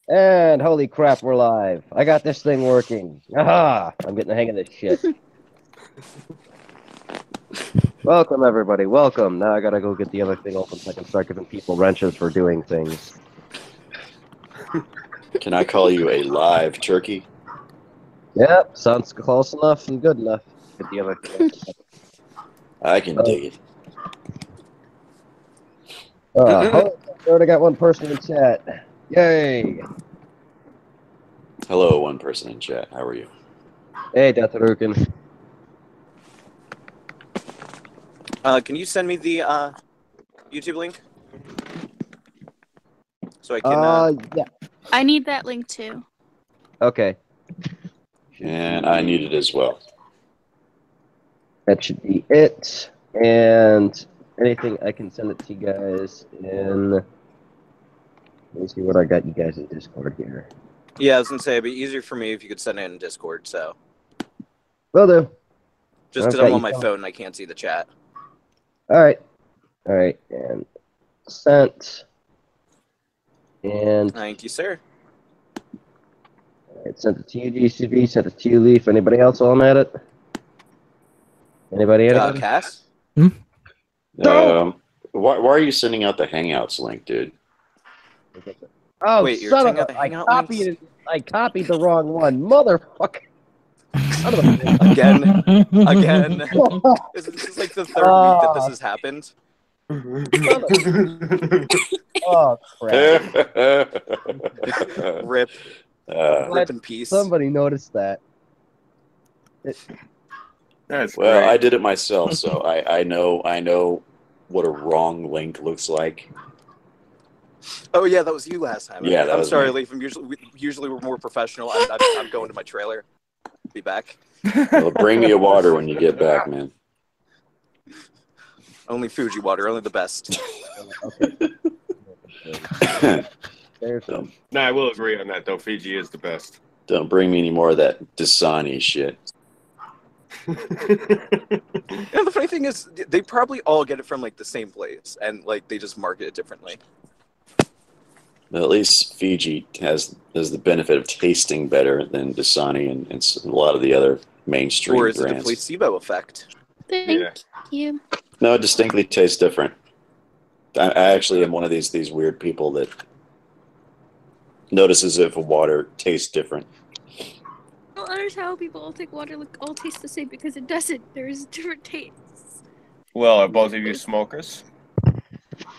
And holy crap, we're live. I got this thing working. Aha! I'm getting the hang of this shit. Welcome, everybody. Welcome. Now I gotta go get the other thing open so I can start giving people wrenches for doing things. Can I call you a live turkey? Yep, sounds close enough and good enough. Get the other thing open. I can dig it. Holy crap, we already got one person in chat. Yay! Hello, one person in chat. How are you? Hey, Deathrukin. Can you send me the YouTube link? So I can. Yeah. I need that link too. Okay. And I need it as well. That should be it. And anything I can send it to you guys in. Let me see what I got you guys in Discord here. Yeah, I was gonna say it'd be easier for me if you could send it in Discord. So. Will do. Just because I'm on my phone and I can't see the chat. All right. All right. And sent. And Thank you, sir. it sent it to you, GCV. Sent it to you, Leaf. Anybody else while I'm at it? Anybody? Cass? Why are you sending out the Hangouts link, dude? Oh, wait, you're son of taking out a! the Hangout links? I copied the wrong one, motherfucker. Again. This is like the third week that this has happened. Oh crap! Rip in peace. Somebody noticed that. That's well, great. I did it myself, so I know what a wrong link looks like. Oh yeah, that was you last time. Yeah, that I'm was sorry, me. Leaf. Usually we're more professional. I'm going to my trailer. Be back. Well, bring me a water when you get back, man. Only Fuji water, only the best. No, I will agree on that, though. Fiji is the best. Don't bring me any more of that Dasani shit. Yeah, the funny thing is, they probably all get it from like the same place, and like they just market it differently. But at least Fiji has the benefit of tasting better than Dasani and a lot of the other mainstream Or is it a brands. placebo effect? Thank you. No, it distinctly tastes different. I actually am one of these weird people that notices if a water tastes different. I don't understand how people all take water all taste the same because it doesn't. There's different tastes. Well, are both of you smokers?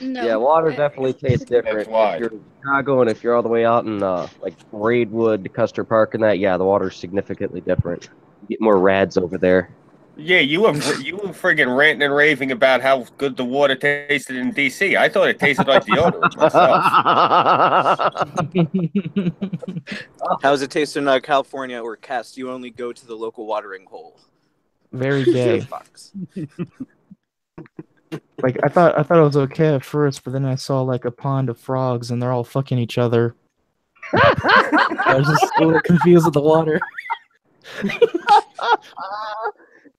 No. Yeah, water definitely tastes different. That's why. If you're in Chicago and if you're all the way out in like Raidwood, Custer Park, and that, yeah, the water's significantly different. You get more rads over there. Yeah, you were friggin' ranting and raving about how good the water tasted in D.C. I thought it tasted like deodorant myself. How does it taste in California or Cass? You only go to the local watering hole. Very gay. Fucks. Like I thought it was okay at first, but then I saw like a pond of frogs and they're all fucking each other. I was just a little confused with the water.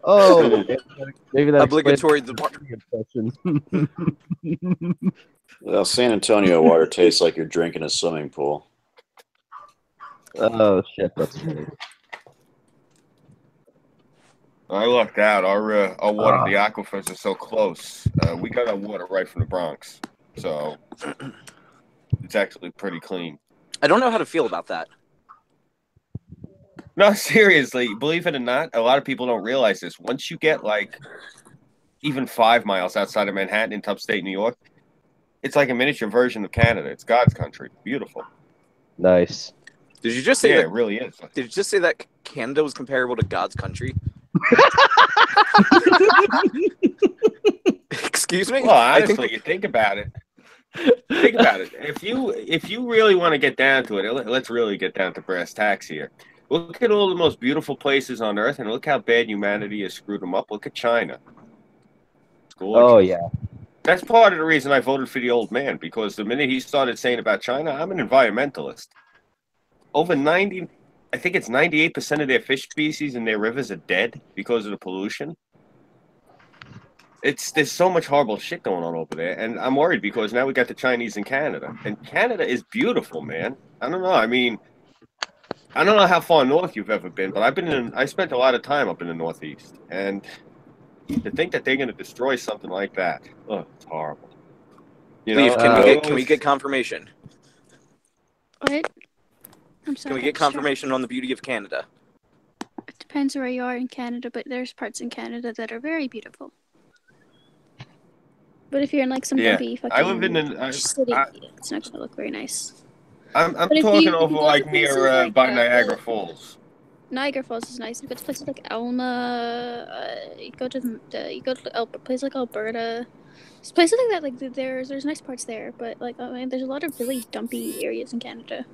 Oh, maybe that's Obligatory. Well, San Antonio water tastes like you're drinking a swimming pool. Oh shit, that's funny. I lucked out. Our water, the aquifers are so close. We got our water right from the Bronx, so it's actually pretty clean. I don't know how to feel about that. No, seriously, believe it or not, a lot of people don't realize this. Once you get like even 5 miles outside of Manhattan in upstate New York, it's like a miniature version of Canada. It's God's country. Beautiful. Nice. Did you just say that? It really is. Did you just say that Canada was comparable to God's country? Excuse me? Well, honestly, you think about it. Think about it. If you really want to get down to it, let's really get down to brass tacks here. Look at all the most beautiful places on Earth, and look how bad humanity has screwed them up. Look at China. It's gorgeous. Oh yeah. That's part of the reason I voted for the old man, because the minute he started saying about China, I'm an environmentalist. Over 90, I think it's 98% of their fish species in their rivers are dead because of the pollution. There's so much horrible shit going on over there, and I'm worried because now we got the Chinese in Canada, and Canada is beautiful, man. I don't know. I mean, I don't know how far north you've ever been, but I spent a lot of time up in the Northeast, and to think that they're going to destroy something like that, oh, it's horrible. You Leaf, know, can we get confirmation? What? I'm sorry. Can we get confirmation on the beauty of Canada? It depends where you are in Canada, but there's parts in Canada that are very beautiful. But if you're in like some dumpy fucking I live in city, it's not gonna look very nice. I'm But if talking you over go like to near places like, by Niagara Falls. Niagara Falls is nice. You go to places like Alma. You go to places like Alberta. It's places like that. Like there's nice parts there, but like I mean, there's a lot of really dumpy areas in Canada.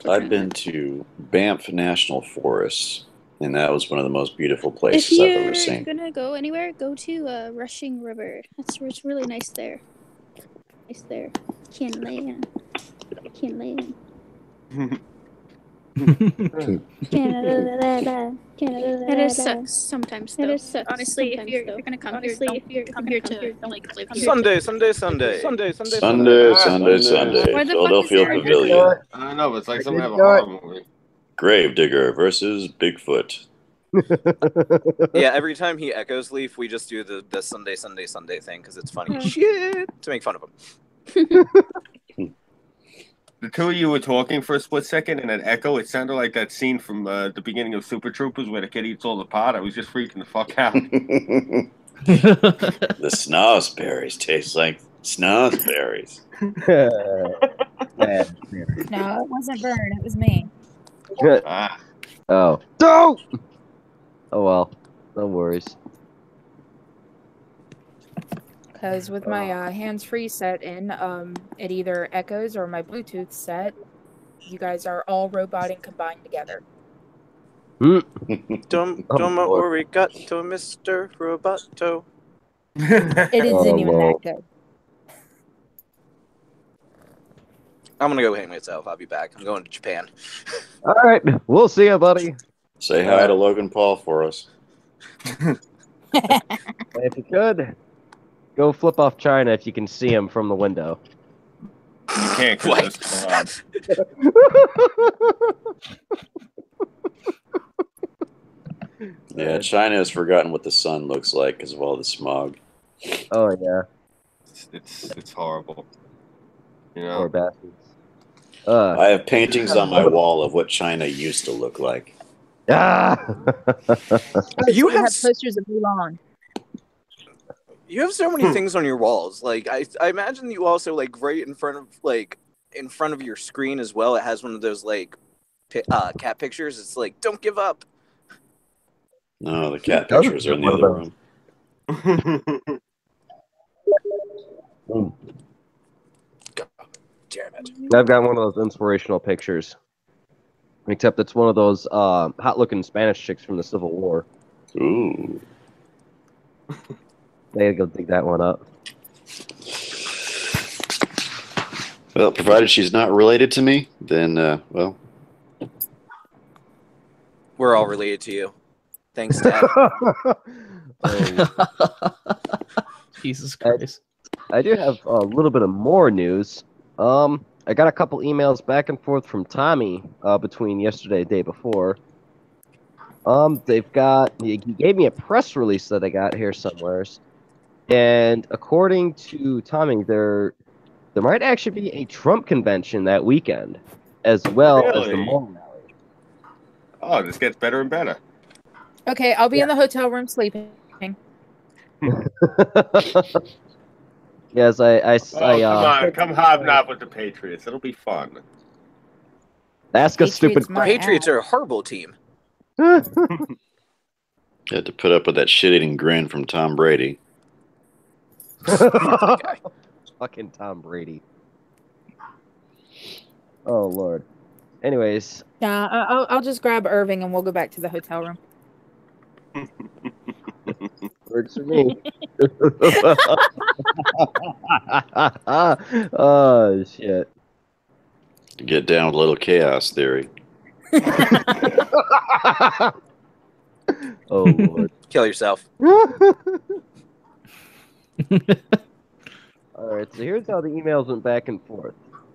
I've been to Banff National Forest, and that was one of the most beautiful If places I've ever you're seen. gonna go anywhere, go to Rushing River. It's really nice there. Can land. Canada. It is sucks sometimes. Though. It is sucks. Honestly, if you're gonna come here, come here to like live here. Sunday. Sunday. Where the fuck Philadelphia is that? Pavilion. I don't know, but it's like some kind of a horror movie. Gravedigger versus Bigfoot. Yeah, every time he echoes Leaf, we just do the Sunday thing because it's funny shit to make fun of him. The two of you were talking for a split second, and an echo. It sounded like that scene from the beginning of Super Troopers where the kid eats all the pot. I was just freaking the fuck out. The snozberries taste like snozberries. No, it wasn't Vern. It was me. Ah. Oh. No! Oh well. No worries. Because with my hands-free set in, it either echoes or my Bluetooth set. You guys are all roboting combined together. Don't worry, got to Mr. Roboto. It isn't even that good. I'm gonna go hang myself. I'll be back. I'm going to Japan. All right. We'll see you, buddy. Say hi to Logan Paul for us. If you could, go flip off China if you can see him from the window. You can't, because it's Yeah, China has forgotten what the sun looks like because of all the smog. Oh yeah. It's horrible. You know. Poor bastards. I have paintings on my wall of what China used to look like. You have posters of Mulan. You have so many things on your walls. Like I imagine you also like right in front of your screen as well. It has one of those like cat pictures. It's like don't give up. No, the cat pictures are in the other room. God damn it! I've got one of those inspirational pictures. Except it's one of those hot-looking Spanish chicks from the Civil War. Ooh. They gotta go dig that one up. Well, provided she's not related to me, then, well. We're all related to you. Thanks, Dad. Jesus Christ. I do have a little bit of more news. I got a couple emails back and forth from Tommy between yesterday and the day before. He gave me a press release that I got here somewheres. And according to Tommy, there might actually be a Trump convention that weekend, as well as the MOAR rally. Oh, this gets better and better. Okay, I'll be in the hotel room sleeping. Yes, come hobnob with the Patriots. It'll be fun. Ask a stupid The Patriots are a horrible team. You had to put up with that shit-eating grin from Tom Brady. Fucking Tom Brady. Oh, Lord. Anyways. Yeah, I'll just grab Irving and we'll go back to the hotel room. Works for me. Oh, shit. Get down with a little chaos theory. Oh, Lord. Kill yourself. Alright, so here's how the emails went back and forth.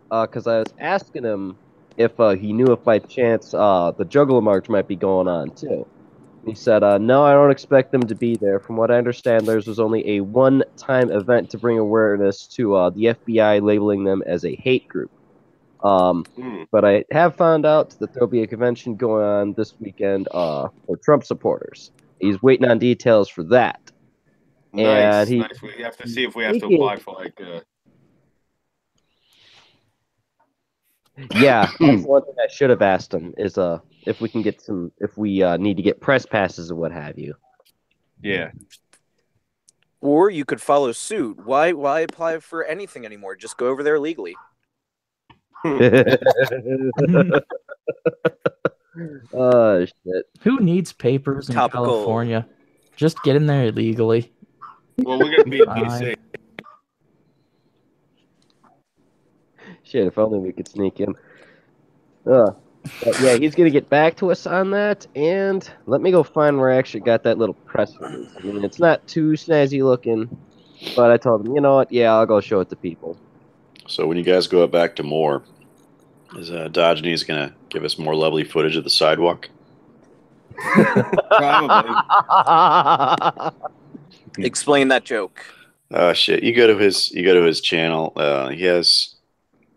Because I was asking him if he knew if by chance the Juggler March might be going on too. He said, no, I don't expect them to be there. From what I understand, theirs was only a one-time event to bring awareness to the FBI labeling them as a hate group. But I have found out that there'll be a convention going on this weekend for Trump supporters. He's waiting on details for that. Nice, And nice. We have to see if we have to apply for like. Yeah, that's one thing I should have asked him is if we can get some, if we need to get press passes or what have you. Yeah. Or you could follow suit. Why apply for anything anymore? Just go over there legally. Oh shit! Who needs papers in Topical. California? Just get in there illegally. Well, we're gonna be in DC. Shit, if only we could sneak in. But yeah, he's gonna get back to us on that, and let me go find where I actually got that little press release. I mean, it's not too snazzy looking, but I told him, you know what? Yeah, I'll go show it to people. So when you guys go back to MOAR, is Diogenes going to give us more lovely footage of the sidewalk? Probably. Explain that joke. Oh shit! You go to his channel. He has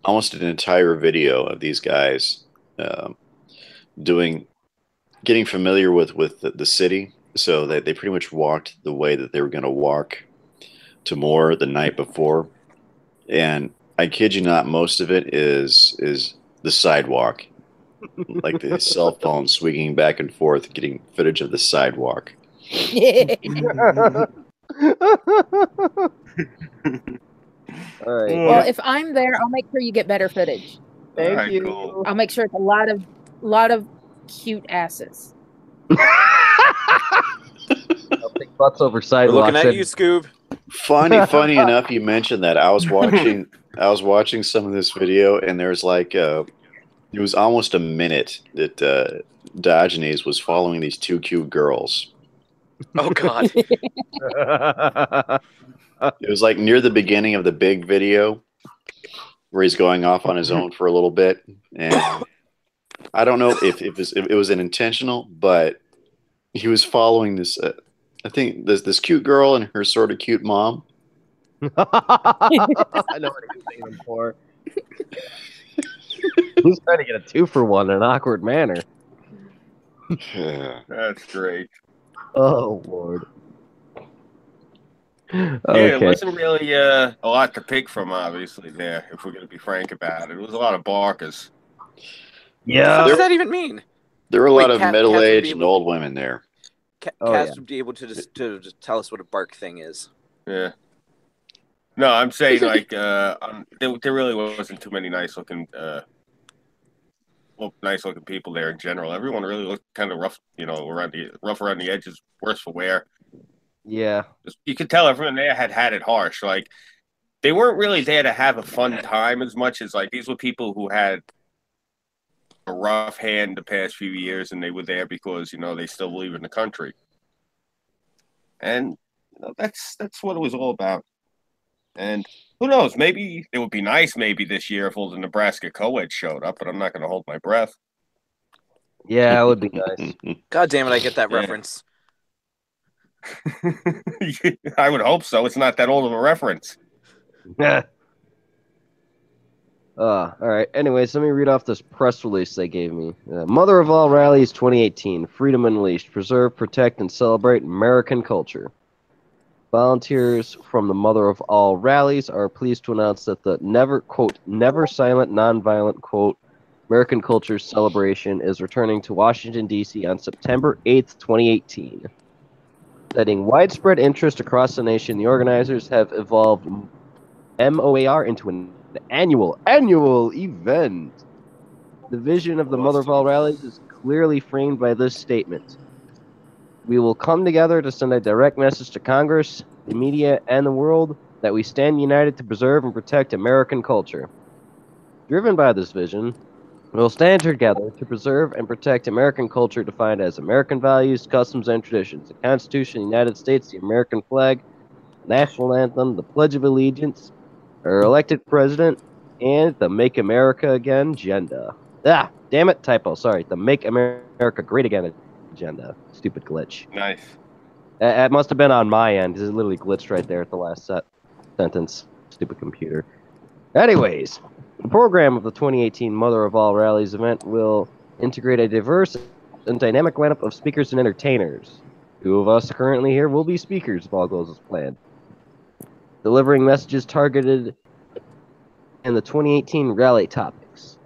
almost an entire video of these guys getting familiar with the city. So they pretty much walked the way that they were going to walk to MOAR the night before, and I kid you not, most of it is the sidewalk, like the cell phone swinging back and forth, getting footage of the sidewalk. All right. Well, if I'm there, I'll make sure you get better footage. Thank Alright, you. cool. I'll make sure it's a lot of cute asses. I'll take butts over We're sidewalks. looking at you, Scoob. Funny enough, you mentioned that. I was watching some of this video, and there's like it was almost a minute that Diogenes was following these two cute girls. Oh God. It was like near the beginning of the big video where he's going off on his own for a little bit, and I don't know if it was an intentional, but he was following this. I think this cute girl and her sort of cute mom. I know what he's aiming for. He's trying to get a 2-for-1 in an awkward manner. That's great. Oh Lord. Yeah, Okay. it wasn't really a lot to pick from, obviously, there, if we're going to be frank about it. It was a lot of barkers. What Yeah. does that even mean? There were a lot Wait, of Cat- middle-aged Cat and old women there. Oh, Cass yeah. would be able to just tell us what a bark thing is. Yeah. No, I'm saying, like, there really wasn't too many nice-looking people there in general. Everyone really looked kind of rough, rough around the edges, worse for wear. Yeah. You could tell everyone there had it harsh. Like, they weren't really there to have a fun time as much as, like, these were people who had a rough hand the past few years, and they were there because, they still believe in the country. And that's what it was all about. And who knows? Maybe it would be nice this year if all the Nebraska co-eds showed up, but I'm not going to hold my breath. Yeah, it would be nice. God damn it, I get that Yeah. reference. I would hope so. It's not that old of a reference. All right. Anyways, let me read off this press release they gave me. Mother of All Rallies 2018. Freedom Unleashed. Preserve, protect, and celebrate American culture. Volunteers from the Mother of All Rallies are pleased to announce that the never silent, nonviolent, American culture celebration is returning to Washington, D.C. on September 8th, 2018. Setting widespread interest across the nation, the organizers have evolved MOAR into an annual event. The vision of the Mother of All Rallies is clearly framed by this statement. We will come together to send a direct message to Congress, the media, and the world that we stand united to preserve and protect American culture. Driven by this vision, we will stand together to preserve and protect American culture defined as American values, customs, and traditions, the Constitution of the United States, the American flag, the national anthem, the Pledge of Allegiance, our elected president, and the Make America Again agenda. Damn it, typo. Sorry, the Make America Great Again agenda. Stupid glitch. Nice. It must have been on my end, because it literally glitched right there at the last sentence. Stupid computer. Anyways, the program of the 2018 Mother of All Rallies event will integrate a diverse and dynamic lineup of speakers and entertainers. 2 of us currently here will be speakers if all goes as planned, delivering messages targeted in the 2018 rally topics.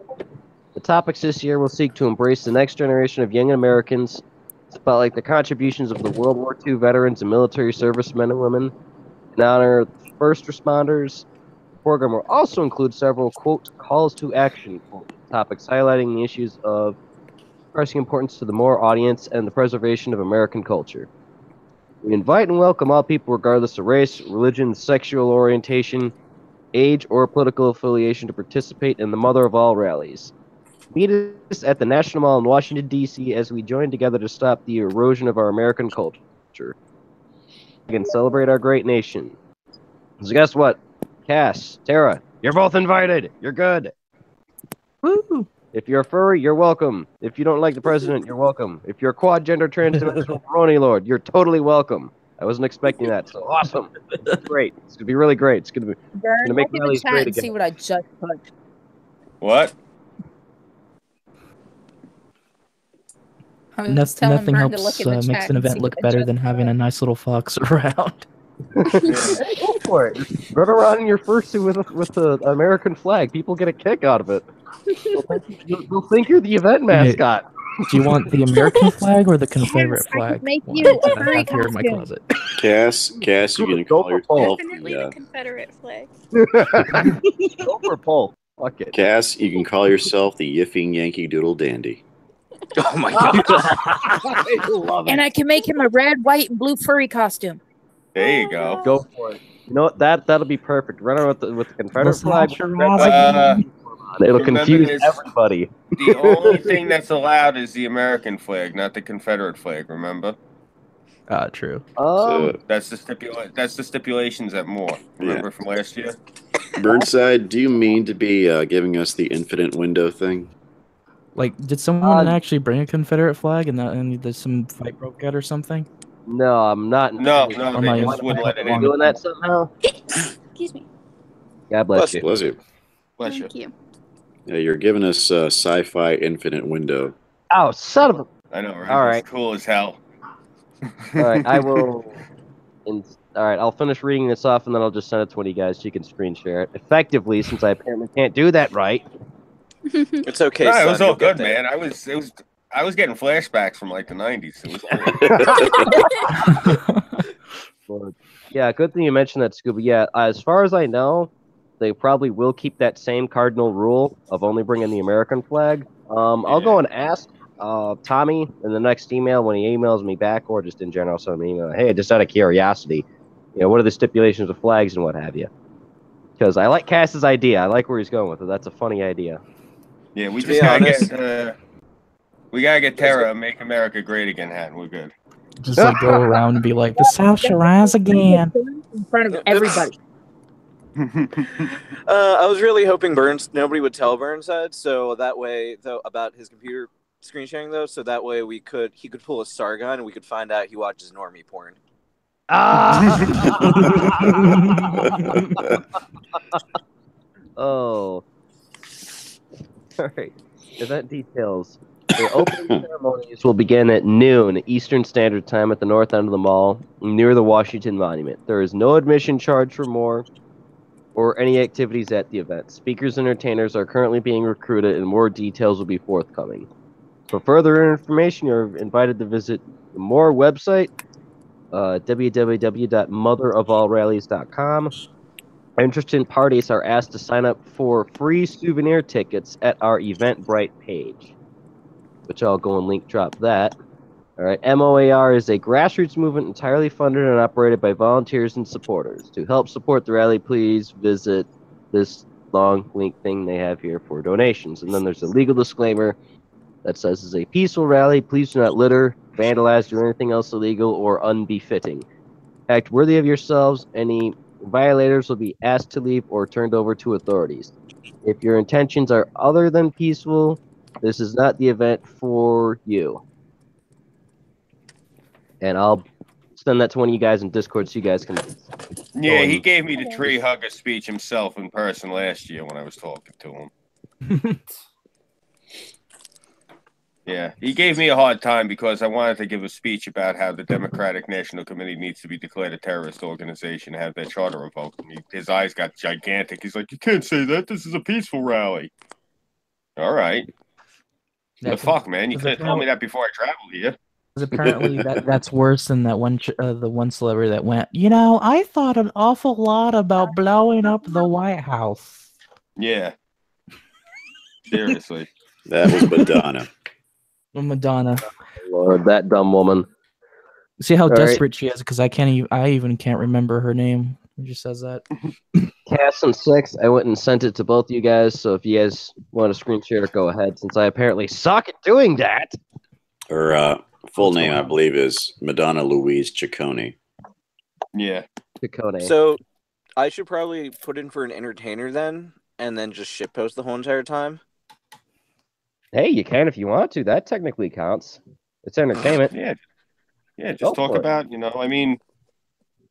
The topics this year will seek to embrace the next generation of young Americans, spotlight the contributions of the World War II veterans and military servicemen and women, and honor first responders. The program will also include several, quote, calls to action, quote, topics highlighting the issues of pressing importance to the MOAR audience and the preservation of American culture. We invite and welcome all people regardless of race, religion, sexual orientation, age, or political affiliation to participate in the Mother of All rallies. Meet us at the National Mall in Washington, D.C. as we join together to stop the erosion of our American culture and celebrate our great nation. So guess what? Cass, Tara, you're both invited. You're good. Woo! If you're a furry, you're welcome. If you don't like the president, you're welcome. If you're a quad gender transdimensional brony lord, you're totally welcome. I wasn't expecting that, so awesome. It's great. It's gonna be really great. It's gonna make Look at the rallies chat great and see again. what I just put. What? I was telling Nothing Vern to helps look in the makes chat an and event see look what I better just than having put. a nice little fox around. Go for it. Just run around in your fursuit with the American flag. People get a kick out of it. They'll think you're the event mascot. Do you want the American flag or the Confederate Yes, I could flag? make one you that a I furry have here in my costume. closet. Cass, you gonna Go call for Paul. yourself Definitely the, the Confederate flag. Go for Paul. Fuck it. Cass, you can call yourself the Yiffing Yankee Doodle Dandy. Oh my god. I love And it. I can make him a red, white, and blue furry costume. There you go. Go for it. You know what? That'll be perfect. Run around with the Confederate flag. Slasher Red, Raz white, again. It'll Remember confuse this. everybody. The only thing that's allowed is the American flag, not the Confederate flag. Remember? True. That's the stipulations at MOAR. Remember from last year? Burnside, do you mean to be giving us the infinite window thing? Like, did someone actually bring a Confederate flag and there's some fight broke out or something? No, I'm not. No, Or they am I just wouldn't let it in. Doing that somehow? Excuse me. God bless you. Bless you. Bless you. Thank you. Yeah, you're giving us sci-fi infinite window. Oh, son of a... I know, right? All That's right. cool as hell. All right, I will... All right, I'll finish reading this off, and then I'll just send it to one of you guys so you can screen share it effectively, since I apparently can't do that right. It's okay, No, son. it was all You'll get good, there. man. I was getting flashbacks from like the 90s. It was great. Well, yeah, good thing you mentioned that, Scooby. Yeah, as far as I know, they probably will keep that same cardinal rule of only bringing the American flag. I'll go and ask Tommy in the next email when he emails me back, or just in general, send me an email. Hey, just out of curiosity, what are the stipulations of flags and what have you? Because I like Cass's idea. I like where he's going with it. That's a funny idea. Yeah, we To just be gotta honest- get Tara a "Make America Great Again" hat, and we're good. Just like go around and be like, the South shall rise again. In front of everybody. I was really hoping nobody would tell Burnside, so that way, though, about his computer screen sharing, though, so that way he could pull a Sargon and we could find out he watches normie porn. Oh. All right. Event details. The opening ceremonies will begin at noon Eastern Standard Time at the north end of the mall, near the Washington Monument. There is no admission charge for MOAR or any activities at the event. Speakers and entertainers are currently being recruited, and more details will be forthcoming. For further information, you're invited to visit the MOAR website, www.motherofallrallies.com. Interested parties are asked to sign up for free souvenir tickets at our Eventbrite page, which I'll go and link drop that. All right, MOAR is a grassroots movement entirely funded and operated by volunteers and supporters. To help support the rally, please visit this long link thing they have here for donations. And then there's a legal disclaimer that says it's a peaceful rally. Please do not litter, vandalize, do anything else illegal or unbefitting. Act worthy of yourselves. Any violators will be asked to leave or turned over to authorities. If your intentions are other than peaceful, This is not the event for you. And I'll send that to one of you guys in Discord so you guys can. Yeah, he gave me the tree hugger speech himself in person last year when I was talking to him. Yeah, he gave me a hard time because I wanted to give a speech about how the Democratic National Committee needs to be declared a terrorist organization and have their charter revoked. His eyes got gigantic. He's like, "You can't say that. This is a peaceful rally." All right. Yeah, the fuck, man? You could have told me that before I traveled here. Because apparently that's worse than that one the one celebrity that went, you know, I thought an awful lot about blowing up the White House. Yeah. Seriously. That was Madonna. Madonna. Lord, that dumb woman. See how All desperate she is, because I even can't remember her name. It just says that. Cast and 6, I went and sent it to both you guys, so if you guys want to screen share, go ahead, since I apparently suck at doing that. Her full name, I believe, is Madonna Louise Ciccone. Yeah. Ciccone. So I should probably put in for an entertainer then, and then just shitpost the whole entire time. Hey, you can if you want to. That technically counts. It's entertainment. Yeah. Yeah, just talk about, you know, I mean,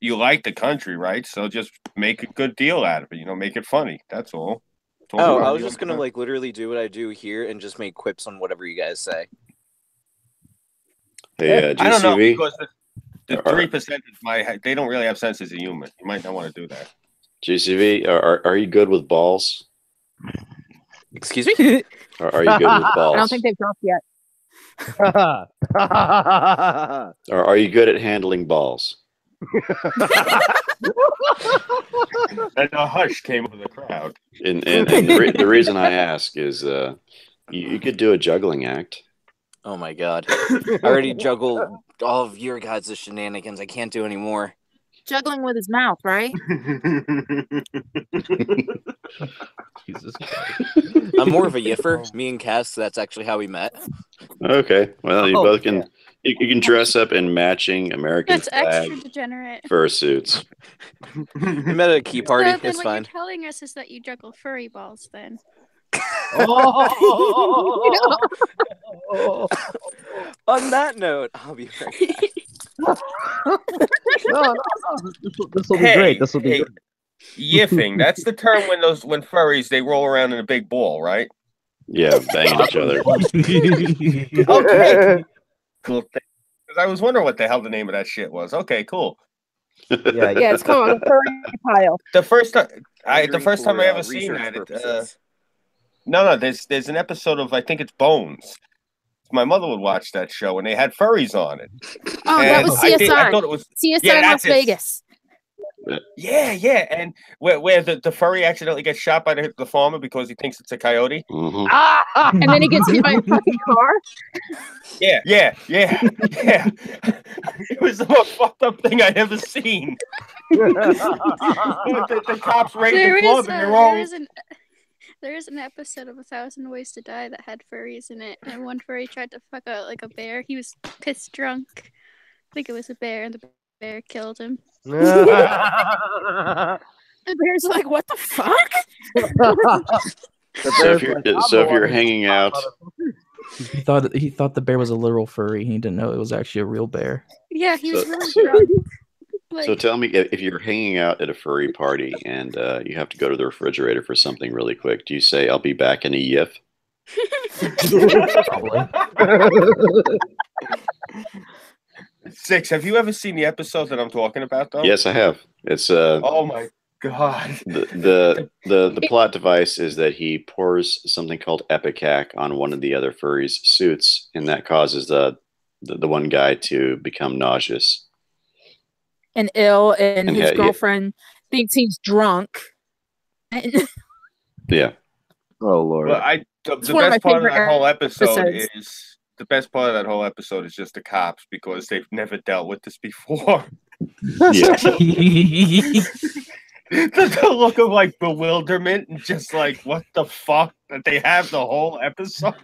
you like the country, right? So just make a good deal out of it, you know, make it funny. That's all. I was just going to, like, literally do what I do here and just make quips on whatever you guys say. Hey, GCV? I don't know, because the 3% they don't really have senses of humor. You might not want to do that. GCV, are you good with balls? Excuse me? Are you good with balls? I don't think they've dropped yet. Are you good at handling balls? And a hush came over the crowd. And the reason I ask is you could do a juggling act. Oh my god. I already juggled all of your guys' shenanigans. I can't do any more. Juggling with his mouth, right? Jesus Christ. I'm more of a yiffer. Me and Cass, that's actually how we met. Okay. Well, you both can you can dress up in matching American That's extra flag degenerate. fursuits. We met at a key party. So then It's what fine. you're telling us is that you juggle furry balls then. On that note, I'll be right back. No. This will be great. This will be great. Yiffing. That's the term when furries they roll around in a big ball, right? Yeah, banging each other. Okay. Cool thing. Because I was wondering what the hell the name of that shit was. Okay, cool. Yeah, Yeah, it's called a furry pile. The first time I For, ever seen research that. purposes. No. There's an episode of I think it's Bones. My mother would watch that show, and they had furries on it. Oh, that was I CSI. thought it was CSI Yeah, Las that's it. Vegas. yeah, and where the furry accidentally gets shot by the farmer because he thinks it's a coyote. Mhm. And then he gets hit by a fucking car. Yeah. It was the most fucked up thing I'd ever seen. the cops raid the club and they're all. There is an episode of 1,000 Ways to Die that had furries in it, and one furry tried to fuck out like a bear. He was pissed drunk. I think it was a bear, and the bear killed him. The bear's like, what the fuck? So if you're hanging out, He thought the bear was a literal furry. He didn't know it was actually a real bear. Yeah, he was really drunk. so tell me if you're hanging out at a furry party and you have to go to the refrigerator for something really quick, do you say I'll be back in a yiff? Probably. 6. Have you ever seen the episode that I'm talking about, though? Yes, I have. It's Oh my god. the plot device is that he pours something called Epicac on one of the other furries' suits, and that causes the one guy to become nauseous And ill, and his yeah. girlfriend thinks he's drunk. And Yeah. Oh Lord. Well, the one of my best part of favorite that whole episode episodes. is the best part of that whole episode is just the cops because they've never dealt with this before. Yeah. The look of like bewilderment and just like what the fuck that they have the whole episode.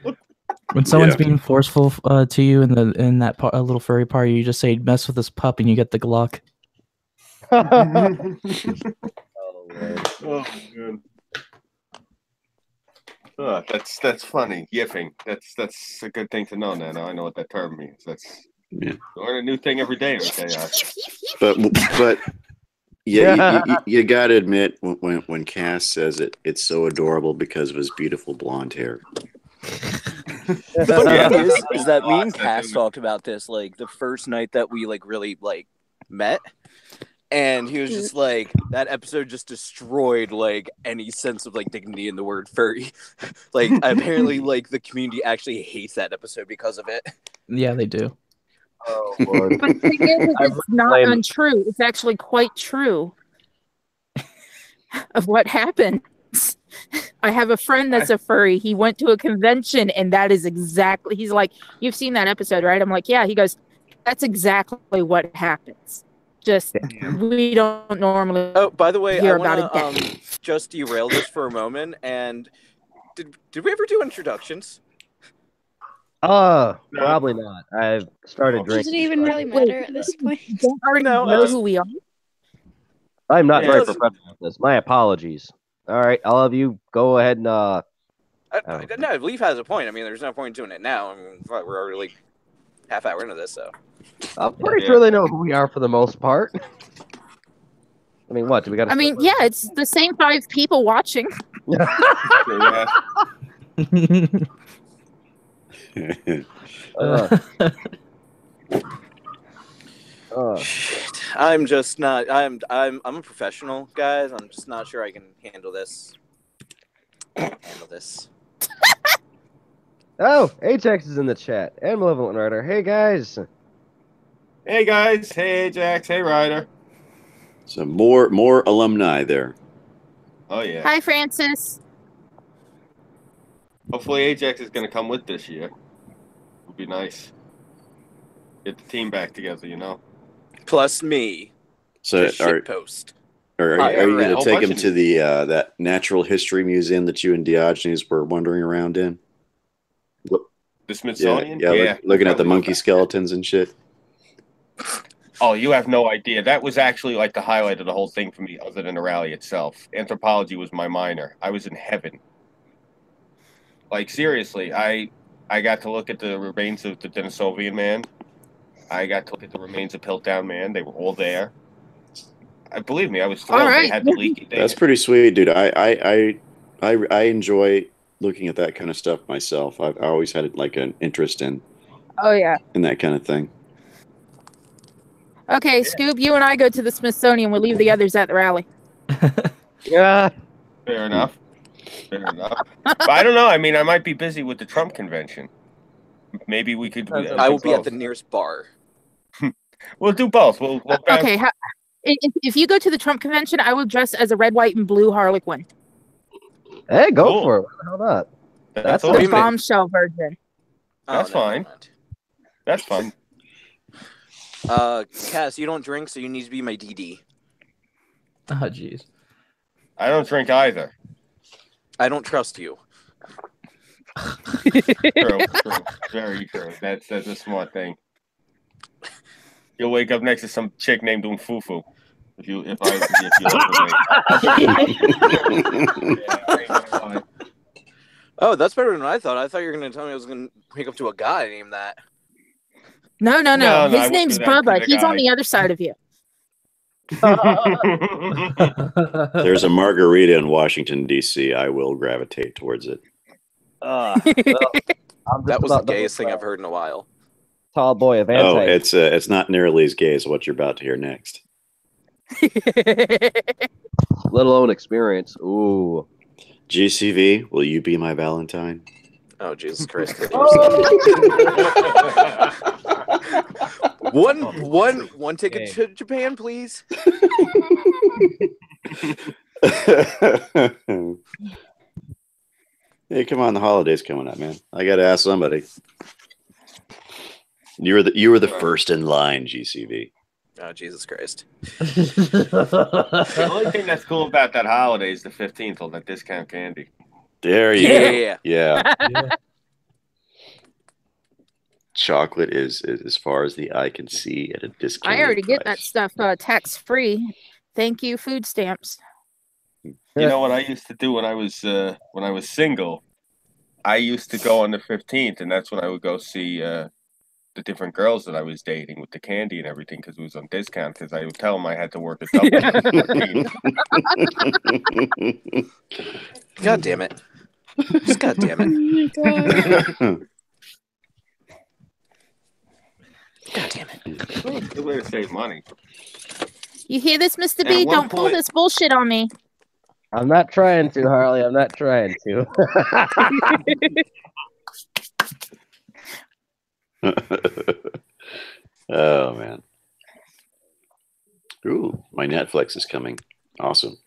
When someone's Yeah. being forceful to you in that little furry party, you just say "mess with this pup" and you get the Glock. Oh, man. Oh, that's funny. Yiffing. That's a good thing to know now. Now I know what that term means. That's learn a new thing every day. But yeah, you got to admit when Cass says it, it's so adorable because of his beautiful blonde hair. The funny thing is that me and Cass talked about this like the first night that we like really like met. And he was just like, that episode just destroyed like any sense of like dignity in the word furry. Like apparently like the community actually hates that episode because of it. Yeah, they do. Oh, Lord. But the thing is, it's not untrue. It's actually quite true of what happens. I have a friend that's a furry. He went to a convention, and that is exactly. He's like, "You've seen that episode, right?" I'm like, "Yeah." He goes, "That's exactly what happens. Just we don't normally." Oh, by the way, hear I want to just derail this for a moment. And did we ever do introductions? Probably not. I've started drinking. Does it even really matter at this point? Don't already know who we are. I'm not very professional at this. My apologies. All right, all of you, go ahead and no, Leaf has a point. I mean, there's no point doing it now. I mean, we're already like half hour into this, so I'm pretty sure they know who we are for the most part. I mean, what do we got? I mean, yeah, it's the same 5 people watching. I'm just not. I'm a professional, guys. I'm just not sure I can handle this. Oh, Ajax is in the chat. And Malevolent Rider. Hey, guys. Hey, guys. Hey, Ajax. Hey, Ryder. So more alumni there. Oh, yeah. Hi, Francis. Hopefully Ajax is going to come with this year. It'll be nice. Get the team back together, you know. Plus me. So are you going to take him to the that natural history museum that you and Diogenes were wandering around in? The Smithsonian? Yeah. Looking at the monkey skeletons and shit. Oh, you have no idea. That was actually like the highlight of the whole thing for me, other than the rally itself. Anthropology was my minor. I was in heaven. Like, seriously, I got to look at the remains of the Denisovian man. I got to look at the remains of Piltdown Man. They were all there. Believe me, I was thrilled. They had the leaky thing. That's pretty sweet, dude. I enjoy looking at that kind of stuff myself. I always had like an interest in. Oh yeah. In that kind of thing. Okay, Scoob, you and I go to the Smithsonian. We'll leave the others at the rally. Yeah. Fair enough. But I don't know. I mean, I might be busy with the Trump convention. Maybe we could. I will be at the nearest bar. We'll do both. We'll okay. If you go to the Trump convention, I will dress as a red, white, and blue Harlequin. Hey, go for it. How about that? That's the bombshell version. That's fine. That's fun. Cass, you don't drink, so you need to be my DD. Oh, jeez. I don't drink either. I don't trust you. True. Very true. That's a smart thing. You'll wake up next to some chick named Fufu. If you look at me. Oh, that's better than I thought. I thought you were going to tell me I was going to wake up to a guy named that. No. His name's Bubba. He's on the other side of you. There's a margarita in Washington, D.C. I will gravitate towards it. Well, that was the gayest thing I've heard in a while. Tall boy of anti. Oh, it's not nearly as gay as what you're about to hear next. Let alone experience. Ooh. GCV, will you be my Valentine? Oh, Jesus Christ. One ticket to Japan, please. Hey, come on, the holiday's coming up, man. I gotta ask somebody. You were the first in line, GCV. Oh, Jesus Christ. The only thing that's cool about that holiday is the 15th, all that discount candy. There you go. Yeah. Chocolate is as far as the eye can see at a discount. I already get that stuff tax free. Thank you, food stamps. You know what I used to do when I was single? I used to go on the 15th, and that's when I would go see the different girls that I was dating with the candy and everything because it was on discount. Because I would tell them I had to work a double. God damn it! Just God damn it! God damn it! Good way to save money. You hear this, Mr. B? At one Don't pull point- this bullshit on me. I'm not trying to, Harley. I'm not trying to. Oh man. Ooh, my Netflix is coming. Awesome.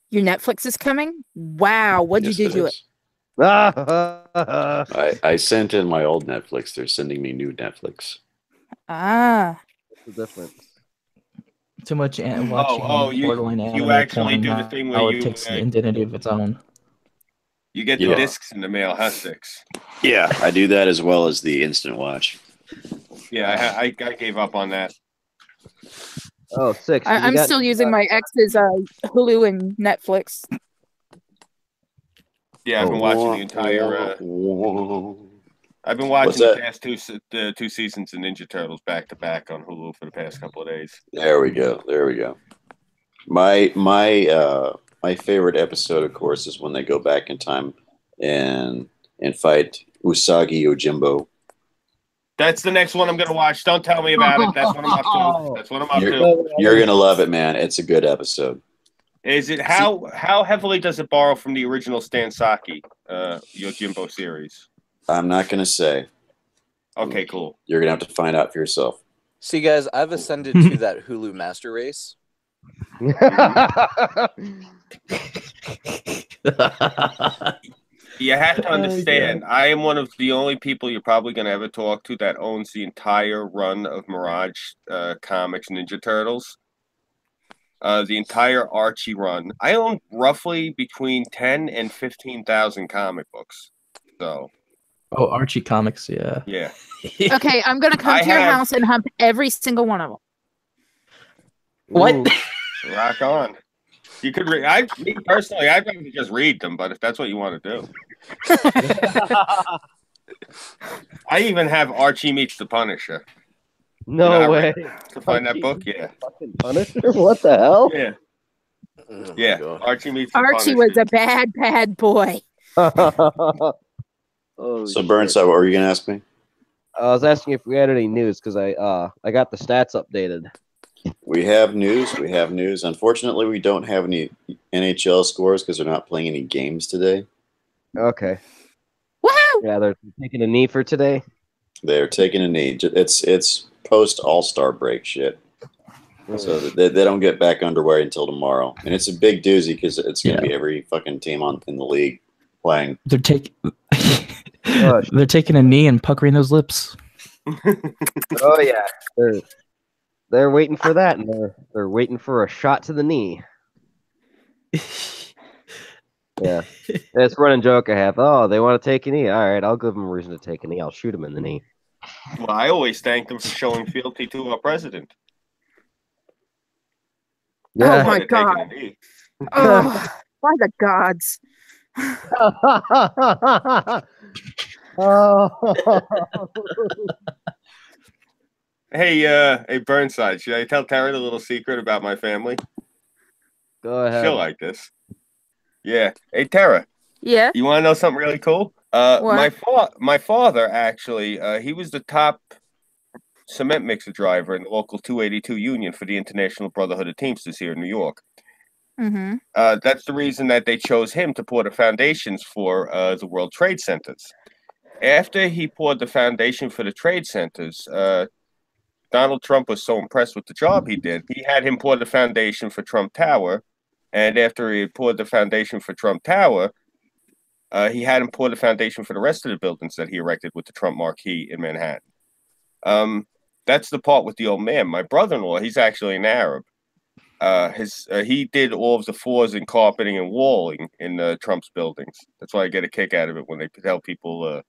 Your Netflix is coming? Wow, what'd Yes, you do to it? is. I sent in my old Netflix. They're sending me new Netflix. Ah. What's the difference? Too much watching you borderline anime actually porn do the now. thing where How you, it takes an identity of its own. You get the Yeah. discs in the mail, huh, Six? Yeah, I do that as well as the instant watch. Yeah, I gave up on that. Oh, 6. I'm still using my ex's Hulu and Netflix. Yeah, I've been watching the entire. I've been watching the past two seasons of Ninja Turtles back to back on Hulu for the past couple of days. There we go. There we go. My favorite episode, of course, is when they go back in time and fight Usagi Yojimbo. That's the next one I'm gonna watch. Don't tell me about it. That's what I'm up to. That's what I'm up to. You're gonna love it, man. It's a good episode. Is it how heavily does it borrow from the original Stan Saki Yojimbo series? I'm not gonna say. Okay, cool. You're gonna have to find out for yourself. See, guys, I've ascended to that Hulu master race. You have to understand, I am one of the only people you're probably going to ever talk to that owns the entire run of Mirage Comics Ninja Turtles. The entire Archie run. I own roughly between 10 and 15,000 comic books. So. Oh, Archie comics, yeah. Yeah. Okay, I'm gonna come to your house and hump every single one of them. What? Rock on. You could read. Me personally, I'd rather just read them, but if that's what you want to do. I even have Archie Meets the Punisher. No way. To find that book, yeah. Fucking Punisher? What the hell? Yeah. Oh, yeah. Archie Meets the Archie Punisher. was a bad boy. Oh, so, Burnside, what were you going to ask me? I was asking if we had any news because I got the stats updated. We have news. We have news. Unfortunately, we don't have any NHL scores because they're not playing any games today. Okay. Woohoo! Yeah, they're taking a knee for today. They're taking a knee. It's post All-Star break shit. So they don't get back underway until tomorrow, and it's a big doozy because it's going to be every fucking team in the league playing. They're taking a knee and puckering those lips. Oh yeah, they're waiting for that, and they're waiting for a shot to the knee. Yeah, that's a running joke I have. Oh, they want to take a knee. All right, I'll give them a reason to take a knee. I'll shoot them in the knee. Well, I always thank them for showing fealty to our president. Yeah. Oh my god! Oh, by the gods! Hey, Burnside, should I tell Tara the little secret about my family? Go ahead. She'll like this. Yeah. Hey, Tara. Yeah. You want to know something really cool? My father actually, he was the top cement mixer driver in the local 282 union for the International Brotherhood of Teamsters here in New York. Mm-hmm. That's the reason that they chose him to pour the foundations for the World Trade Centers. After he poured the foundation for the trade centers, Donald Trump was so impressed with the job he did, he had him pour the foundation for Trump Tower. And after he had poured the foundation for Trump Tower, he had him pour the foundation for the rest of the buildings that he erected with the Trump marquee in Manhattan. That's the part with the old man. My brother-in-law, he's actually an Arab. He did all of the floors and carpeting and walling in Trump's buildings. That's why I get a kick out of it when they tell people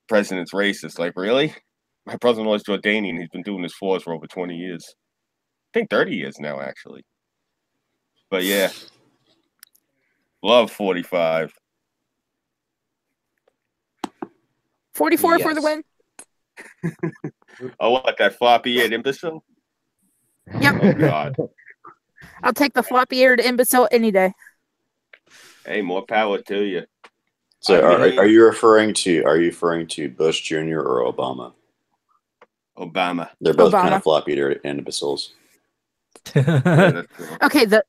president's racist. Like, really? My brother-in-law is Jordanian. He's been doing his floors for over 20 years. I think 30 years now, actually. But yeah. Love 45. 44 for the Yes. win. Oh, what, that floppy-eared imbecile? Yep. Oh, God. I'll take the floppy-eared imbecile any day. Hey, more power to you. So I mean- are you referring to Bush Jr. or Obama? Obama. They're both Obama. kind of floppy-eared imbeciles. Yeah, that's true. Okay, the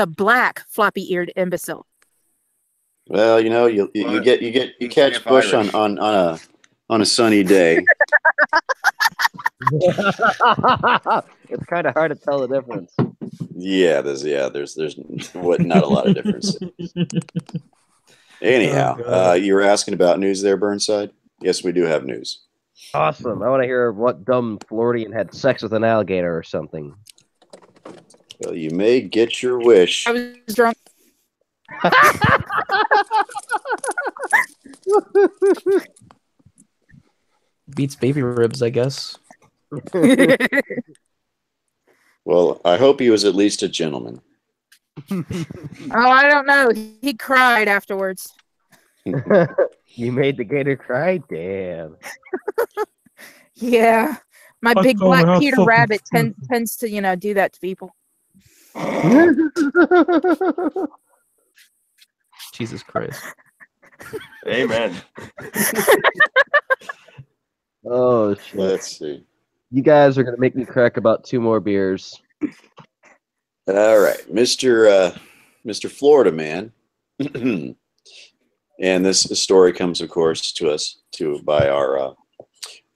black floppy-eared imbecile. Well, you know, you Well, catch half Bush Irish. on a sunny day. It's kind of hard to tell the difference. There's not a lot of difference. Anyhow, Oh, God. you were asking about news there, Burnside? Yes, we do have news. Awesome. I want to hear what dumb Floridian had sex with an alligator or something. Well, you may get your wish. I was drunk. Beats baby ribs, I guess. Well, I hope he was at least a gentleman. Oh, I don't know. He cried afterwards. You made the gator cry? Damn. Yeah. My I big told her black how Peter fucking Rabbit fun. tends to, do that to people. Jesus Christ. Amen. Oh, shit. Let's see. You guys are going to make me crack about 2 more beers. All right, Mr. Florida man. And this story comes, of course, to us by our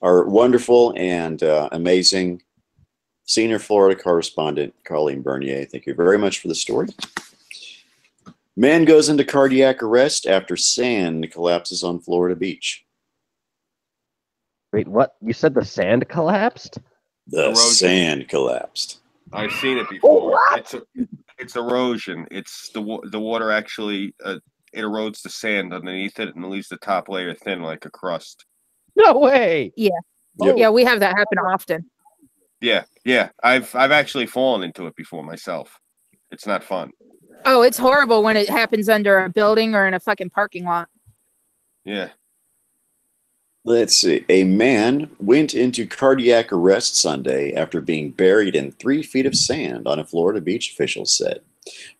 wonderful and amazing senior Florida correspondent, Colleen Bernier. Thank you very much for the story. Man goes into cardiac arrest after sand collapses on Florida beach. Wait, what? You said the sand collapsed? The Erosion. sand collapsed. I've seen it before. what? It's erosion. It's the water actually it erodes the sand underneath it and leaves the top layer thin like a crust. No way. Yep. Yeah, we have that happen often. Yeah. I've actually fallen into it before myself. It's not fun. Oh, it's horrible when it happens under a building or in a fucking parking lot. Yeah. Let's see. A man went into cardiac arrest Sunday after being buried in 3 feet of sand on a Florida beach, officials said.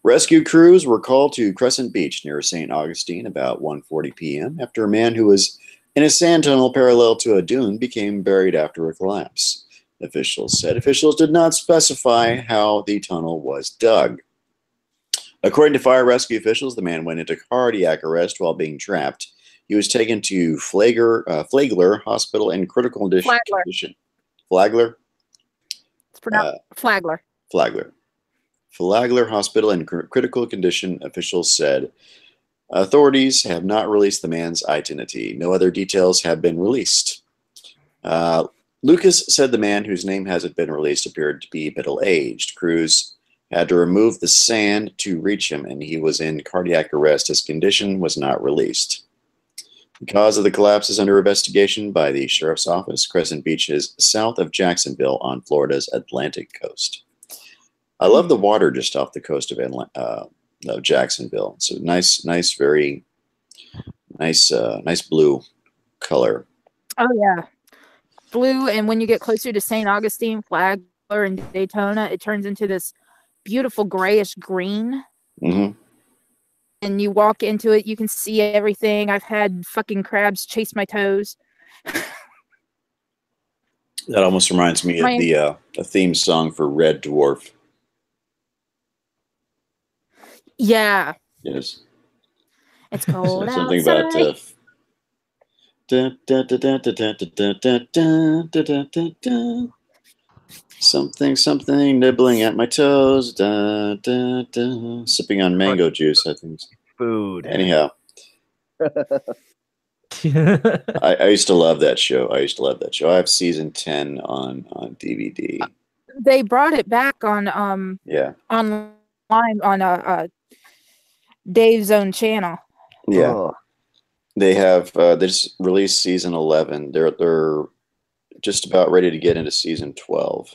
Rescue crews were called to Crescent Beach near St. Augustine about 1:40 p.m. after a man who was in a sand tunnel parallel to a dune became buried after a collapse. Officials said officials did not specify how the tunnel was dug. According to fire rescue officials, the man went into cardiac arrest while being trapped. He was taken to Flagler Hospital in critical condition. Flagler? It's pronounced Flagler. Flagler Hospital in critical condition, officials said. Authorities have not released the man's identity. No other details have been released. Lucas said the man, whose name hasn't been released, appeared to be middle-aged. Crews had to remove the sand to reach him, and he was in cardiac arrest. His condition was not released. The cause of the collapse is under investigation by the sheriff's office. Crescent Beach is south of Jacksonville on Florida's Atlantic coast. I love the water just off the coast of Jacksonville. It's a nice, very nice blue color. Oh, yeah. Blue, and when you get closer to St. Augustine, Flagler, and Daytona, it turns into this beautiful grayish green. Mm-hmm. And you walk into it, you can see everything. I've had fucking crabs chase my toes. That almost reminds me of the theme song for Red Dwarf. Yeah. Yes. It's cold Something outside. about something nibbling at my toes. Sipping on mango juice, I think. Food. Anyhow. I used to love that show. I have season 10 on DVD. They brought it back on online on Dave's own channel. Yeah. Oh. They have they just released season 11. They're just about ready to get into season 12.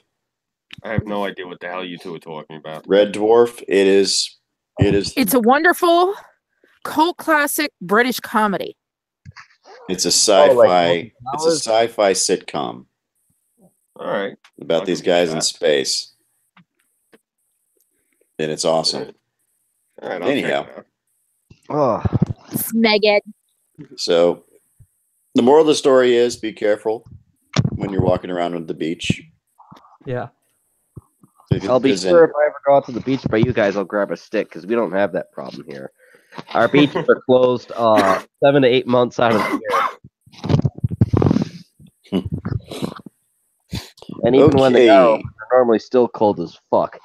I have no idea what the hell you two are talking about. Red Dwarf, it is It's a wonderful cult classic British comedy. It's a sci-fi. Oh, It's a sci-fi sitcom. All right. About these guys in space, and it's awesome. All right. Anyhow, Oh, Snagget. so the moral of the story is: be careful when you're walking around on the beach. Yeah. I'll be sure if I ever go out to the beach by you guys, I'll grab a stick because we don't have that problem here. Our beaches are closed 7 to 8 months out of the year. And even when they go, they're normally still cold as fuck.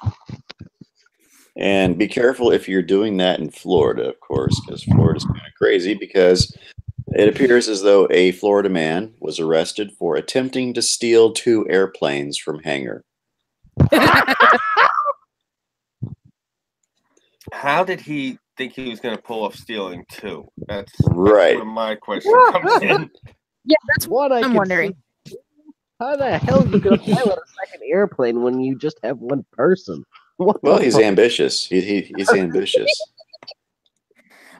And be careful if you're doing that in Florida, of course, because Florida's kind of crazy because it appears as though a Florida man was arrested for attempting to steal 2 airplanes from hangar. How did he think he was going to pull off stealing 2? That's right. where my question comes in. Yeah, that's what I'm wondering. How the hell are you going to pilot a second airplane when you just have one person? Well, he's ambitious. He's ambitious.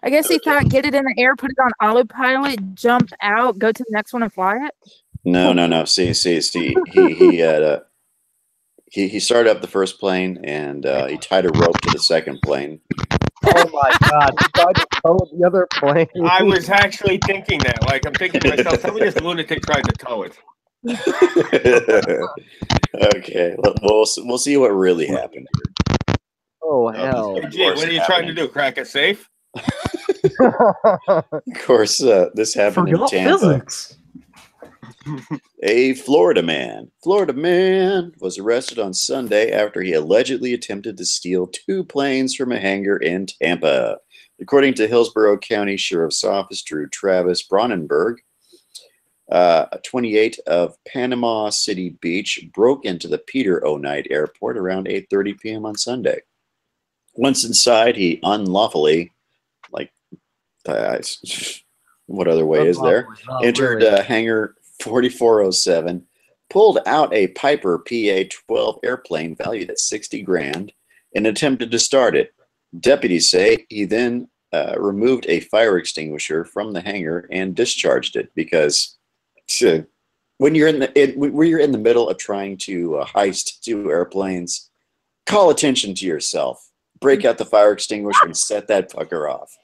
I guess he thought get it in the air, put it on autopilot, jump out, go to the next one and fly it. No. See. He started up the first plane and he tied a rope to the second plane. Oh my god! He tried to tow the other plane. I was actually thinking that. Like, I'm thinking to myself, tell me this lunatic tried to tow it. Okay, we'll see what really happened here. Oh hell! Gee, what are you trying to do? Crack a safe? Of course, this happened in Tampa. Physics. A Florida man was arrested on Sunday after he allegedly attempted to steal 2 planes from a hangar in Tampa. According to Hillsborough County Sheriff's Office, Drew Travis Bronnenberg, 28 of Panama City Beach, broke into the Peter O. Knight Airport around 8:30 p.m. on Sunday. Once inside, he unlawfully, what other way is there, entered hangar 4407, pulled out a Piper PA-12 airplane valued at $60,000 and attempted to start it. Deputies say he then removed a fire extinguisher from the hangar and discharged it because when you're in the middle of trying to heist 2 airplanes, call attention to yourself. Break out the fire extinguisher and set that fucker off.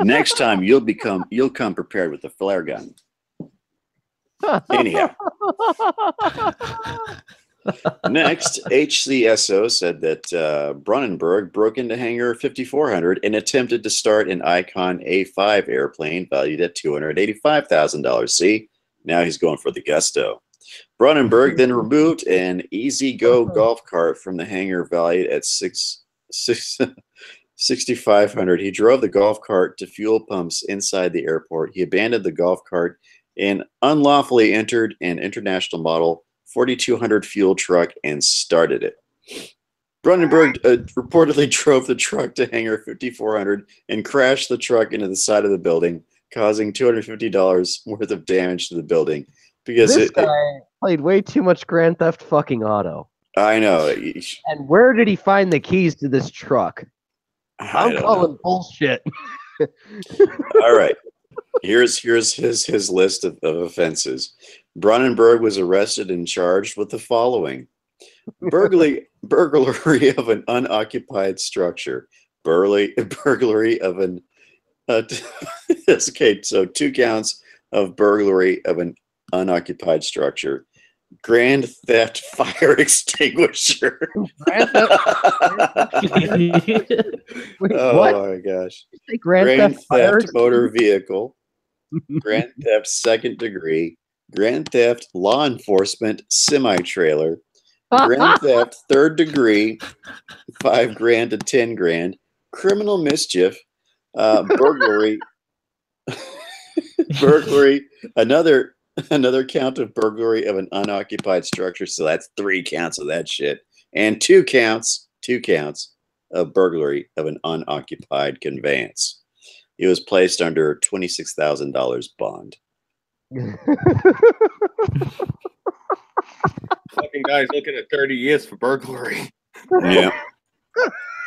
Next time you'll come prepared with a flare gun. Anyhow. Next, HCSO said that Bronnenberg broke into hangar 5400 and attempted to start an Icon A5 airplane valued at $285,000. See, now he's going for the gusto. Bronnenberg then removed an Easy Go golf cart from the hangar valued at $6,500. He drove the golf cart to fuel pumps inside the airport. He abandoned the golf cart and unlawfully entered an international model 4200 fuel truck and started it. Bronnenberg reportedly drove the truck to hangar 5400 and crashed the truck into the side of the building, causing $250 worth of damage to the building. Because this guy played way too much Grand Theft fucking Auto. I know. And where did he find the keys to this truck? I'm calling bullshit. All right. Here's his list of offenses. Bronnenberg was arrested and charged with the following: burglary of an unoccupied structure, burglary of an okay, so 2 counts of burglary of an unoccupied structure, grand theft fire extinguisher. Wait, oh what? my gosh! Grand theft motor vehicle, grand theft 2nd degree, grand theft law enforcement semi-trailer, grand theft 3rd degree, $5,000 to $10,000, criminal mischief, burglary, another count of burglary of an unoccupied structure. So that's 3 counts of that shit, and 2 counts of burglary of an unoccupied conveyance. He was placed under $26,000 bond. Fucking guy's looking at 30 years for burglary. Yeah.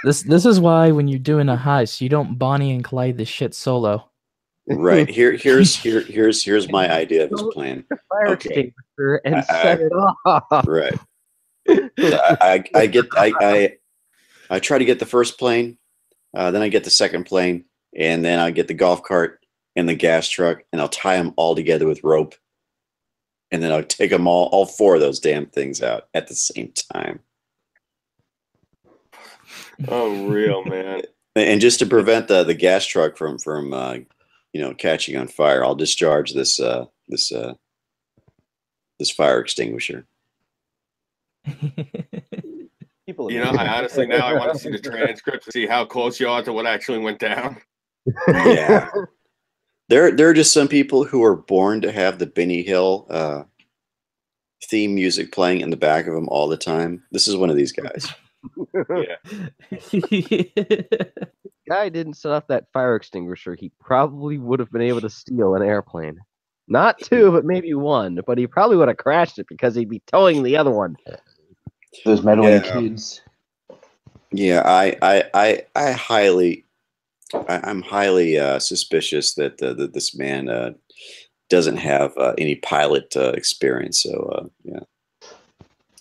This is why when you're doing a heist, you don't Bonnie and Clyde this shit solo. Right. Here's my idea of his plan. Fire Okay. extinguisher and set it off. Right. So I try to get the first plane, then I get the second plane, and then I get the golf cart and the gas truck, and I'll tie them all together with rope, and then I'll take them all four of those damn things out at the same time. Oh, real man. And just to prevent the gas truck from catching on fire, I'll discharge this fire extinguisher. People, I honestly now I want to see the transcript to see how close you are to what actually went down. Yeah. There are just some people who are born to have the Benny Hill theme music playing in the back of them all the time. This is one of these guys. Yeah. Guy didn't set off that fire extinguisher, he probably would have been able to steal an airplane. Not two, but maybe one. But he probably would have crashed it because he'd be towing the other one. Those meddling kids. Yeah, I'm highly suspicious that this man doesn't have any pilot experience. So yeah,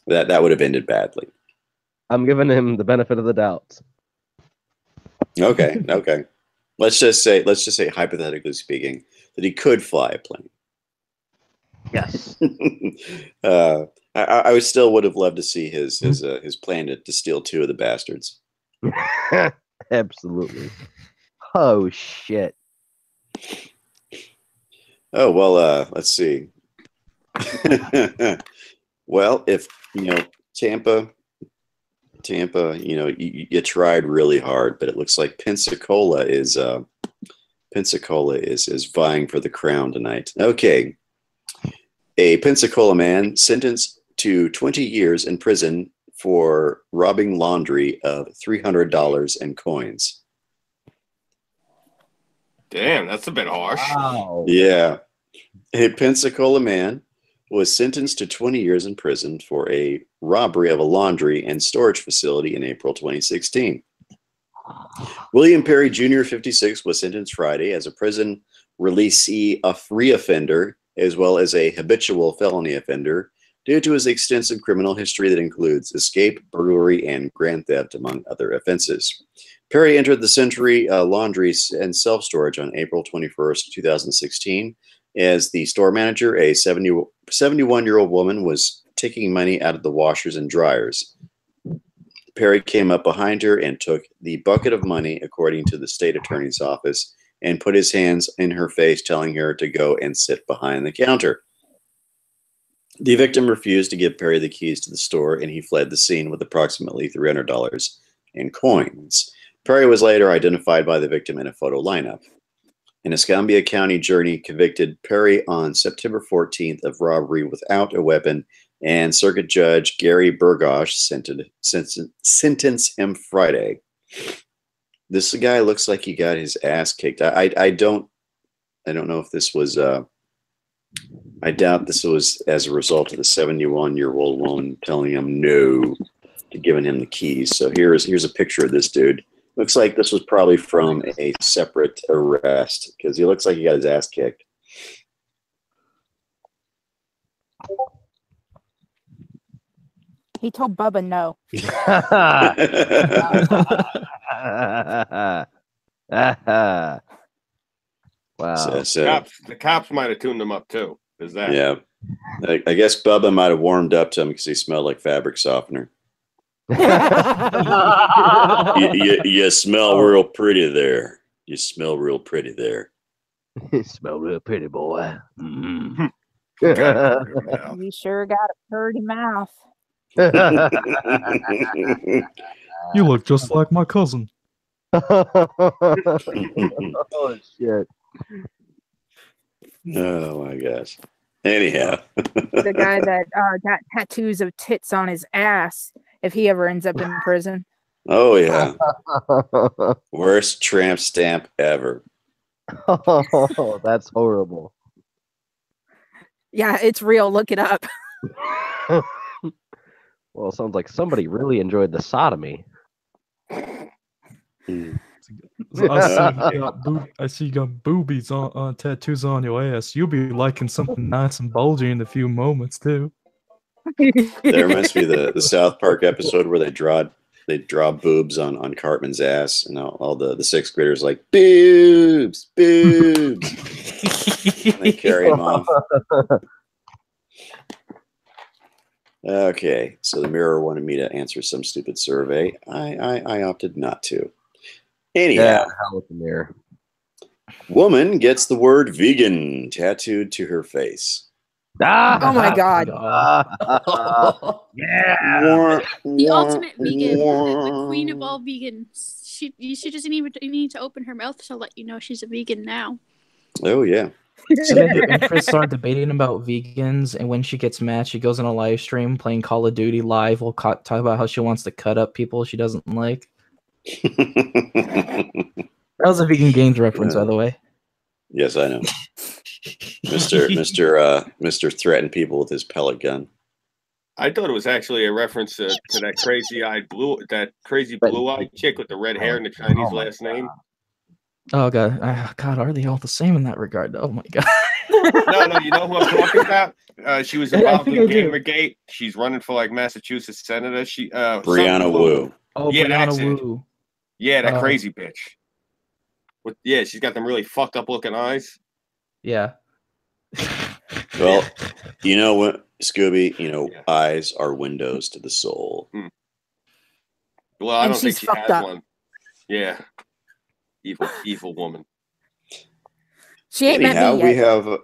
that would have ended badly. I'm giving him the benefit of the doubt. Okay. Let's just say, hypothetically speaking, that he could fly a plane. Yes. I would have loved to see his plan to steal two of the bastards. Absolutely. Oh shit. Oh well. Let's see. Well, if Tampa, you tried really hard, but it looks like Pensacola is vying for the crown tonight. Okay. A Pensacola man sentenced to 20 years in prison for robbing laundry of $300 in coins. Damn, that's a bit harsh. Wow. Yeah. A Pensacola man was sentenced to 20 years in prison for a robbery of a laundry and storage facility in April 2016. William Perry Jr., 56, was sentenced Friday as a prison releasee, a reoffender, as well as a habitual felony offender, due to his extensive criminal history that includes escape, burglary, and grand theft, among other offenses. Perry entered the Century Laundry and Self-Storage on April 21st, 2016. As the store manager, a 71-year-old woman was taking money out of the washers and dryers. Perry came up behind her and took the bucket of money, according to the state attorney's office, and put his hands in her face, telling her to go and sit behind the counter. The victim refused to give Perry the keys to the store, and he fled the scene with approximately $300 in coins. Perry was later identified by the victim in a photo lineup. An Escambia County jury convicted Perry on September 14th of robbery without a weapon, and Circuit Judge Gary Burgosh sentenced him Friday. This guy looks like he got his ass kicked. I don't know if this was. I doubt this was as a result of the 71-year-old woman telling him no to giving him the keys. So here's a picture of this dude. Looks like this was probably from a separate arrest because he looks like he got his ass kicked. He told Bubba no. Wow. So, the cops might have tuned him up too. Is that? Yeah. I guess Bubba might have warmed up to him because he smelled like fabric softener. You smell real pretty there. You smell real pretty there. You smell real pretty, boy. Mm-hmm. You sure got a pretty mouth. You look just like my cousin. Oh shit. Oh my gosh. Anyhow. The guy that got tattoos of tits on his ass if he ever ends up in prison. Oh yeah. Worst tramp stamp ever. Oh, that's horrible. Yeah, it's real. Look it up. Well, it sounds like somebody really enjoyed the sodomy. I see you got boobies on tattoos on your ass. You'll be liking something nice and bulgy in a few moments too. That reminds me of the South Park episode where they draw boobs on Cartman's ass, and all the sixth graders like boobs. And they carry him off. Okay, so the Mirror wanted me to answer some stupid survey. I opted not to. Anyhow, hell with the Mirror. Woman gets the word vegan tattooed to her face. Oh my god. Yeah. The ultimate vegan, the queen of all vegans. She doesn't even need to open her mouth to let you know she's a vegan now. Oh yeah. So then Chris started debating about vegans, and when she gets mad, she goes on a live stream playing Call of Duty live. We'll talk about how she wants to cut up people she doesn't like. That was a vegan games reference, by the way. Yes, I know. Mr. threatened people with his pellet gun. I thought it was actually a reference to that crazy blue-eyed chick with the red hair and the Chinese last name. Oh god, God, are they all the same in that regard? Oh my god. No, you know who I'm talking about? She was involved in Gamergate. She's running for like Massachusetts senator. Brianna Wu. Oh, yeah, Brianna Wu. Yeah, that crazy bitch. She's got them really fucked up looking eyes. Yeah. Well, you know what, Scooby? Eyes are windows to the soul. Well, I And don't think she's she fucked has up. one. Yeah. Evil woman. She ain't Anyhow, met me yet. we have.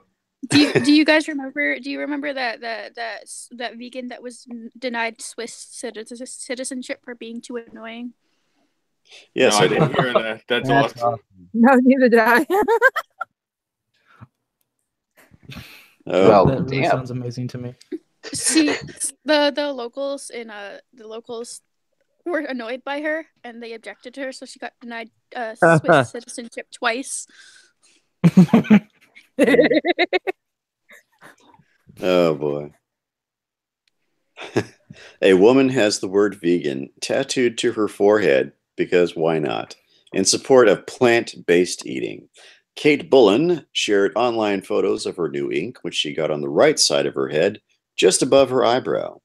Do you guys remember? Do you remember that vegan that was denied Swiss citizenship for being too annoying? Yes, No, I I did. didn't hear that. That's awesome. No, neither did I. Oh, Well, That really damn. sounds amazing to me. See, the locals were annoyed by her and they objected to her, so she got denied Swiss citizenship twice. oh boy. A woman has the word vegan tattooed to her forehead because why not? In support of plant-based eating. Kate Bullen shared online photos of her new ink, which she got on the right side of her head, just above her eyebrow.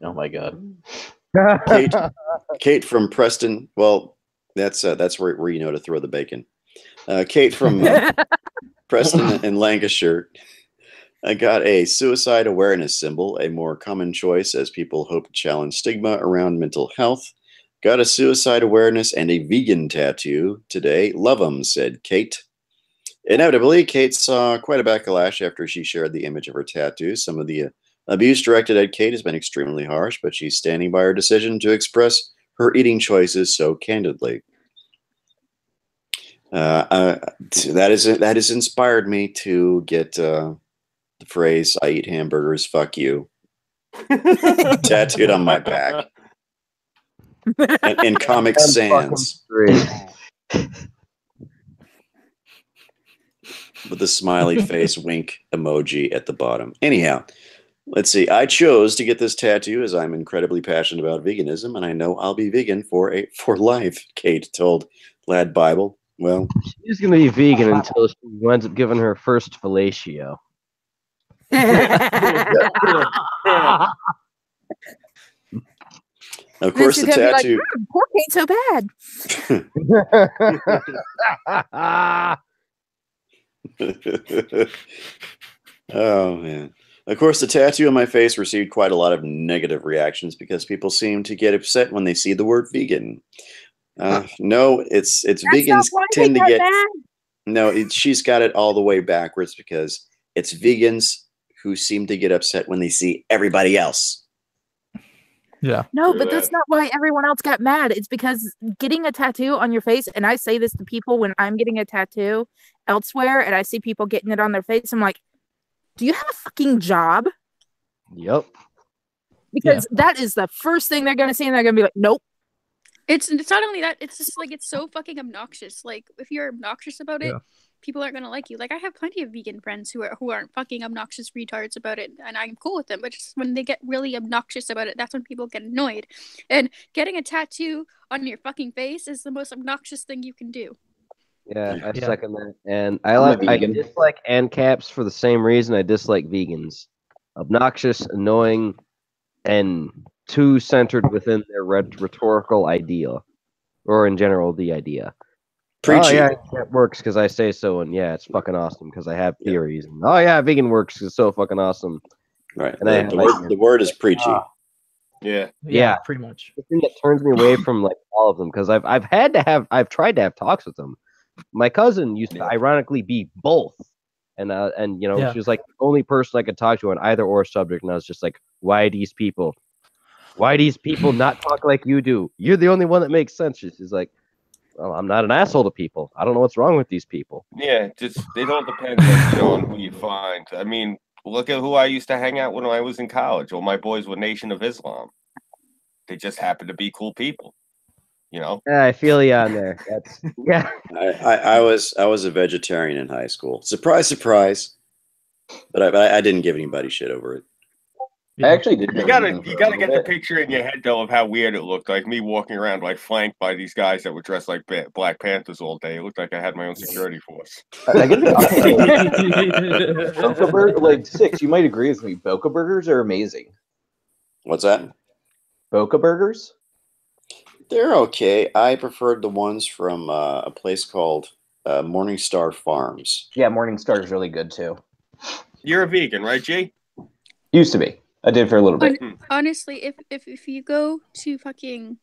Oh my god. Kate from Preston. Well, that's where you know to throw the bacon. Kate from Preston in Lancashire. I got a suicide awareness symbol, a more common choice as people hope to challenge stigma around mental health. Got a suicide awareness and a vegan tattoo today. Love 'em, said Kate. Inevitably, Kate saw quite a backlash after she shared the image of her tattoo. Some of the abuse directed at Kate has been extremely harsh, but she's standing by her decision to express her eating choices so candidly. That has inspired me to get the phrase "I eat hamburgers, fuck you" tattooed on my back in Comic Sans with the smiley face wink emoji at the bottom. Anyhow, let's see. I chose to get this tattoo as I'm incredibly passionate about veganism, and I know I'll be vegan for life. Kate told Lad Bible. Well, she's gonna be vegan until she winds up giving her first fellatio. Of course, the tattoo. Like, pork ain't so bad. Oh man! Of course, the tattoo on my face received quite a lot of negative reactions because people seem to get upset when they see the word vegan. No, it's vegans tend to get mad. No. She's got it all the way backwards because it's vegans who seem to get upset when they see everybody else. Yeah. No, but that's not why everyone else got mad. It's because getting a tattoo on your face, and I say this to people when I'm getting a tattoo elsewhere and I see people getting it on their face, I'm like, do you have a fucking job? Yep. Because that is the first thing they're going to see, and they're going to be like, nope. It's not only that, it's just like, it's so fucking obnoxious. Like, if you're obnoxious about it, people aren't gonna like you. Like I have plenty of vegan friends who aren't fucking obnoxious retards about it, and I'm cool with them. But just when they get really obnoxious about it, that's when people get annoyed. And getting a tattoo on your fucking face is the most obnoxious thing you can do. Yeah, I Yeah. second that. And I'm a I vegan. dislike ANCAPs for the same reason I dislike vegans. Obnoxious, annoying, and too centered within their rhetorical idea, or in general the idea. Preachy. Oh yeah, it works because I say so, and yeah, it's fucking awesome because I have theories. And, oh yeah, vegan works because it's so fucking awesome. Right. And I The word is preachy. Yeah. Yeah. pretty much. The thing that turns me away from like all of them because I've tried to have talks with them. My cousin used to ironically be both, and you know she was like the only person I could talk to on either or subject, and I was just like, why these people not talk like you do? You're the only one that makes sense. She's like, well, I'm not an asshole to people. I don't know what's wrong with these people. Yeah, just it all depends on who you find. I mean, look at who I used to hang out when I was in college. All my boys were Nation of Islam. They just happened to be cool people, you know. Yeah, I feel you on there. That's yeah. I was a vegetarian in high school. Surprise, surprise. But I didn't give anybody shit over it. I actually did. You gotta get the picture in your head though of how weird it looked. Like me walking around like flanked by these guys that were dressed like Black Panthers all day. It looked like I had my own security force. I get Boca Burger, like Six. You might agree with me. Boca burgers are amazing. What's that? Boca burgers. They're okay. I preferred the ones from a place called Morningstar Farms. Yeah, Morningstar is really good too. You're a vegan, right, G? Used to be. I did for a little bit. Honestly, if you go to fucking,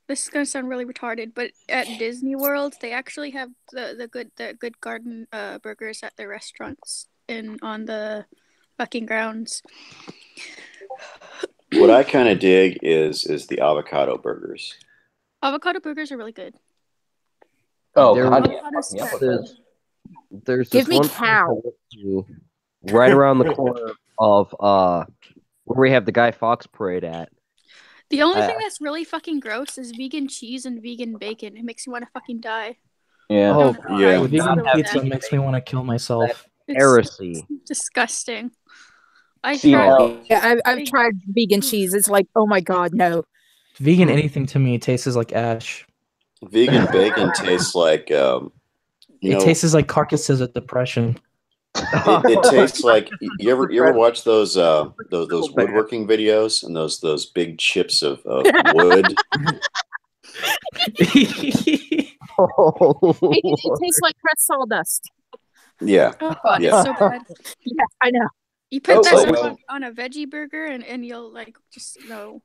this is gonna sound really retarded, but at Disney World they actually have the good garden burgers at their restaurants and on the fucking grounds. What I kind of dig is the avocado burgers. Avocado burgers are really good. Oh, There- God, Avocado's yeah. There's Give this me one cow. place I went to right around the corner of where we have the Guy Fawkes parade at. The only thing that's really fucking gross is vegan cheese and vegan bacon. It makes you want to fucking die. Yeah. Oh, Yeah. It's Vegan really pizza bad. makes me want to kill myself. It's heresy. disgusting. I See, tried. Yeah, I've tried vegan cheese. It's like, oh my god, no. Vegan anything to me tastes like ash. Vegan bacon tastes like you It know, tastes like carcasses of depression. it tastes like you ever watch those woodworking videos and those big chips of wood. It tastes like pressed sawdust. Yeah. Oh god, Yeah. it's so bad. Yeah, I know. You put Oh, that so- stuff on a veggie burger and you'll like just no.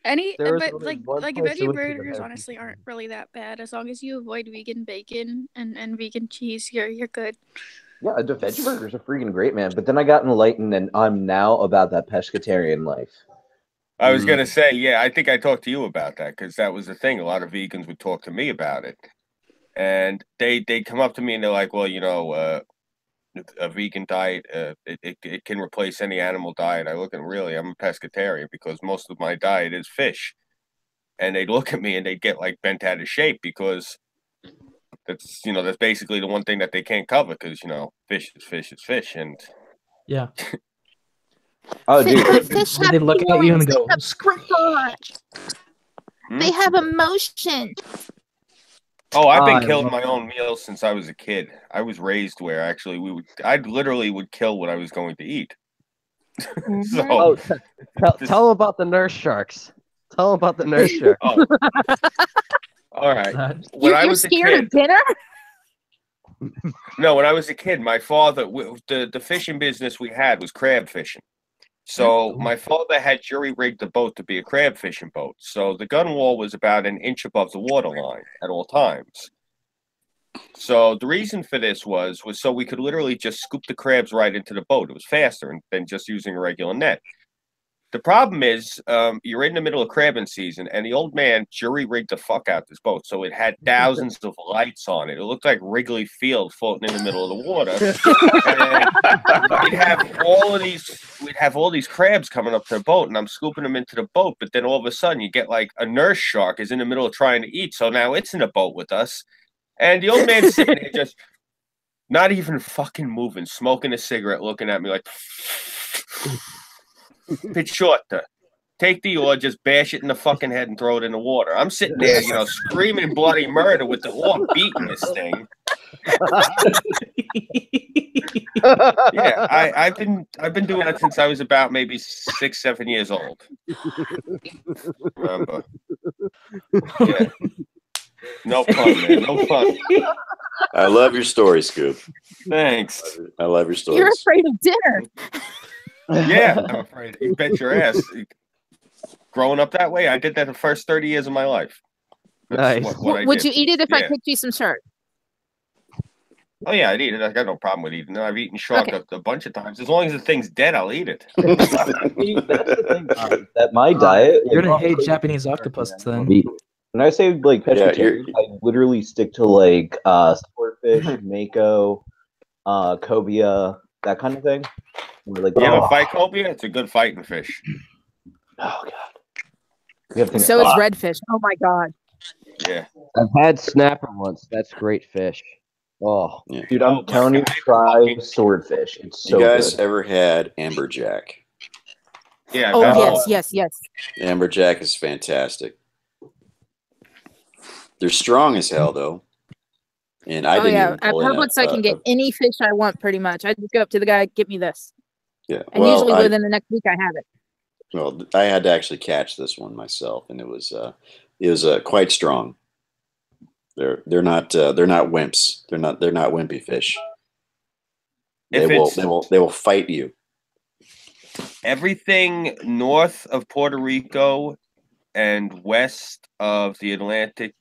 Any There was but only like one like place I veggie went to that burgers had honestly pizza. aren't really that bad as long as you avoid vegan bacon and vegan cheese. You're good. Yeah, the veggie burgers are freaking great, man. But then I got enlightened, and I'm now about that pescatarian life. I was gonna say, yeah, I think I talked to you about that because that was the thing. A lot of vegans would talk to me about it, and they'd come up to me and they're like, "Well, you know, a vegan diet, it can replace any animal diet." I look at them, really, I'm a pescatarian because most of my diet is fish, and they'd look at me and they'd get like bent out of shape because that's basically the one thing that they can't cover because fish is fish, and Yeah. Oh, dude. Fish They look at you and go, They have emotion. Oh, I've been I killing love my own meals since I was a kid. I was raised where actually I literally would kill what I was going to eat. So, Oh, tell them about the nurse sharks. Tell them about the nurse sharks. oh. All right. When You're I was scared a kid, of dinner? no, when I was a kid, my father, the fishing business we had was crab fishing. So my father had jury rigged the boat to be a crab fishing boat. So the gun wall was about an inch above the water line at all times. So the reason for this was so we could literally just scoop the crabs right into the boat. It was faster than just using a regular net. The problem is you're in the middle of crabbing season, and the old man jury rigged the fuck out this boat. So it had thousands of lights on it. It looked like Wrigley Field floating in the middle of the water. And we'd have all these crabs coming up to the boat, and I'm scooping them into the boat. But then all of a sudden, you get like a nurse shark is in the middle of trying to eat. So now it's in the boat with us. And the old man's sitting there just not even fucking moving, smoking a cigarette, looking at me like, pitch short. Take the oar, just bash it in the fucking head and throw it in the water. I'm sitting there, you know, screaming bloody murder with the oar beating this thing. Yeah, I've been doing that since I was about maybe 6, 7 years old. Remember? Yeah. No fun, man. No fun. I love your story, Scoop. Thanks. I love your stories. You're afraid of dinner. Yeah, I'm afraid. You bet your ass. Growing up that way, I did that the first 30 years of my life. Nice. What I Would did. you eat it if I Yeah. cooked you some shark? Oh yeah, I'd eat it. I got no problem with eating it. I've eaten shark a bunch of times. As long as the thing's dead, I'll eat it. That's the thing, that my diet. You're gonna like, hate Japanese octopus then. When I say like Yeah, pescatarian, I literally stick to like swordfish, mako, cobia, that kind of thing. Like, You ever fight cobia? It's a good fighting fish. oh god. We have to So is redfish. Oh my god. Yeah. I've had snapper once. That's great fish. Oh, dude, I'm telling you, try swordfish. It's so you guys good. ever had amberjack? Yeah. Oh I've had yes. Amberjack is fantastic. They're strong as hell, though. And I didn't even At pull in Publix I can get any fish I want pretty much. I just go up to the guy, get me this. Yeah. And usually within the next week I have it. Well, I had to actually catch this one myself, and it was quite strong. They're not wimps. They're not wimpy fish. They will fight you. everything north of Puerto Rico and west of the Atlantic,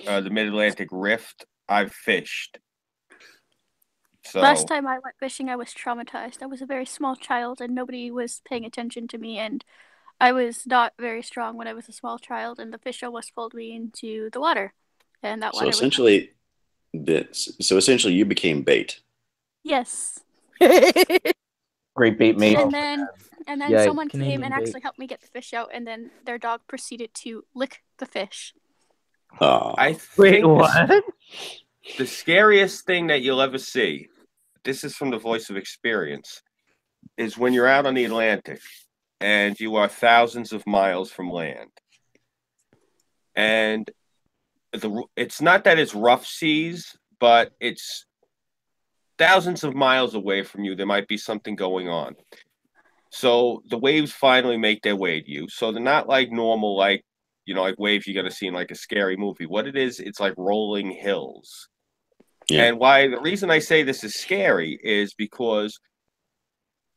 the Mid-Atlantic Rift, I've fished. So Last time I went fishing, I was traumatized. I was a very small child, and nobody was paying attention to me, and I was not very strong when I was a small child, and the fish almost pulled me into the water, and that So water. essentially, you became bait. Yes. Great bait mate. And then Yeah, someone came Canadian and bait. actually helped me get the fish out, and then their dog proceeded to lick the fish. I wait, think what? the scariest thing that you'll ever see, this is from the voice of experience, is when you're out on the Atlantic and you are thousands of miles from land. And it's not that it's rough seas, but it's thousands of miles away from you. There might be something going on. So the waves finally make their way to you. So they're not like normal, like, you know, like waves you're going to see in like a scary movie. What it is, it's like rolling hills. Yeah. And the reason I say this is scary is because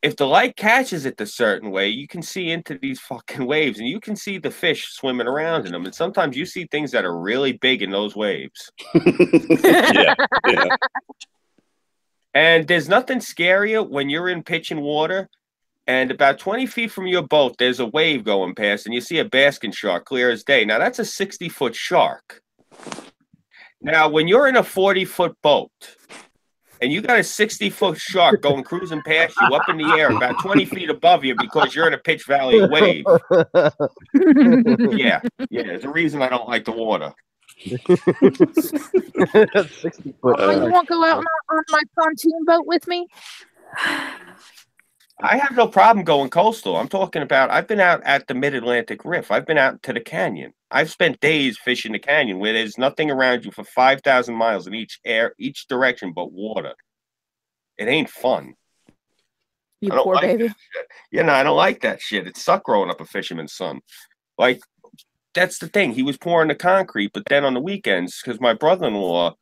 if the light catches it a certain way, you can see into these fucking waves and you can see the fish swimming around in them. And sometimes you see things that are really big in those waves. Yeah. And there's nothing scarier when you're in pitching water and about 20 feet from your boat, there's a wave going past and you see a basking shark clear as day. Now, that's a 60-foot shark. Now, when you're in a 40-foot boat and you got a 60-foot shark going cruising past you up in the air about 20 feet above you because you're in a pitch valley wave. Yeah, there's a reason I don't like the water. 60-foot. Oh, you won't go out on my pontoon boat with me? I have no problem going coastal. I'm talking about, I've been out at the Mid-Atlantic Rift. I've been out to the canyon. I've spent days fishing the canyon where there's nothing around you for 5,000 miles in each direction but water. It ain't fun. You I don't poor like baby. that shit. Yeah, no, I don't like that shit. It sucked growing up a fisherman's son. Like, that's the thing. He was pouring the concrete, but then on the weekends, because my brother-in-law,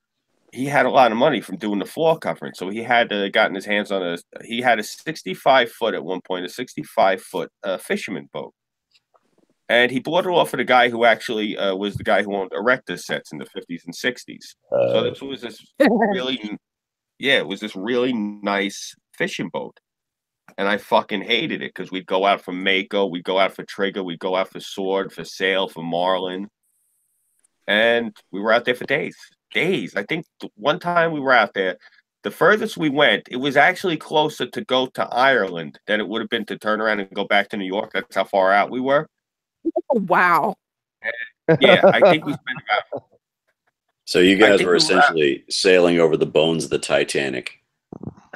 he had a lot of money from doing the floor covering, so he had gotten his hands on he had a 65-foot at one point, a 65-foot fisherman boat. And he bought it off of the guy who actually was the guy who owned Erector sets in the 50s and 60s. So this was this really, it was this really nice fishing boat. And I fucking hated it because we'd go out for mako, we'd go out for trigger, we'd go out for sword, for sail, for marlin. And we were out there for days. I think one time we were out there, the furthest we went, it was actually closer to go to Ireland than it would have been to turn around and go back to New York. That's how far out we were. Wow. Yeah, I think we spent about So you guys were essentially sailing over the bones of the Titanic.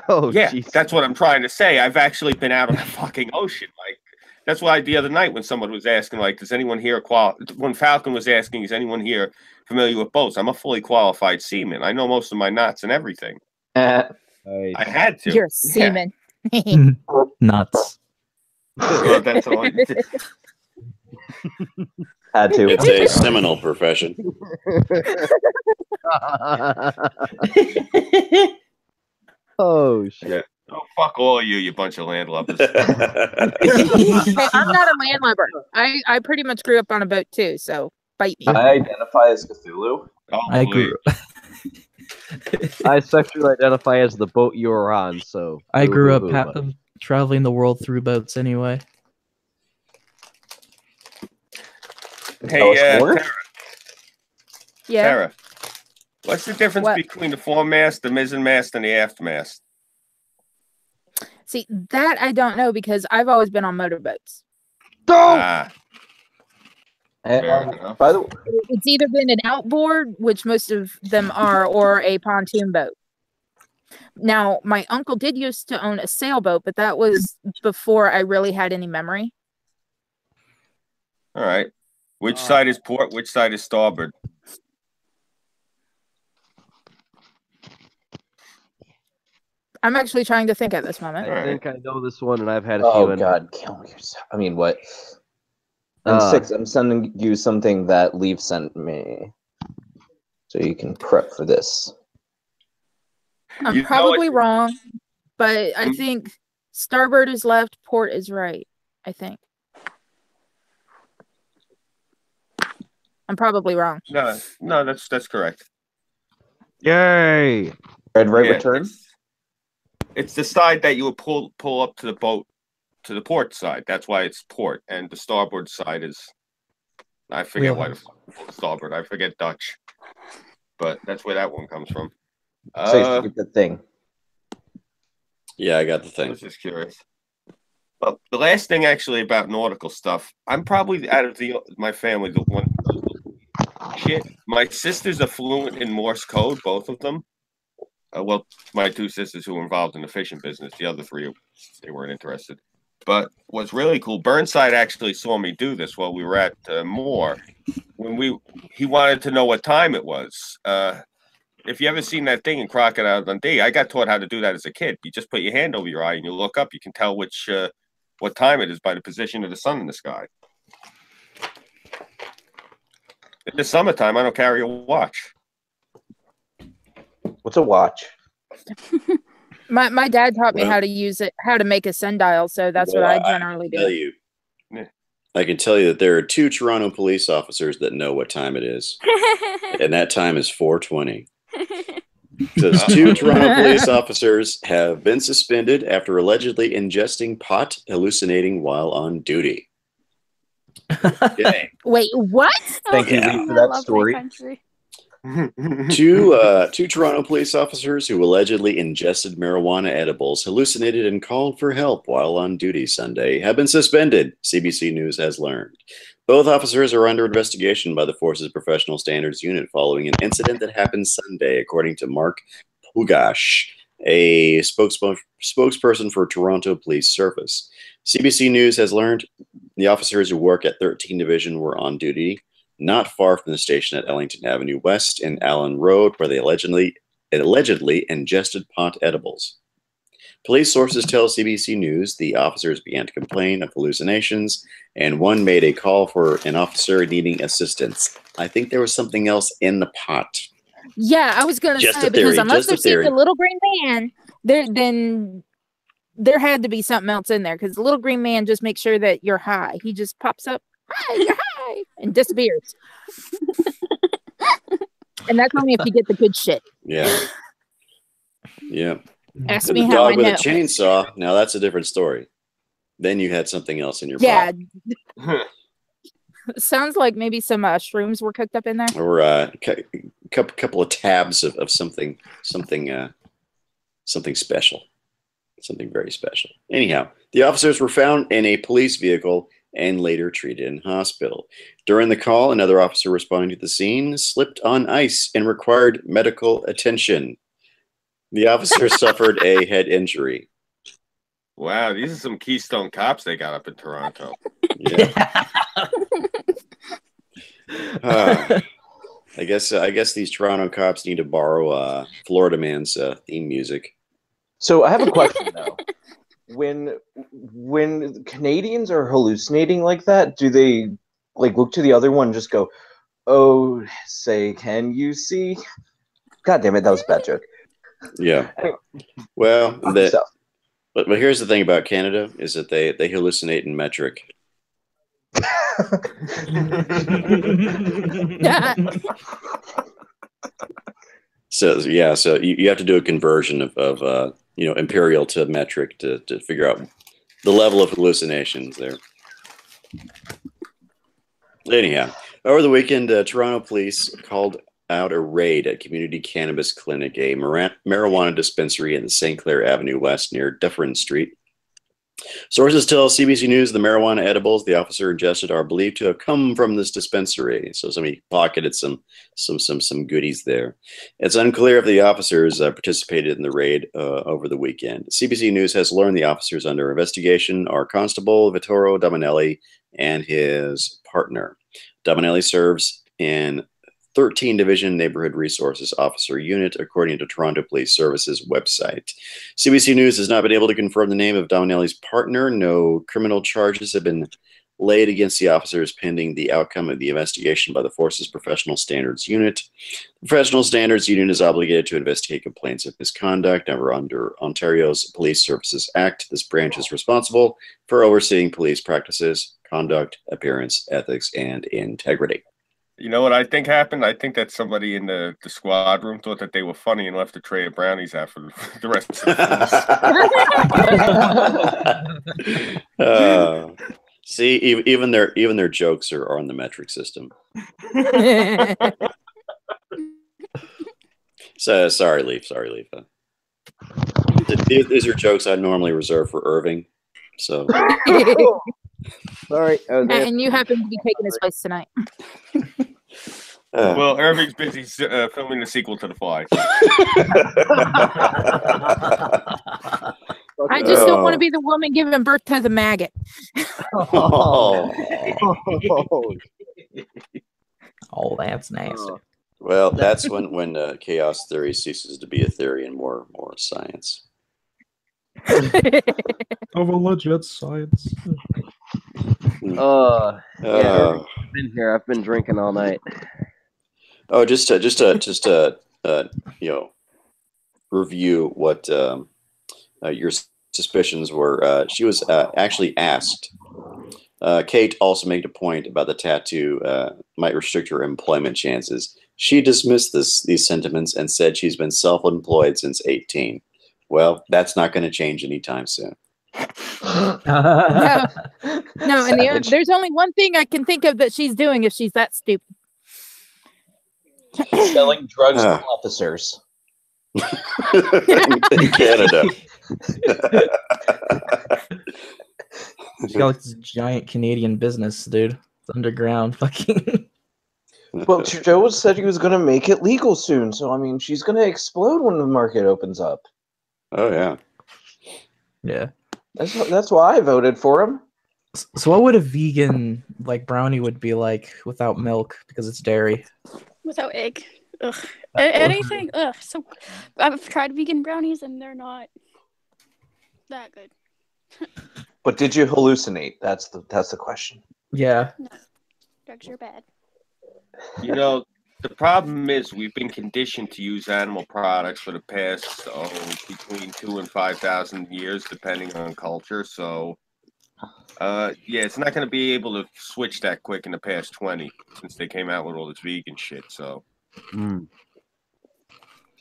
Oh, Yeah, geez. that's what I'm trying to say. I've actually been out on the fucking ocean. Like, that's why the other night when someone was asking, like, does anyone here when Falcon was asking, is anyone here familiar with boats? I'm a fully qualified seaman. I know most of my knots and everything. I had to. You're a seaman. Nuts. Well, that's all I did. Had to. It's a seminal profession. Oh, shit. Yeah. Oh, fuck all you bunch of landlubbers. Hey, I'm not a landlubber. I pretty much grew up on a boat too, so bite me. I identify as Cthulhu. Oh, I grew. I sexually identify as the boat you were on, so. I grew up boo-hoo-hoo. traveling the world through boats anyway. Hey, Tara. Yeah. Tara, what's the difference What? between the foremast, the mizzenmast, and the aftmast? See, that I don't know because I've always been on motorboats. Ah, And, fair enough. by the way, It's either been an outboard, which most of them are, or a pontoon boat. Now, my uncle did used to own a sailboat, but that was before I really had any memory. All right. Which side is port? Which side is starboard? I'm actually trying to think at this moment. I think I know this one, and I've had a few. oh in- god, kill yourself. I mean, what? And six, I'm sending you something that Leaf sent me, so you can prep for this. I'm You know probably what- wrong, but I think starboard is left, port is right. I think. I'm probably wrong. No, that's correct. Yay! Red right Yeah, return. It's the side that you would pull up to the boat, to the port side. That's why it's port, and the starboard side is. I forget why the starboard. I forget Dutch, but that's where that one comes from. So you get the thing. Yeah, I got the I thing. was just curious. Well, the last thing actually about nautical stuff, I'm probably out of my family the one. Shit, my sisters are fluent in Morse code, both of them. Well, my two sisters who were involved in the fishing business, the other three, they weren't interested. But what's really cool, Burnside actually saw me do this while we were at MOAR. He wanted to know what time it was. If you ever seen that thing in Crocodile Dundee, I got taught how to do that as a kid. You just put your hand over your eye and you look up. You can tell what time it is by the position of the sun in the sky. In the summertime, I don't carry a watch. What's a watch? My dad taught me Well- how to use it, how to make a sundial, so that's what I generally Tell do. you, Yeah. I can tell you that there are 2 Toronto police officers that know what time it is, and that time is 4:20. Because 2 Toronto police officers have been suspended after allegedly ingesting pot, hallucinating while on duty. Yay. Wait, what? Thank you, Yeah. Lee, for that story. Two Toronto police officers who allegedly ingested marijuana edibles, hallucinated, and called for help while on duty Sunday have been suspended, CBC News has learned. Both officers are under investigation by the force's professional standards unit following an incident that happened Sunday, according to Mark Pugash, a spokesperson for Toronto Police Service. CBC News has learned the officers who work at 13 Division were on duty not far from the station at Ellington Avenue West and Allen Road, where they allegedly ingested pot edibles. Police sources tell CBC News the officers began to complain of hallucinations, and one made a call for an officer needing assistance. I think there was something else in the pot. Yeah, I was gonna Just say a theory, because unless just a they've seen theory. the little green man, then there had to be something else in there because the little green man just makes sure that you're high. He just pops up, hi, you're high, and disappears. And that's only if you get the good shit. Yeah. Yeah. Ask And me the how I dog with know. a chainsaw, now that's a different story. Then you had something else in your Yeah, pot. sounds like maybe some shrooms were cooked up in there. Or a couple of tabs of something special. Something very special. Anyhow, the officers were found in a police vehicle and later treated in hospital. During the call, another officer responding to the scene slipped on ice and required medical attention. The officer suffered a head injury. Wow, these are some Keystone cops they got up in Toronto. Yeah. I guess these Toronto cops need to borrow Florida Man's theme music. So I have a question though. When Canadians are hallucinating like that, do they like look to the other one and just go, "Oh, say, can you see?" God damn it, that was a bad joke. Yeah. Well, but here's the thing about Canada is that they hallucinate in metric. So you have to do a conversion of imperial to metric to figure out the level of hallucinations there. Anyhow, over the weekend, Toronto police called out a raid at Community Cannabis Clinic, a marijuana dispensary in the St. Clair Avenue West near Dufferin Street. Sources tell CBC News the marijuana edibles the officer ingested are believed to have come from this dispensary. So somebody pocketed some goodies there. It's unclear if the officers participated in the raid over the weekend. CBC News has learned the officers under investigation are Constable Vittoro Dominelli and his partner. Dominelli serves in 13 Division Neighborhood Resources Officer Unit, according to Toronto Police Services website. CBC News has not been able to confirm the name of Dominelli's partner. No criminal charges have been laid against the officers pending the outcome of the investigation by the Force's Professional Standards Unit. The Professional Standards Unit is obligated to investigate complaints of misconduct. Under Ontario's Police Services Act, this branch is responsible for overseeing police practices, conduct, appearance, ethics, and integrity. You know what I think happened? I think that somebody in the squad room thought that they were funny and left a tray of brownies out for the rest of the see, even their jokes are on the metric system. So sorry, Leaf. These are jokes I normally reserve for Irving. So Sorry. And you happen to be taking his place tonight. Well, Irving's busy filming the sequel to The Fly. I just don't want to be the woman giving birth to the maggot. Oh, that's nasty. Well, that's when chaos theory ceases to be a theory and more science. Of a legit science. I've been here. I've been drinking all night. Oh, just to review what your suspicions were. She was actually asked. Kate also made a point about the tattoo might restrict her employment chances. She dismissed these sentiments and said she's been self-employed since 18. Well, that's not going to change anytime soon. No, and there's only one thing I can think of that she's doing if she's that stupid. Selling drugs to officers. In Canada. She's got like this giant Canadian business, dude. It's underground, fucking. Well, Trudeau said he was going to make it legal soon, so I mean, she's going to explode when the market opens up. Oh yeah, yeah. That's why I voted for him. So, what would a vegan like brownie would be like without milk because it's dairy? Without egg. Ugh. Anything. Ugh. So, I've tried vegan brownies and they're not that good. But did you hallucinate? That's the question. Yeah. No. Drugs are bad. You know, the problem is we've been conditioned to use animal products for the past between 2,000 and 5,000 years, depending on culture. So, it's not going to be able to switch that quick in the past 20 since they came out with all this vegan shit. So, want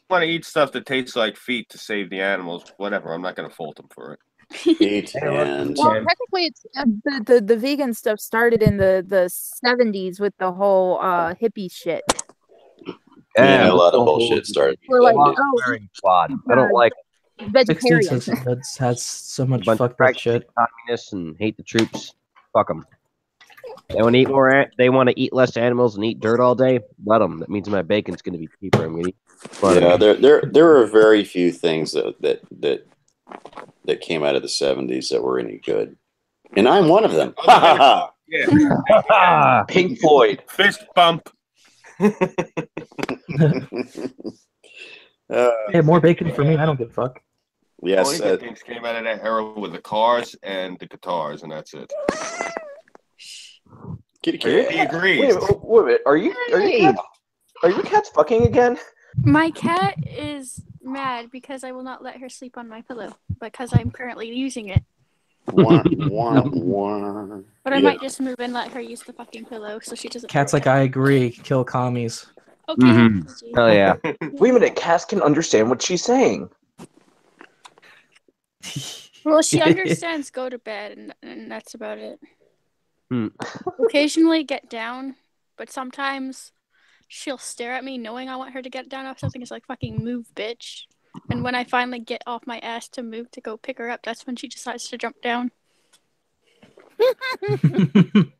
to eat stuff that tastes like feet to save the animals? Whatever. I'm not going to fault them for it. Well, technically, it's the vegan stuff started in the 70s with the whole hippie shit. Yeah, a lot of bullshit started. We're like, I don't like vegetarian. That's so much bunch fucked of up shit. communists and hate the troops. Fuck them. They want to eat more. They want to eat less animals and eat dirt all day. Let them. That means my bacon's going to be cheaper. I'm going to eat butter. Yeah, there are very few things that came out of the 70s that were any good, and I'm one of them. Yeah. Pink Floyd. Fist bump. Hey, more bacon for me. I don't give a fuck. Yes, Only good things came out of that era with the cars and the guitars, and that's it. Kitty He cat. agrees. Wait a minute. Are your cats fucking again? My cat is mad because I will not let her sleep on my pillow because I'm currently using it. Wah, wah, wah. But I Yeah. might just move and let her use the fucking pillow so she doesn't. Cat's throw like, it. I agree. Kill commies. Okay. Mhm. Hell yeah. Wait a minute. Cass can understand what she's saying. Well, she understands go to bed, and that's about it. Hmm. Occasionally get down, but sometimes she'll stare at me knowing I want her to get down off something. It's like, fucking move, bitch. And when I finally get off my ass to move to go pick her up, that's when she decides to jump down.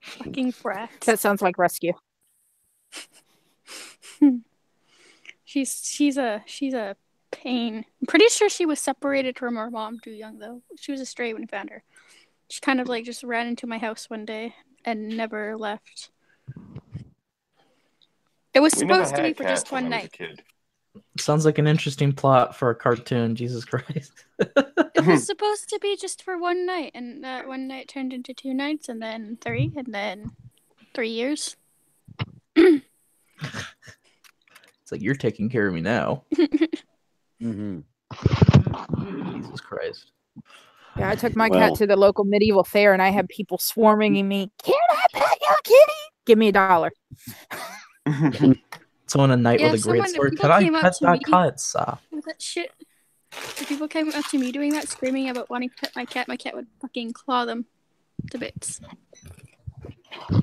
Fucking brat. That sounds like rescue. She's a pain. I'm pretty sure she was separated from her mom too young though. She was a stray when we found her. She kind of like just ran into my house one day and never left. It was We never supposed to be had for cats just when one I was a night. kid. Sounds like an interesting plot for a cartoon. Jesus Christ. It was supposed to be just for one night, and that one night turned into 2 nights, and then 3, and then 3 years. It's like, you're taking care of me now. Mm-hmm. Jesus Christ. Yeah, I took my Well. cat to the local medieval fair, and I had people swarming at me. Can I pet your kitty? Give me $1. So on a night Yeah, with a great someone- sword, people can I came up pet to that me. cat, sir? With that shit. If people came up to me doing that, screaming about wanting to pet my cat would fucking claw them to bits.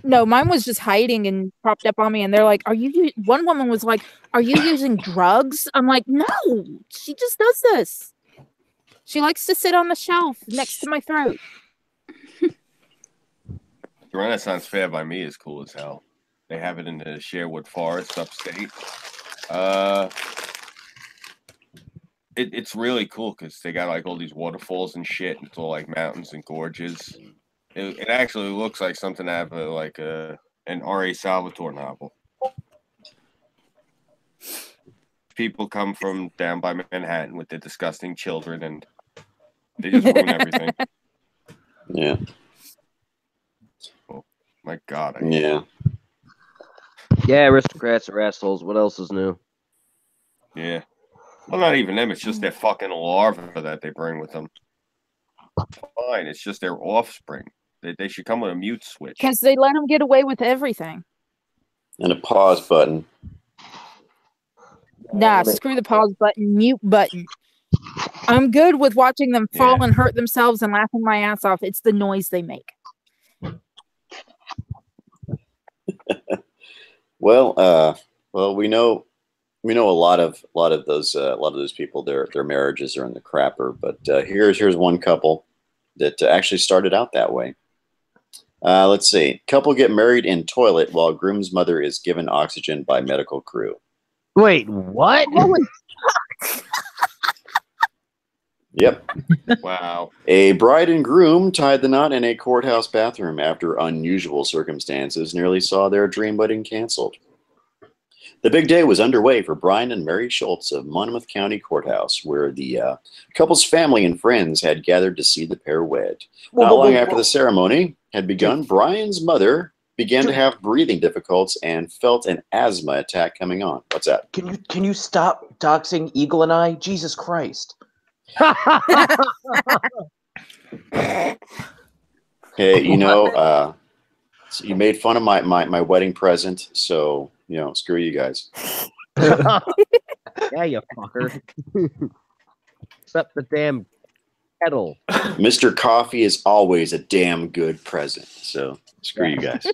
No, mine was just hiding and propped up on me, and they're like, "Are you?" One woman was like, "Are you using drugs?" I'm like, "No, she just does this. She likes to sit on the shelf next to my throat." The Renaissance Fair by me is cool as hell. They have it in the Sherwood Forest upstate. It's really cool because they got like all these waterfalls and shit, and it's all like mountains and gorges. It actually looks like something out of an R.A. Salvatore novel. People come from down by Manhattan with their disgusting children, and they just ruin everything. Yeah. Oh, my God. Yeah. Yeah, aristocrats are assholes. What else is new? Yeah. Well, not even them. It's just their fucking larva that they bring with them. Fine. It's just their offspring. They should come with a mute switch. Because they let them get away with everything. And a pause button. Nah, screw the pause button, mute button. I'm good with watching them fall and hurt themselves and laughing my ass off. It's the noise they make. Well, we know a lot of those people. Their marriages are in the crapper. But here's one couple that actually started out that way. Let's see. Couple get married in toilet while groom's mother is given oxygen by medical crew. Wait, what? Yep. Wow. A bride and groom tied the knot in a courthouse bathroom after unusual circumstances nearly saw their dream wedding canceled. The big day was underway for Brian and Mary Schultz of Monmouth County Courthouse, where the couple's family and friends had gathered to see the pair wed. Not long after the ceremony had begun, Brian's mother began to have breathing difficulties and felt an asthma attack coming on. What's that? Can you stop doxing Eagle and I? Jesus Christ. Hey, so you made fun of my wedding present, so screw you guys. Yeah, you fucker. Except the damn kettle. Mr. Coffee is always a damn good present, so screw you guys.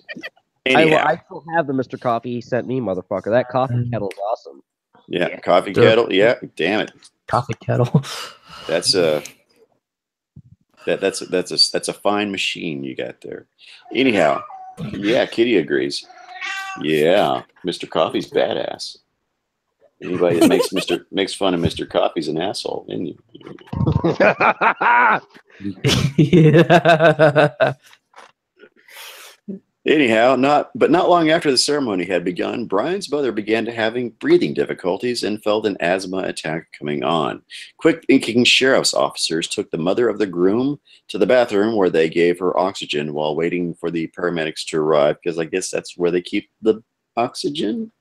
Anyhow. I still have the Mr. Coffee he sent me, motherfucker. That coffee kettle's awesome. Yeah, coffee kettle. Yeah, damn it. Coffee kettle. That's a fine machine you got there. Anyhow, Yeah, Kitty agrees. Yeah, Mr. Coffee's badass. Anybody that makes fun of Mr. Coffee's an asshole, isn't you? Yeah. Anyhow, not long after the ceremony had begun, Brian's mother began to having breathing difficulties and felt an asthma attack coming on. Quick thinking sheriff's officers took the mother of the groom to the bathroom where they gave her oxygen while waiting for the paramedics to arrive, because I guess that's where they keep the oxygen.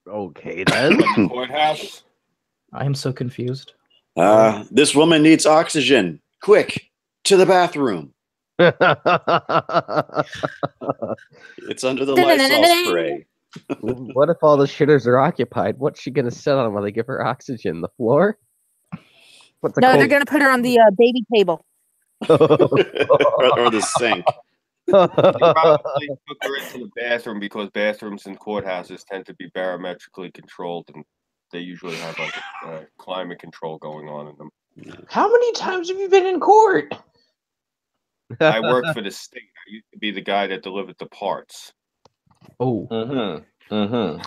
Okay, then. The courthouse. I am so confused. This woman needs oxygen. Quick, to the bathroom. It's under the Lysol spray. What if all the shitters are occupied? What's she gonna sit on while they give her oxygen? The floor? No, they're gonna put her on the baby table. or the sink. They probably took her into the bathroom because bathrooms in courthouses tend to be barometrically controlled, and they usually have like climate control going on in them. How many times have you been in court? I work for the state. I used to be the guy that delivered the parts. Oh. So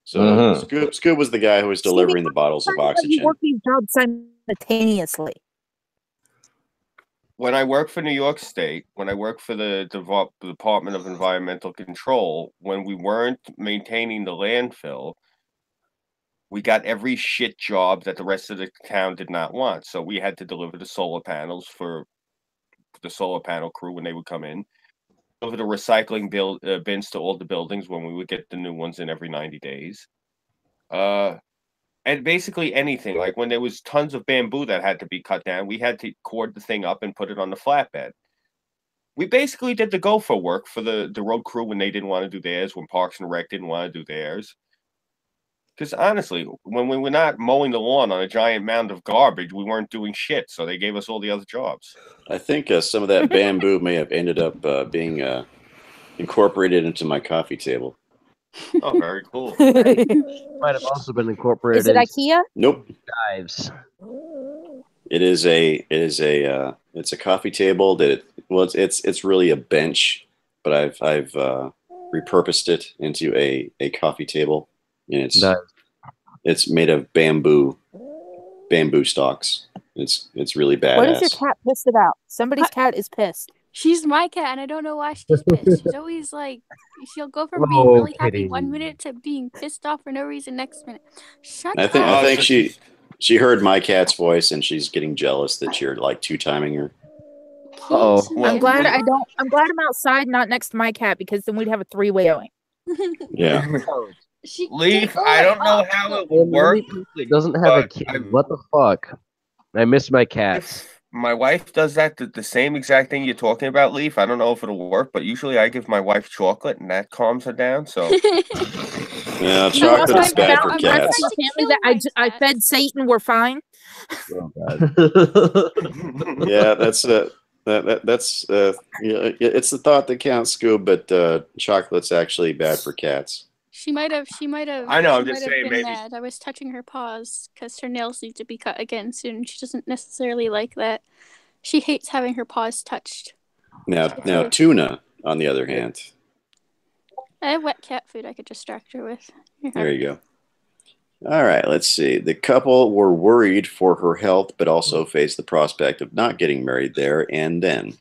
Scoob was the guy who was delivering the bottles of oxygen. You work these jobs simultaneously. When I worked for New York State, when I worked for the Department of Environmental Control, when we weren't maintaining the landfill, we got every shit job that the rest of the town did not want. So we had to deliver the solar panels for the solar panel crew when they would come in, deliver the recycling bins to all the buildings when we would get the new ones in every 90 days. And basically anything, like when there was tons of bamboo that had to be cut down, we had to cord the thing up and put it on the flatbed. We basically did the gopher work for the road crew when they didn't want to do theirs, when Parks and Rec didn't want to do theirs. Because honestly, when we were not mowing the lawn on a giant mound of garbage, we weren't doing shit, so they gave us all the other jobs. I think some of that bamboo may have ended up being incorporated into my coffee table. Oh, very cool. Might have also been incorporated. Is it IKEA? Nope. Dives. It's a coffee table that it's really a bench, but I've repurposed it into a coffee table, and it's made of bamboo stalks. It's really badass. What is your cat pissed about? Somebody's cat is pissed. She's my cat, and I don't know why she's pissed. She's always like, she'll go from being really happy one minute to being pissed off for no reason next minute. Shut up. I think she heard my cat's voice, and she's getting jealous that you're like two-timing her. Oh, I'm glad I'm outside, not next to my cat, because then we'd have a three-way going. Yeah. Leaf, I don't know how it will work. It doesn't have a kid. What the fuck? I miss my cats. My wife does that, the same exact thing you're talking about, Leaf. I don't know if it'll work, but usually I give my wife chocolate, and that calms her down. So yeah, chocolate is bad for cats. I fed Satan. We're fine. Oh, God. Yeah, that's yeah, it's the thought that counts, Scoob. But chocolate's actually bad for cats. She might have. I know. I'm just saying, maybe. Mad. I was touching her paws because her nails need to be cut again soon. She doesn't necessarily like that. She hates having her paws touched. Now, Tuna, on the other hand. I have wet cat food I could distract her with. There you go. All right, let's see. The couple were worried for her health, but also faced the prospect of not getting married there and then.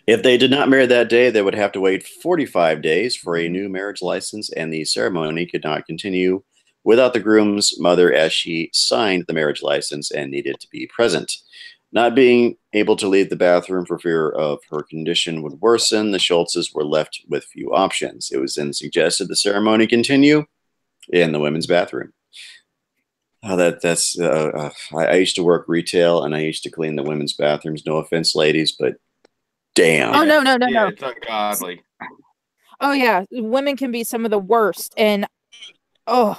If they did not marry that day, they would have to wait 45 days for a new marriage license, and the ceremony could not continue without the groom's mother, as she signed the marriage license and needed to be present. Not being able to leave the bathroom for fear of her condition would worsen, the Schultzes were left with few options. It was then suggested the ceremony continue in the women's bathroom. Oh, I used to work retail, and I used to clean the women's bathrooms. No offense, ladies, but damn. Oh, no. Yeah, it's ungodly. Oh, yeah. Women can be some of the worst. And, I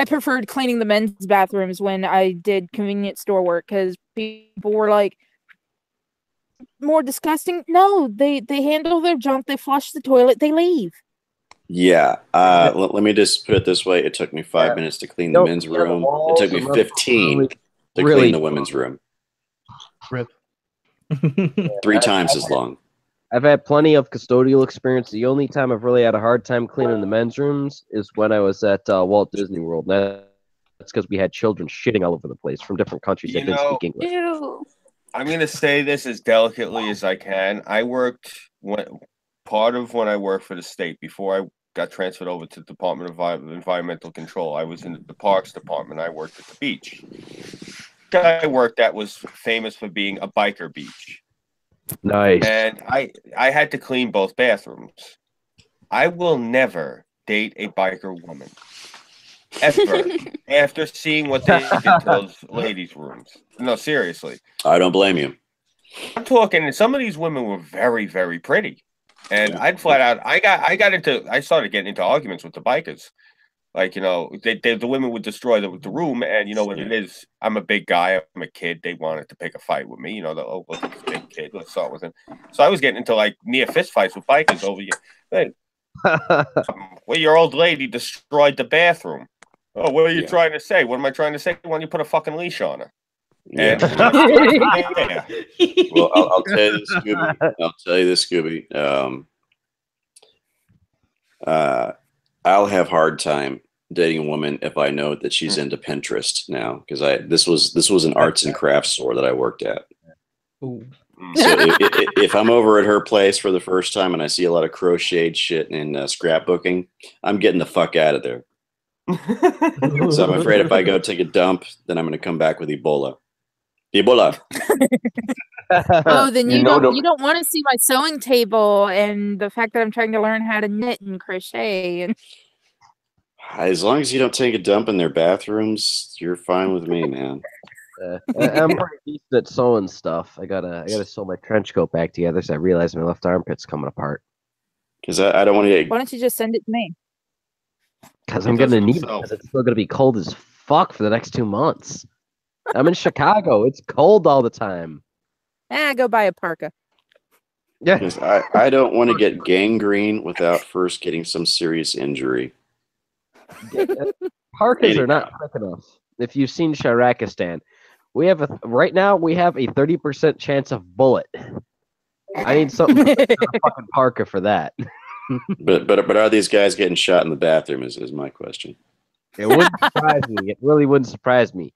preferred cleaning the men's bathrooms when I did convenience store work because people were like, more disgusting. No, they handle their junk. They flush the toilet. They leave. Yeah. Let me just put it this way. It took me 5 minutes to clean the men's room. It took me 15 to clean the women's room. Rip. 3 times as long. I've had plenty of custodial experience. The only time I've really had a hard time cleaning the men's rooms is when I was at Walt Disney World. And that's because we had children shitting all over the place from different countries that didn't speak English. Ew. I'm going to say this as delicately as I can. I worked part of when I worked for the state before I got transferred over to the Department of Environmental Control. I was in the Parks Department. I worked at the beach. I worked at was famous for being a biker beach. Nice. And I had to clean both bathrooms. I will never date a biker woman. Ever. After seeing what they did to those ladies' rooms. No, seriously. I don't blame you. I'm talking, and some of these women were very, very pretty. And I'd flat out, I started getting into arguments with the bikers. Like, you know, the women would destroy the room, and you know what it is. I'm a big guy. I'm a kid. They wanted to pick a fight with me. You know, look at this big kid. Let's start with him. So I was getting into like near fist fights with bikers over you. Hey, well, your old lady destroyed the bathroom. Oh, what are you trying to say? What am I trying to say? When you put a fucking leash on her. Yeah. Well, I'll tell you this, Scooby. I'll have hard time dating a woman if I know that she's into Pinterest now, because this was an arts and crafts store that I worked at. Ooh. So if I'm over at her place for the first time and I see a lot of crocheted shit and scrapbooking, I'm getting the fuck out of there. So I'm afraid if I go take a dump, then I'm going to come back with Ebola. Oh, then you don't want to see my sewing table and the fact that I'm trying to learn how to knit and crochet. And as long as you don't take a dump in their bathrooms, you're fine with me, man. I'm pretty decent at sewing stuff. I gotta sew my trench coat back together, so I realize my left armpit's coming apart. Because I don't want to. Why don't you just send it to me? Because I'm gonna need it. Because it's still gonna be cold as fuck for the next 2 months. I'm in Chicago. It's cold all the time. Go buy a parka. Yeah. I don't want to get gangrene without first getting some serious injury. Parkas are not quick enough. If you've seen Shirakistan, right now we have a 30% chance of bullet. I need something fucking parka for that. But are these guys getting shot in the bathroom? Is my question. It wouldn't surprise me. It really wouldn't surprise me.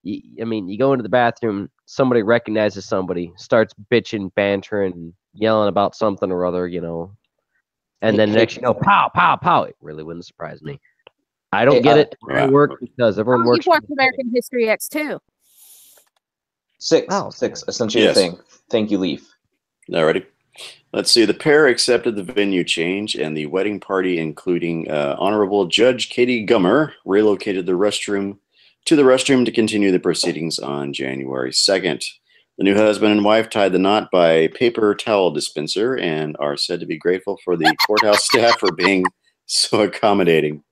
I mean, you go into the bathroom, somebody recognizes somebody, starts bitching, bantering, yelling about something or other, you know, and then next you know, pow, pow, pow. It really wouldn't surprise me. I don't get it where I work because everyone works. You've watched American History X too. 6, essentially a thing. Thank you, Leaf. Alrighty. Let's see. The pair accepted the venue change, and the wedding party, including Honorable Judge Katie Gummer, relocated the restroom to continue the proceedings on January 2nd. The new husband and wife tied the knot by paper towel dispenser and are said to be grateful for the courthouse staff for being so accommodating.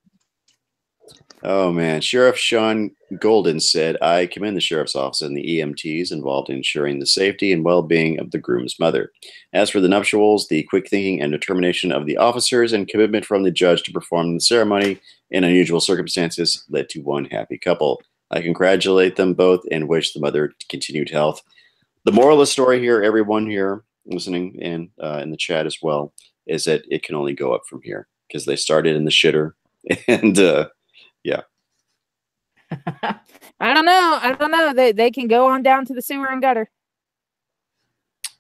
Oh, man. Sheriff Sean Golden said, I commend the sheriff's office and the EMTs involved in ensuring the safety and well-being of the groom's mother. As for the nuptials, the quick thinking and determination of the officers and commitment from the judge to perform the ceremony in unusual circumstances led to one happy couple. I congratulate them both and wish the mother continued health. The moral of the story here, everyone here listening and in the chat as well, is that it can only go up from here because they started in the shitter and yeah. I don't know. They can go on down to the sewer and gutter.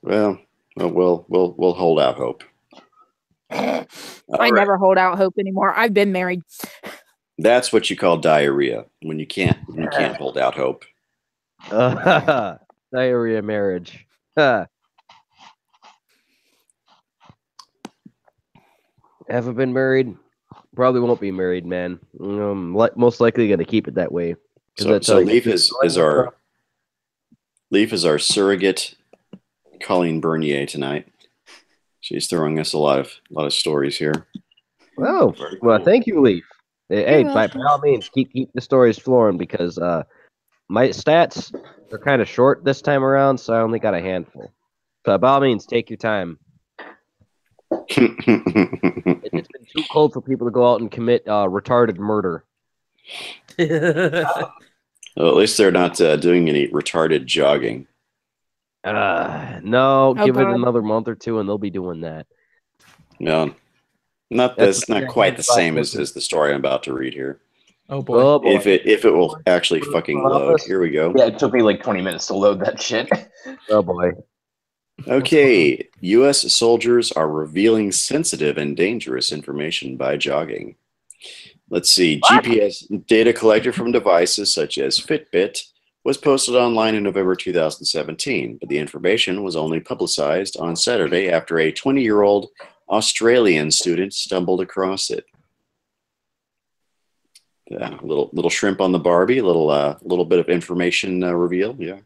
Well, we'll hold out hope. I never hold out hope anymore. I've been married. That's what you call diarrhea when you can't hold out hope. Diarrhea marriage. Haven't been married. Probably won't be married, man. Most likely going to keep it that way. So Leaf is our surrogate Colleen Bernier tonight. She's throwing us a lot of stories here. Oh, well, thank you, Leaf. Hey, by all means, keep the stories flowing because my stats are kind of short this time around, so I only got a handful. So by all means, take your time. It's been too cold for people to go out and commit retarded murder. Well, at least they're not doing any retarded jogging. No, Oh, give it God. another month or two, and they'll be doing that. No, not That's this. Not quite the same as the story I'm about to read here. Oh boy. Oh boy. If it will actually fucking load. Here we go. Yeah, it took me like 20 minutes to load that shit. Oh boy. Okay, U.S. soldiers are revealing sensitive and dangerous information by jogging. Let's see. What? GPS data collected from devices such as Fitbit was posted online in November 2017, but the information was only publicized on Saturday after a 20-year-old Australian student stumbled across it. Little shrimp on the Barbie, a little bit of information reveal. Yeah.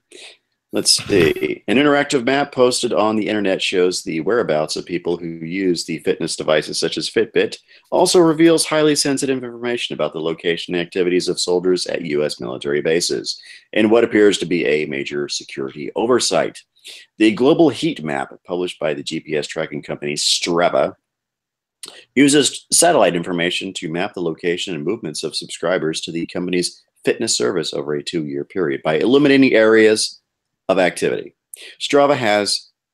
Let's see. An interactive map posted on the internet shows the whereabouts of people who use the fitness devices such as Fitbit, also reveals highly sensitive information about the location and activities of soldiers at U.S. military bases, and what appears to be a major security oversight. The global heat map, published by the GPS tracking company Strava, uses satellite information to map the location and movements of subscribers to the company's fitness service over a 2-year period by eliminating areas of activity. Strava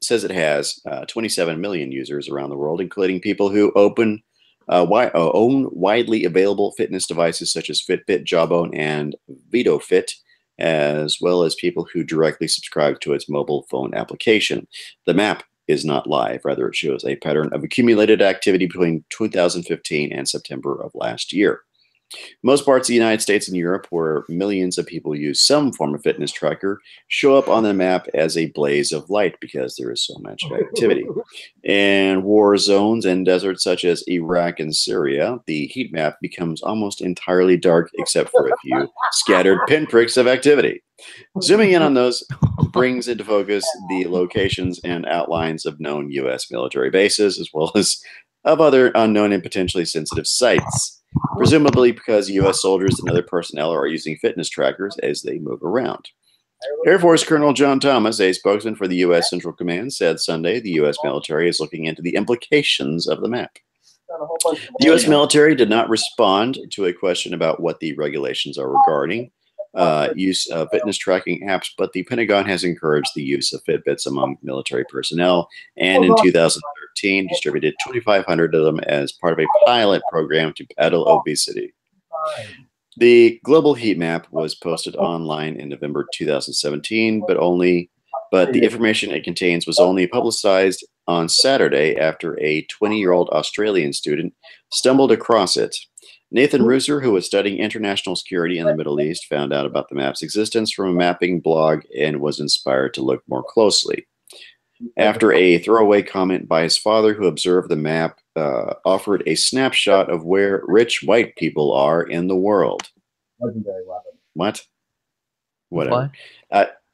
says it has 27 million users around the world, including people who own widely available fitness devices such as Fitbit, Jawbone, and VitoFit, as well as people who directly subscribe to its mobile phone application. The map is not live. Rather, it shows a pattern of accumulated activity between 2015 and September of last year. Most parts of the United States and Europe, where millions of people use some form of fitness tracker, show up on the map as a blaze of light because there is so much activity. In war zones and deserts such as Iraq and Syria, the heat map becomes almost entirely dark except for a few scattered pinpricks of activity. Zooming in on those brings into focus the locations and outlines of known U.S. military bases, as well as of other unknown and potentially sensitive sites. Presumably because U.S. soldiers and other personnel are using fitness trackers as they move around. Air Force Colonel John Thomas, a spokesman for the U.S. Central Command, said Sunday the U.S. military is looking into the implications of the map. The U.S. military did not respond to a question about what the regulations are regarding use of fitness tracking apps, but the Pentagon has encouraged the use of Fitbits among military personnel, and in 2013 distributed 2,500 of them as part of a pilot program to battle obesity. The global heat map was posted online in November 2017, but the information it contains was only publicized on Saturday after a 20-year-old Australian student stumbled across it. Nathan Rooser, who was studying international security in the Middle East, found out about the map's existence from a mapping blog and was inspired to look more closely. After a throwaway comment by his father, who observed the map, offered a snapshot of where rich white people are in the world. What? Whatever.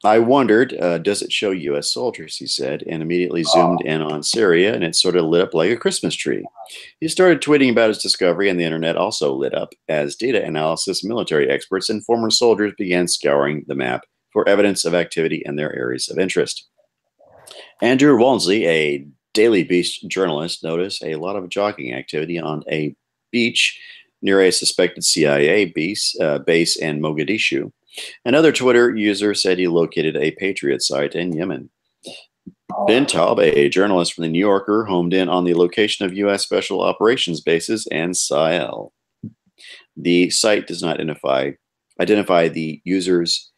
I wondered, does it show U.S. soldiers, he said, and immediately zoomed in on Syria, and it sort of lit up like a Christmas tree. He started tweeting about his discovery, and the internet also lit up as data analysis, military experts, and former soldiers began scouring the map for evidence of activity in their areas of interest. Andrew Walmsley, a Daily Beast journalist, noticed a lot of jogging activity on a beach near a suspected CIA base in Mogadishu. Another Twitter user said he located a Patriot site in Yemen. Ben Taub, a journalist from The New Yorker, homed in on the location of U.S. Special Operations bases and Sahel. The site does not identify the users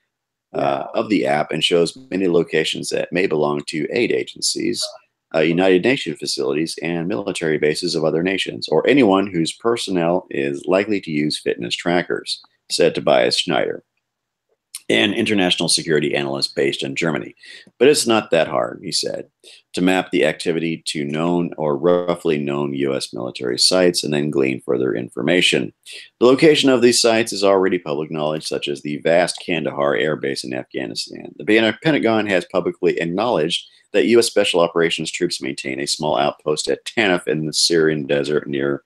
of the app and shows many locations that may belong to aid agencies, United Nations facilities, and military bases of other nations, or anyone whose personnel is likely to use fitness trackers, said Tobias Schneider, an international security analyst based in Germany. But it's not that hard, he said, to map the activity to known or roughly known U.S. military sites and then glean further information. The location of these sites is already public knowledge, such as the vast Kandahar Air Base in Afghanistan. The Pentagon has publicly acknowledged that U.S. Special Operations troops maintain a small outpost at Tanif in the Syrian desert near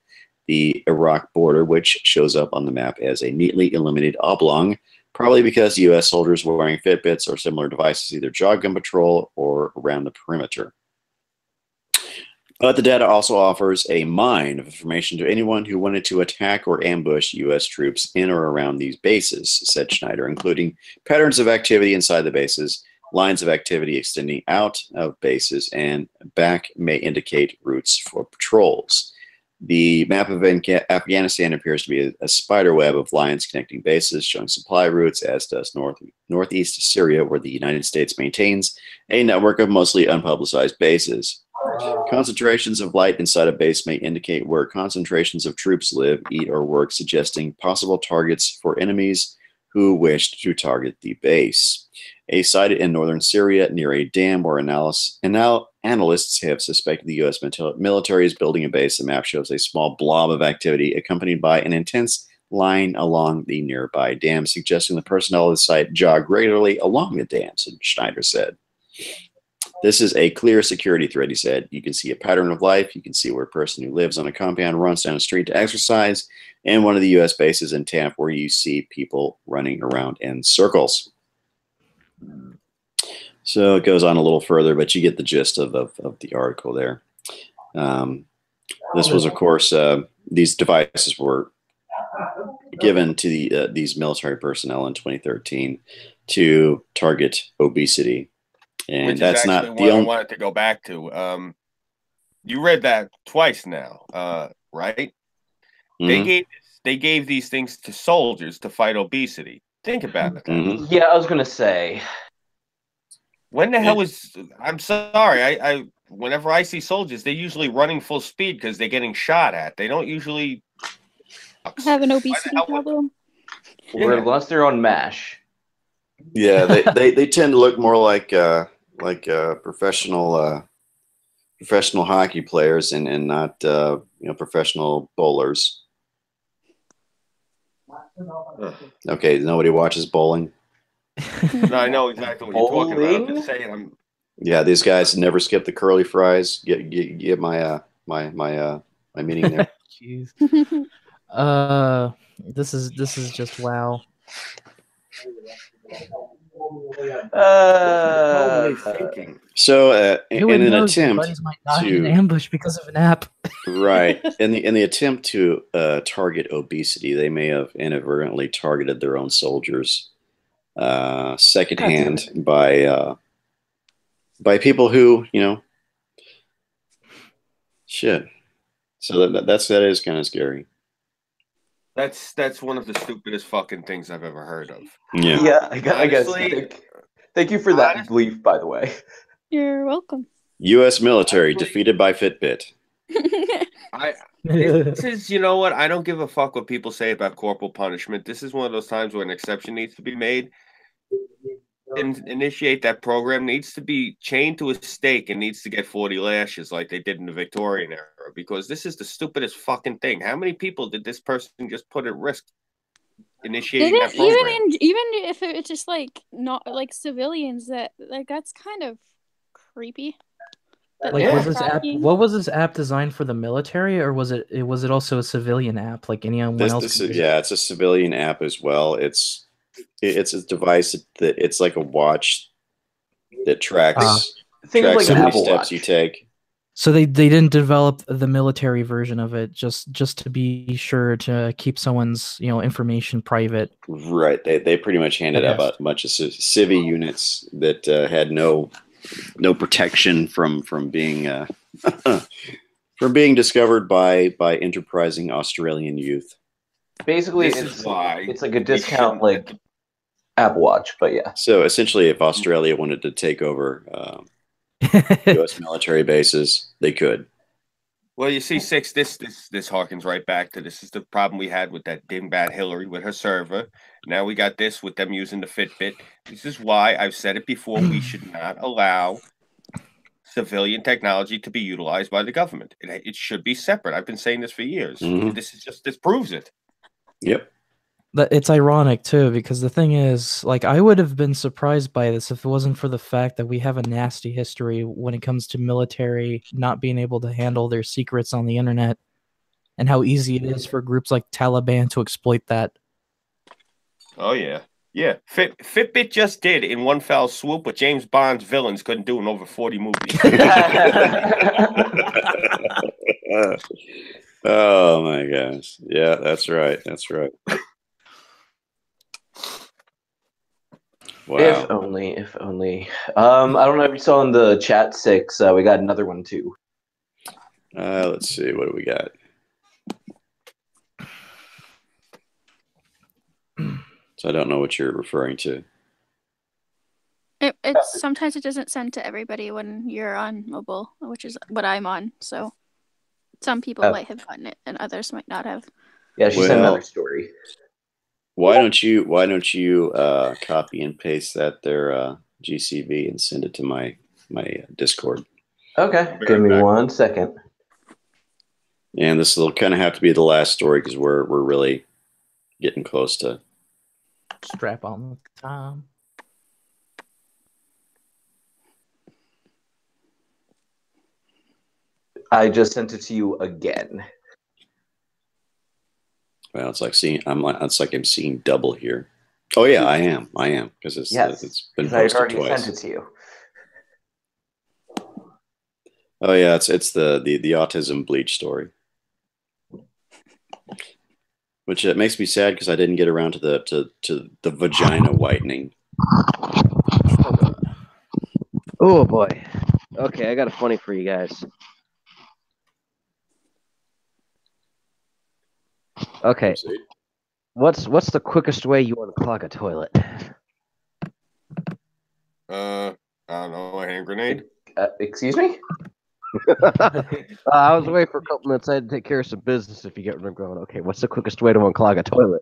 the Iraq border, which shows up on the map as a neatly illuminated oblong, probably because U.S. soldiers wearing Fitbits or similar devices either jog on patrol or around the perimeter. But the data also offers a mine of information to anyone who wanted to attack or ambush U.S. troops in or around these bases, said Schneider, including patterns of activity inside the bases, Lines of activity extending out of bases and back may indicate routes for patrols. The map of Afghanistan appears to be a spider web of lines connecting bases, showing supply routes, as does northeast Syria, where the United States maintains a network of mostly unpublicized bases. Concentrations of light inside a base may indicate where concentrations of troops live, eat, or work, suggesting possible targets for enemies who wished to target the base. A site in northern Syria near a dam where analysts have suspected the U.S. military is building a base. The map shows a small blob of activity accompanied by an intense line along the nearby dam, suggesting the personnel of the site jog regularly along the dam, Schneider said. This is a clear security threat, he said. You can see a pattern of life. You can see where a person who lives on a compound runs down a street to exercise, and one of the U.S. bases in Tampa where you see people running around in circles. So it goes on a little further, but you get the gist of the article there. This was, of course, these devices were given to these military personnel in 2013 to target obesity. And which that's is not actually the what I only. wanted to go back to. You read that twice now, right? Mhm. They gave these things to soldiers to fight obesity. Think about that. Mhm. Yeah, I was gonna say. When the hell is? I'm sorry. I whenever I see soldiers, they're usually running full speed because they're getting shot at. They don't usually Have an obesity problem. Or unless they're on MASH. Yeah, they tend to look more like professional hockey players and not professional bowlers. Okay, nobody watches bowling. No, I know exactly what you're talking about. I'm Bowling? just saying. Yeah, these guys never skip the curly fries. Get my meaning there. Jeez. This is just wow. Totally thinking. So, Who in an knows? Your attempt buddies might die in to an ambush because of an app. right in the attempt to target obesity, they may have inadvertently targeted their own soldiers secondhand by people who shit. So that is kind of scary. That's one of the stupidest fucking things I've ever heard of. Yeah. Yeah, I guess. Honestly, Thank you for that belief, by the way. You're welcome. U.S. military defeated by Fitbit. This is, you know what? I don't give a fuck what people say about corporal punishment. This is one of those times where an exception needs to be made. And initiate that program needs to be chained to a stake and needs to get 40 lashes like they did in the Victorian era, because this is the stupidest fucking thing. How many people did this person just put at risk initiating that program? Even if it's just like not like civilians, that's kind of creepy. Like, was this app? What was this app designed for the military, or was it also a civilian app like anyone else? It's a civilian app as well. It's a device that it's like a watch that tracks how many steps you take. So they didn't develop the military version of it just to be sure to keep someone's information private. Right. They pretty much handed out a bunch of civvy units that had no protection from being from being discovered by enterprising Australian youth. Basically, it's like a discount like Apple Watch, but yeah. So essentially, if Australia wanted to take over U.S. military bases, they could. Well, you see, Six, this harkens right back to this is the problem we had with that dingbat Hillary with her server. Now we got this with them using the Fitbit. This is why I've said it before. We should not allow civilian technology to be utilized by the government. It should be separate. I've been saying this for years. Mm-hmm. This proves it. Yep. It's ironic too, because the thing is, like, I would have been surprised by this if it wasn't for the fact that we have a nasty history when it comes to military not being able to handle their secrets on the internet, and how easy it is for groups like Taliban to exploit that. Oh yeah, yeah. Fitbit just did in one foul swoop what James Bond's villains couldn't do in over 40 movies. Oh my gosh! Yeah, that's right. That's right. Wow. If only, if only. I don't know if you saw in the chat 6, we got another one too. Let's see. What do we got? So I don't know what you're referring to. It's sometimes it doesn't send to everybody when you're on mobile, which is what I'm on. So some people might have gotten it, and others might not have. Yeah, she sent another story. Why don't you copy and paste that there GCV and send it to my Discord? Okay, give me 1 second. And this will kind of have to be the last story because we're really getting close to Strap on the time. I just sent it to you again. Well, it's like I'm seeing double here. Oh yeah, I am because it's been posted I already twice. sent it to you. Oh yeah, it's the autism bleach story, which makes me sad because I didn't get around to the vagina whitening. Oh boy. Okay, I got a funny for you guys. Okay. What's the quickest way you unclog a toilet? I don't know, a hand grenade. Excuse me? I was away for a couple minutes. I had to take care of some business, if you get where I'm going. Okay, what's the quickest way to unclog a toilet?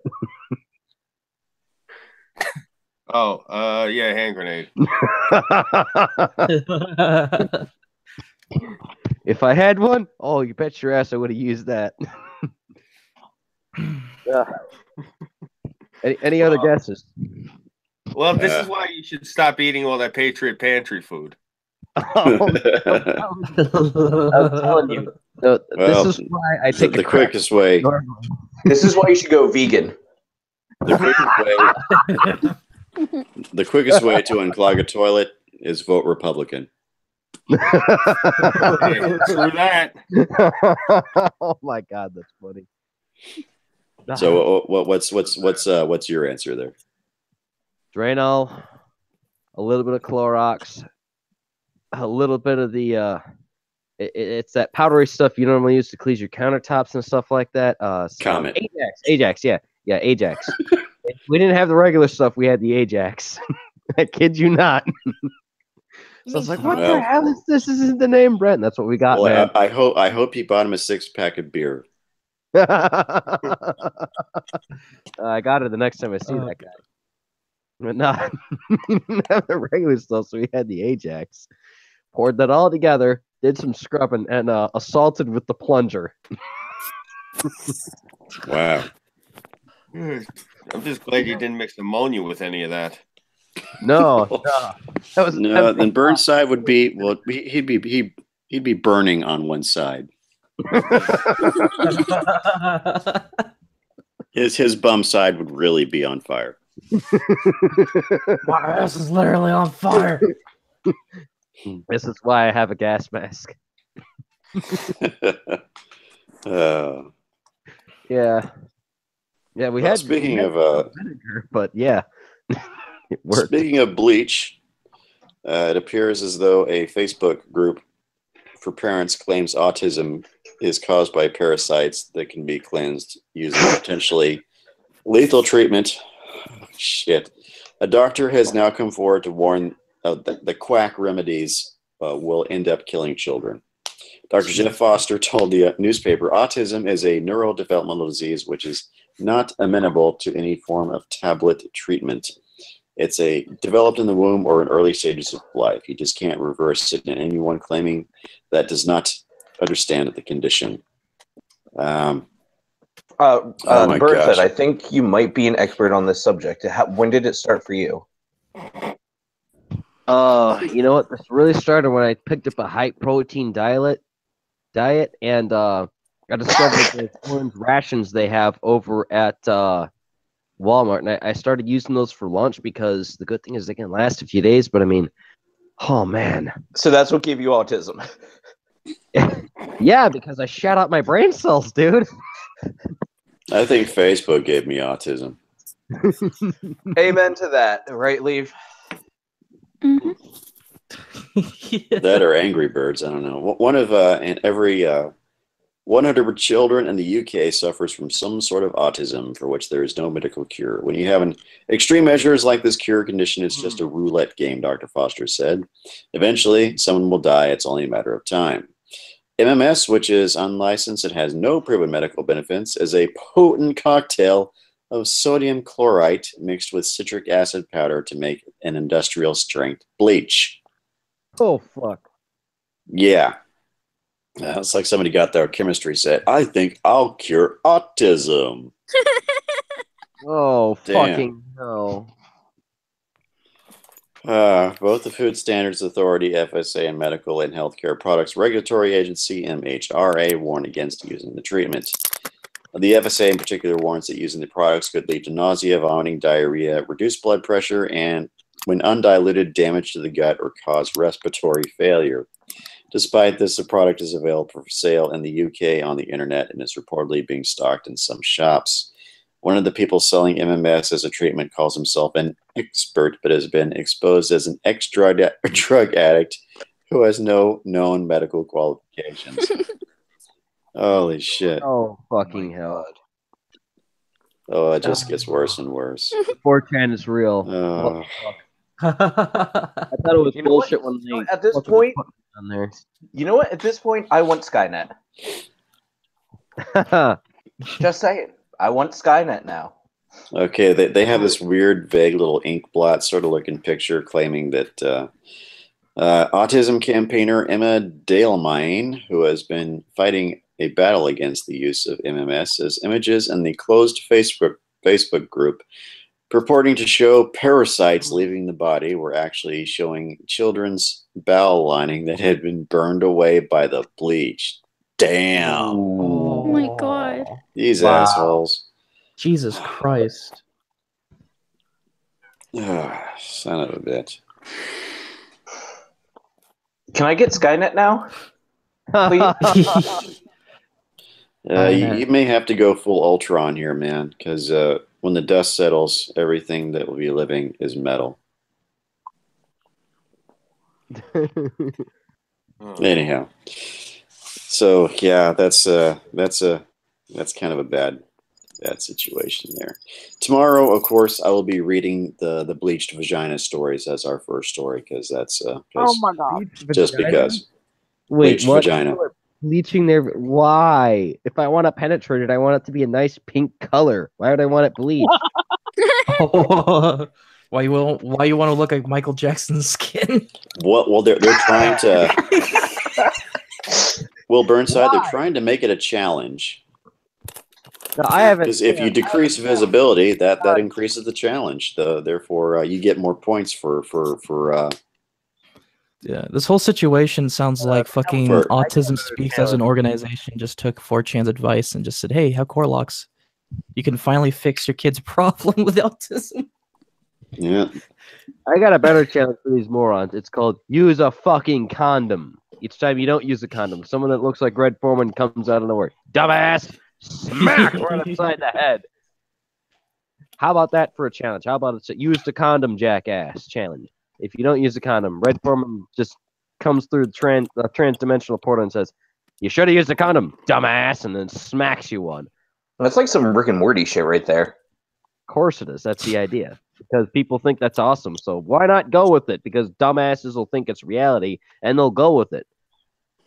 Yeah, hand grenade. If I had one, oh, you bet your ass I would have used that. Any other guesses? Well, this is why you should stop eating all that Patriot Pantry food. I'm telling you. No, Well, this is why I take the quickest way. This is why you should go vegan. The quickest way to unclog a toilet is vote Republican. Hey, screw that. Oh my God, that's funny. So what's your answer there? Drano, a little bit of Clorox, a little bit of the it's that powdery stuff you normally use to clean your countertops and stuff like that. Comment. Ajax, yeah, Ajax. We didn't have the regular stuff; we had the Ajax. I kid you not. So I was like, "What the hell is this? This isn't the name, Brent." And that's what we got, Well, man. I hope you bought him a 6-pack of beer. I got it the next time I see that guy. But not the regular stuff, so we had the Ajax. Poured that all together, did some scrubbing, and assaulted with the plunger. Wow. I'm just glad you didn't mix ammonia with any of that. No. That was then Burnside would be he'd be burning on one side. His bum side would really be on fire. My ass is literally on fire. This is why I have a gas mask. Yeah, we had. Speaking of vinegar, but yeah, it worked. Speaking of bleach, it appears as though a Facebook group for parents claims autism is caused by parasites that can be cleansed using potentially lethal treatment. Shit. A doctor has now come forward to warn the quack remedies will end up killing children. Dr. Jeff Foster told the newspaper, autism is a neurodevelopmental disease which is not amenable to any form of tablet treatment. It's developed in the womb or in early stages of life. You just can't reverse it. And anyone claiming that does not understand the condition. Burnside, gosh. I think you might be an expert on this subject. When did it start for you? You know what? This really started when I picked up a high protein diet, and I discovered the orange rations they have over at Walmart, and I started using those for lunch because the good thing is they can last a few days. But I mean, oh man. So that's what gave you autism. Yeah, because I shot out my brain cells, dude. I think Facebook gave me autism. Amen to that. Right, Leave? Mhm. That or Angry Birds. I don't know. One of in every 100 children in the UK suffers from some sort of autism for which there is no medical cure. When you have an extreme measures like this cure condition, it's just a roulette game, Dr. Foster said. Eventually, someone will die. It's only a matter of time. MMS, which is unlicensed and has no proven medical benefits, is a potent cocktail of sodium chlorite mixed with citric acid powder to make an industrial strength bleach. Oh, fuck. Yeah. It's like somebody got their chemistry set. I think I'll cure autism. Oh, Damn. fucking no. Both the Food Standards Authority, FSA, and Medical and Healthcare Products Regulatory Agency, MHRA, warn against using the treatment. The FSA in particular warns that using the products could lead to nausea, vomiting, diarrhea, reduced blood pressure, and, when undiluted, damage to the gut or cause respiratory failure. Despite this, the product is available for sale in the UK on the internet and is reportedly being stocked in some shops. One of the people selling MMS as a treatment calls himself an expert, but has been exposed as an ex-drug addict who has no known medical qualifications. Holy shit. Oh, fucking hell. Oh, it just gets worse and worse. 4chan is real. Oh. I thought it was You know bullshit what? when they At this fucking point- put it on there. You know what? At this point, I want Skynet. Just saying. I want Skynet now. Okay, they have this weird, vague little ink blot sort of looking picture claiming that autism campaigner Emma Dalemine, who has been fighting a battle against the use of MMS, says images in the closed Facebook group purporting to show parasites leaving the body were actually showing children's bowel lining that had been burned away by the bleach. Damn. Oh my god. These Wow. assholes. Jesus Christ. Son of a bitch. Can I get Skynet now? Please? You may have to go full Ultron here, man, because when the dust settles, everything that will be living is metal. Anyhow, so yeah, that's kind of a bad situation there. Tomorrow, of course, I will be reading the bleached vagina stories as our first story because that's Oh my god. just because Wait, bleached what? vagina. People are bleaching their... Why? If I want to penetrate it, I want it to be a nice pink color. Why would I want it bleached? Why you want to look like Michael Jackson's skin? Well, they're trying to. Well, Burnside, they're trying to make it a challenge. No, I haven't. Because if you decrease visibility, that increases the challenge. Therefore, you get more points for Yeah, this whole situation sounds like fucking for- Autism Speaks as an organization just took 4chan's advice and just said, hey, how Corlocks, you can finally fix your kid's problem with autism. Yeah. I got a better challenge for these morons. It's called use a fucking condom. Each time you don't use a condom, someone that looks like Red Foreman comes out of nowhere. Dumbass! Smack right upside the head. How about that for a challenge? How about it? Use the condom, jackass challenge. If you don't use a condom, Red Foreman just comes through the trans-dimensional portal and says, "You should have used a condom, dumbass," and then smacks you one. That's like some Rick and Morty shit right there. Of course it is. That's the idea. Because people think that's awesome. So why not go with it? Because dumbasses will think it's reality, and they'll go with it.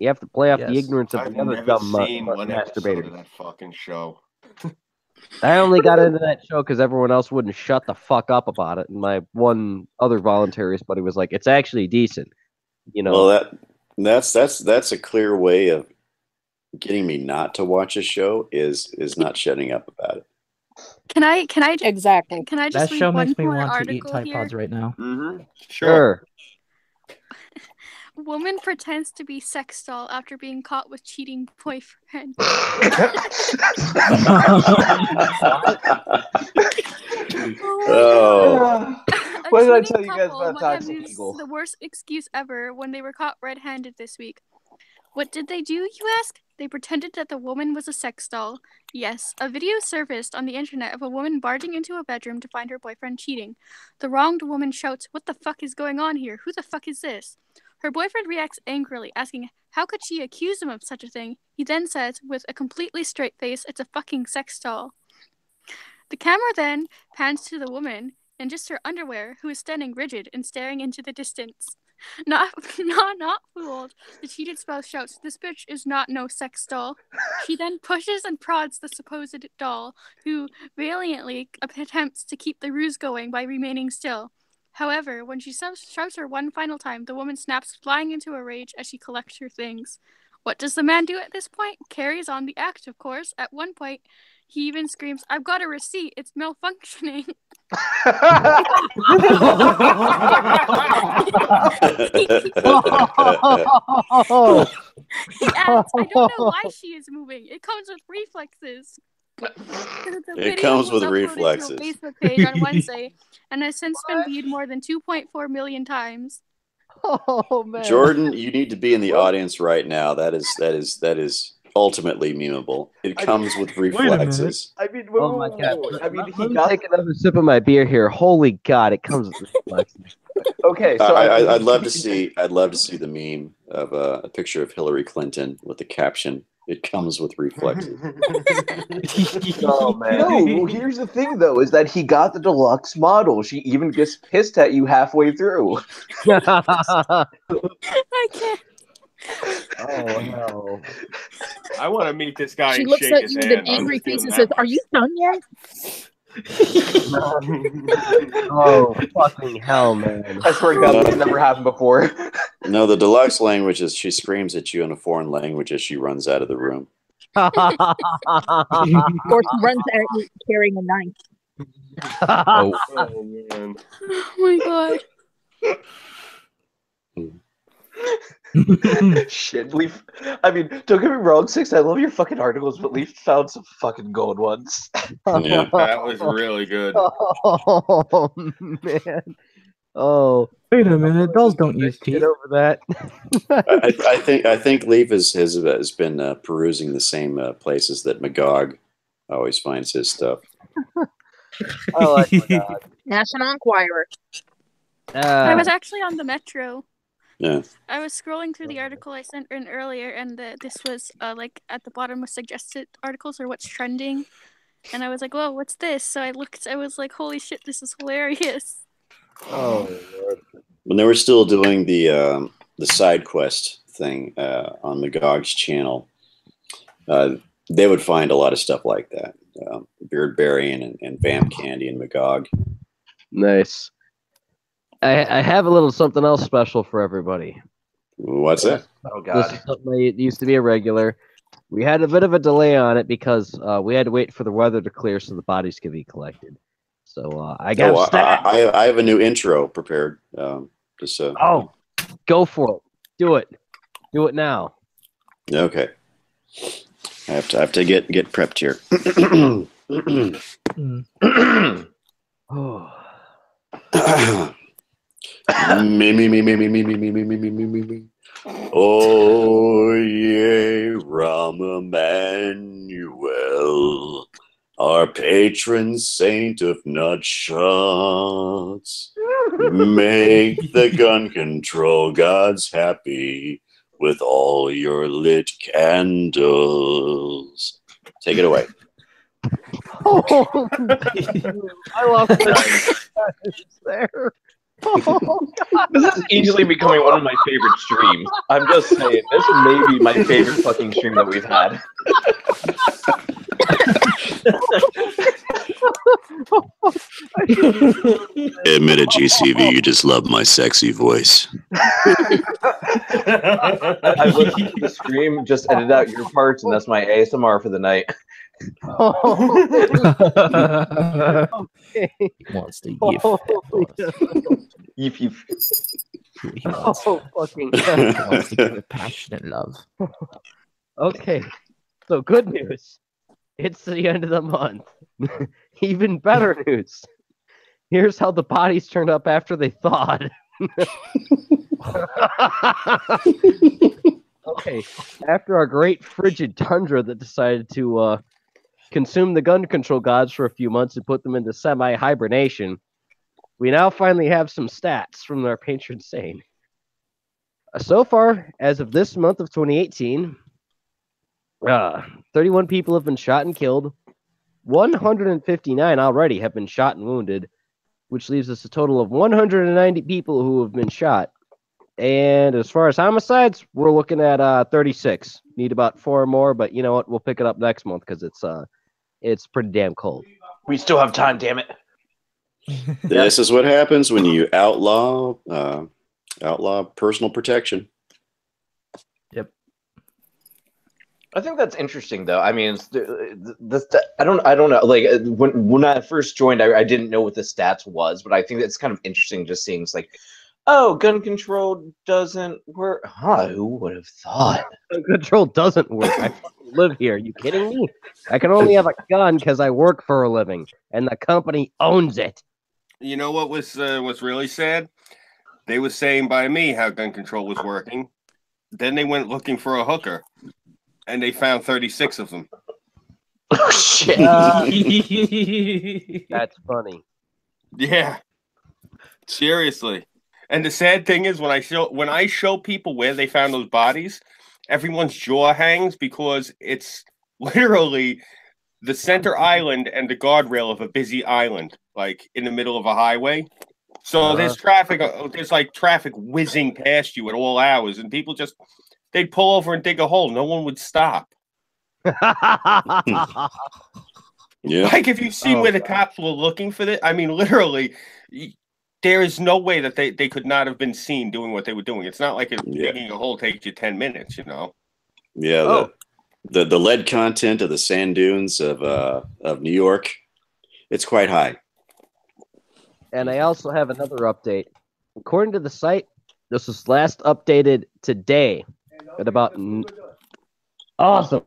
You have to play off the Yes. ignorance of I've the other never dumb seen one episode masturbators. of that fucking show. I only got into that show because everyone else wouldn't shut the fuck up about it. And my one other voluntarist buddy was like, "It's actually decent." You know. Well, that's a clear way of getting me not to watch a show is not shutting up about it. Can I Exactly. can I just That read show one makes me more want to eat article Tide here? Pods right now. Mm-hmm. Sure. Woman pretends to be sex doll after being caught with cheating boyfriend. Oh, A What did I cheating tell you guys couple about might have Toxic used Eagle? the worst excuse ever when they were caught red-handed this week. What did they do, you ask? They pretended that the woman was a sex doll. Yes, a video surfaced on the internet of a woman barging into a bedroom to find her boyfriend cheating. The wronged woman shouts, "What the fuck is going on here? Who the fuck is this?" Her boyfriend reacts angrily, asking how could she accuse him of such a thing. He then says, with a completely straight face, "It's a fucking sex doll." The camera then pans to the woman in just her underwear, who is standing rigid and staring into the distance. Not fooled, the cheated spouse shouts, "This bitch is not no sex doll." She then pushes and prods the supposed doll, who valiantly attempts to keep the ruse going by remaining still. However, when she shouts her one final time, the woman snaps, flying into a rage as she collects her things. What does the man do at this point? Carries on the act, of course. At one point, he even screams, "I've got a receipt, it's malfunctioning." He adds, "I don't know why she is moving. It comes with reflexes." It comes with reflexes. To a Facebook page on Wednesday and has since been viewed more than 2.4 million times. Oh man, Jordan, you need to be in the audience right now. That is ultimately memeable. It comes with reflexes. I mean, Oh my God. I mean, Let me take another sip of my beer here. Holy God, it comes with reflexes. Okay, so I'd love to see the meme of a picture of Hillary Clinton with the caption, "It comes with reflexes." Oh man. No, here's the thing though, is that he got the deluxe model. She even gets pissed at you halfway through. I can't. Oh hell. I want to meet this guy She and looks shake at his you with hand. an angry I'm just face doing and says, that "Are you done yet?" Oh fucking hell, man. I swear to God, that's never happened before. No, the deluxe language is she screams at you in a foreign language as she runs out of the room. Of course, he runs at you carrying a knife. Oh, Oh man. Oh my God. shit, Leaf. I mean, don't get me wrong, Six. I love your fucking articles, but Leaf found some fucking gold ones. Yeah. That was really good. Oh man. Oh, Wait a minute, dolls don't use get teeth. over that. I think Leaf has been perusing the same places that Magog always finds his stuff. I like my dog. National Enquirer. I was actually on the Metro. Yeah. I was scrolling through the article I sent in earlier, and this was like at the bottom was suggested articles or what's trending, and I was like, "Whoa, what's this?" So I looked. I was like, "Holy shit, this is hilarious!" Oh Lord. When they were still doing the side quest thing on Magog's channel, they would find a lot of stuff like that. Beardberry and Vamp Candy and Magog. Nice. I have a little something else special for everybody. What's that? Oh This is something that used to be a regular. We had a bit of a delay on it because we had to wait for the weather to clear so the bodies could be collected. So I got stats. I have a new intro prepared. Oh, go for it. Do it. Do it now. Okay. I have to get prepped here. Oh. Me. Oh yea, Ram Emmanuel, our patron saint of nutshots. Make the gun control gods happy with all your lit candles. Take it away. Oh, I love that. There. Oh, God. This is easily becoming one of my favorite streams. I'm just saying, this may be my favorite fucking stream that we've had. Admit it, GCV, you just love my sexy voice. I listened to the stream, just edit out your parts, and that's my ASMR for the night. Okay. Wants to Yeef, yeef. He wants, Oh, fucking he wants to give a passionate love. Okay, so good news. It's the end of the month. Even better news. Here's how the bodies turned up after they thawed. Okay, after our great frigid tundra that decided to consume the gun control gods for a few months and put them into semi-hibernation, we now finally have some stats from our patron saint. So far, as of this month of 2018, 31 people have been shot and killed. 159 already have been shot and wounded, which leaves us a total of 190 people who have been shot. And as far as homicides, we're looking at 36. Need about 4 more, but you know what? We'll pick it up next month because it's pretty damn cold. We still have time, damn it. This is what happens when you outlaw personal protection. Yep. I think that's interesting, though. I mean, I don't know. Like when I first joined, I didn't know what the stats was, but I think that's kind of interesting. Just seeing it's like, oh, gun control doesn't work. Huh? Who would have thought? Gun control doesn't work. I fucking live here. You kidding me? I can only have a gun because I work for a living, and the company owns it. You know what was really sad? They were saying by me how gun control was working. Then they went looking for a hooker, and they found 36 of them. Oh shit! That's funny. Yeah, seriously. And the sad thing is, when I show people where they found those bodies, everyone's jaw hangs because it's literally the center island and the guardrail of a busy island, like in the middle of a highway. So there's traffic. There's like traffic whizzing past you at all hours, and people they'd pull over and dig a hole. No one would stop. Yeah. Like if you've seen where the cops were looking for this, I mean, literally, there is no way that they could not have been seen doing what they were doing. It's not like digging a hole takes you 10 minutes, you know? Yeah. The lead content of the sand dunes of New York, it's quite high. And I also have another update. According to the site, this was last updated today at about awesome.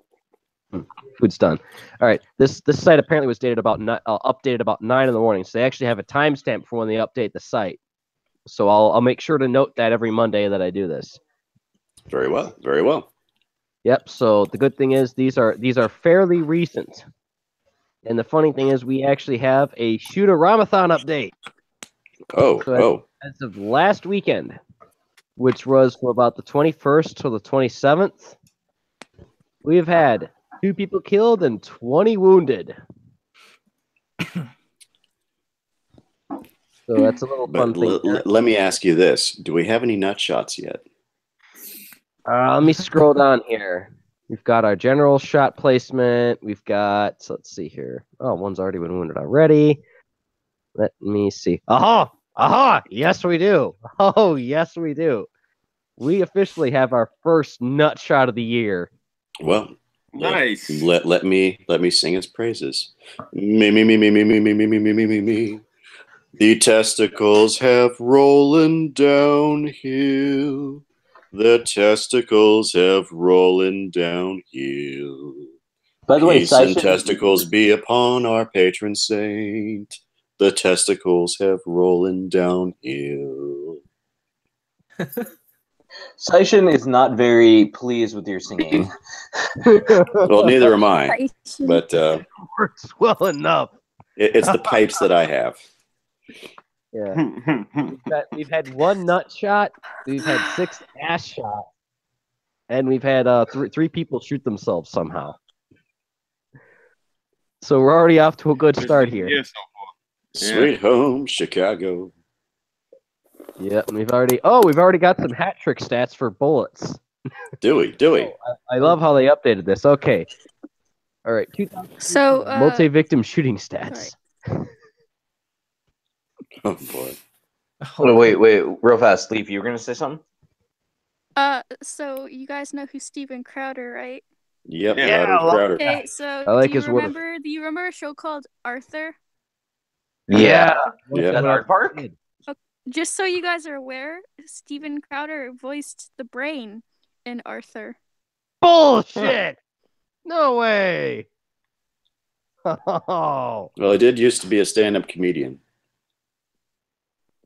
Food's done. All right, this site apparently was updated about 9 in the morning. So they actually have a timestamp for when they update the site. So I'll make sure to note that every Monday that I do this. Very well. Very well. Yep. So the good thing is these are fairly recent. And the funny thing is we actually have a Shoot-A-Ramathon update. As of last weekend, which was from about the 21st to the 27th, we have had 2 people killed and 20 wounded. So that's a little fun thing. Let me ask you this. Do we have any nut shots yet? Let me scroll down here. We've got our general shot placement. We've got, let's see here. Oh, one's already been wounded already. Let me see. Aha! Aha! Yes, we do. Oh, yes, we do. We officially have our first nut shot of the year. Well, nice. Let me sing its praises. Me. The testicles have rolling downhill. The testicles have rolling downhill. By the way, Peace and testicles be upon our patron saint. The testicles have rolling downhill. Seishin is not very pleased with your singing. Well, neither am I. But works well enough. It's the pipes that I have. Yeah. We've had 1 nut shot, we've had 6 ass shots, and we've had 3 people shoot themselves somehow. So we're already off to a good start here. Yeah. Sweet home Chicago. Yeah, and we've already got some hat trick stats for bullets. Do we? I love how they updated this. Okay. All right. So multi-victim shooting stats. Oh boy. Wait, real fast, Leaf. You were gonna say something? So you guys know who Steven Crowder, right? Yep. Yeah, Crowder. Okay, so I like do you his work. remember? Do you remember a show called Arthur? Yeah. Yeah. That art park? Just so you guys are aware, Steven Crowder voiced the brain in Arthur. Bullshit! No way! Oh, Well, I did used to be a stand-up comedian.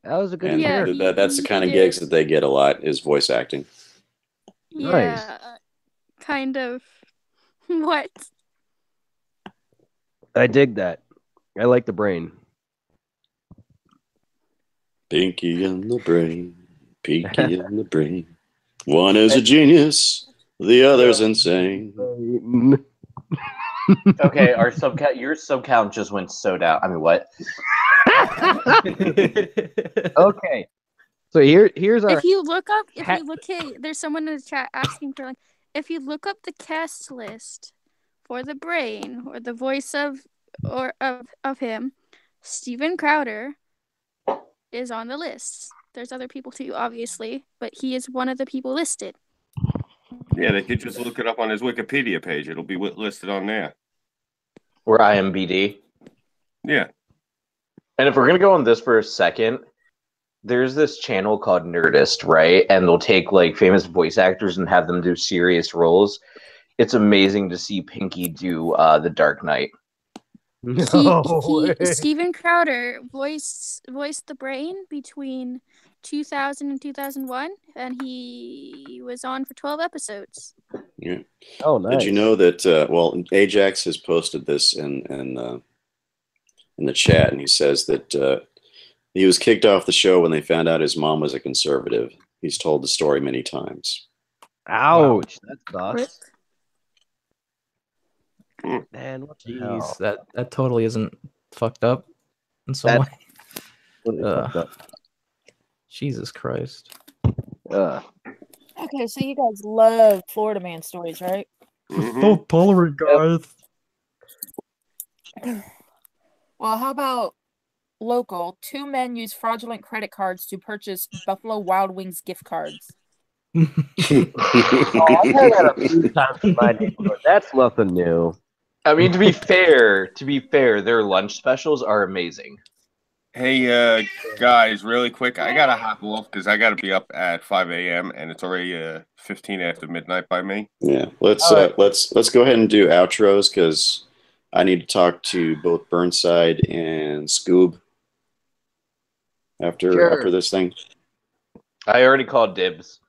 that was a good And Yeah, character. that's the kind of he gigs did. that they get a lot is voice acting. Yeah, kind of. What? I dig that. I like the brain. Pinky in the brain. Pinky in the brain. One is a genius. The other's insane. Okay, your sub count just went so down. I mean, what? Okay. So here's our. If you look up, there's someone in the chat asking for if you look up the cast list for the brain or the voice of him, Steven Crowder is on the list. There's other people too, obviously, but he is one of the people listed. Yeah, they could just look it up on his Wikipedia page. It'll be listed on there. Or IMBD. Yeah. And if we're gonna go on this for a second, there's this channel called Nerdist, right? And they'll take famous voice actors and have them do serious roles. It's amazing to see Pinky do The Dark Knight. Steven Crowder voiced the brain between 2000 and 2001, and he was on for 12 episodes. Yeah. Oh, nice. Did you know that? Ajax has posted this in the chat, and he says that he was kicked off the show when they found out his mom was a conservative. He's told the story many times. Ouch! That sucks. Man, what the hell? Jeez, that totally isn't fucked up in some way. Fucked up. Jesus Christ. Okay, so you guys love Florida man stories, right? So tolerant, guys. Well, how about local? 2 men use fraudulent credit cards to purchase Buffalo Wild Wings gift cards. I've heard that a few times in my neighborhood. That's nothing new. I mean, to be fair, their lunch specials are amazing. Hey, guys, really quick, I gotta hop off because I gotta be up at 5 a.m. and it's already 15 after midnight by me. Yeah, let's go ahead and do outros because I need to talk to both Burnside and Scoob after this thing. I already called dibs.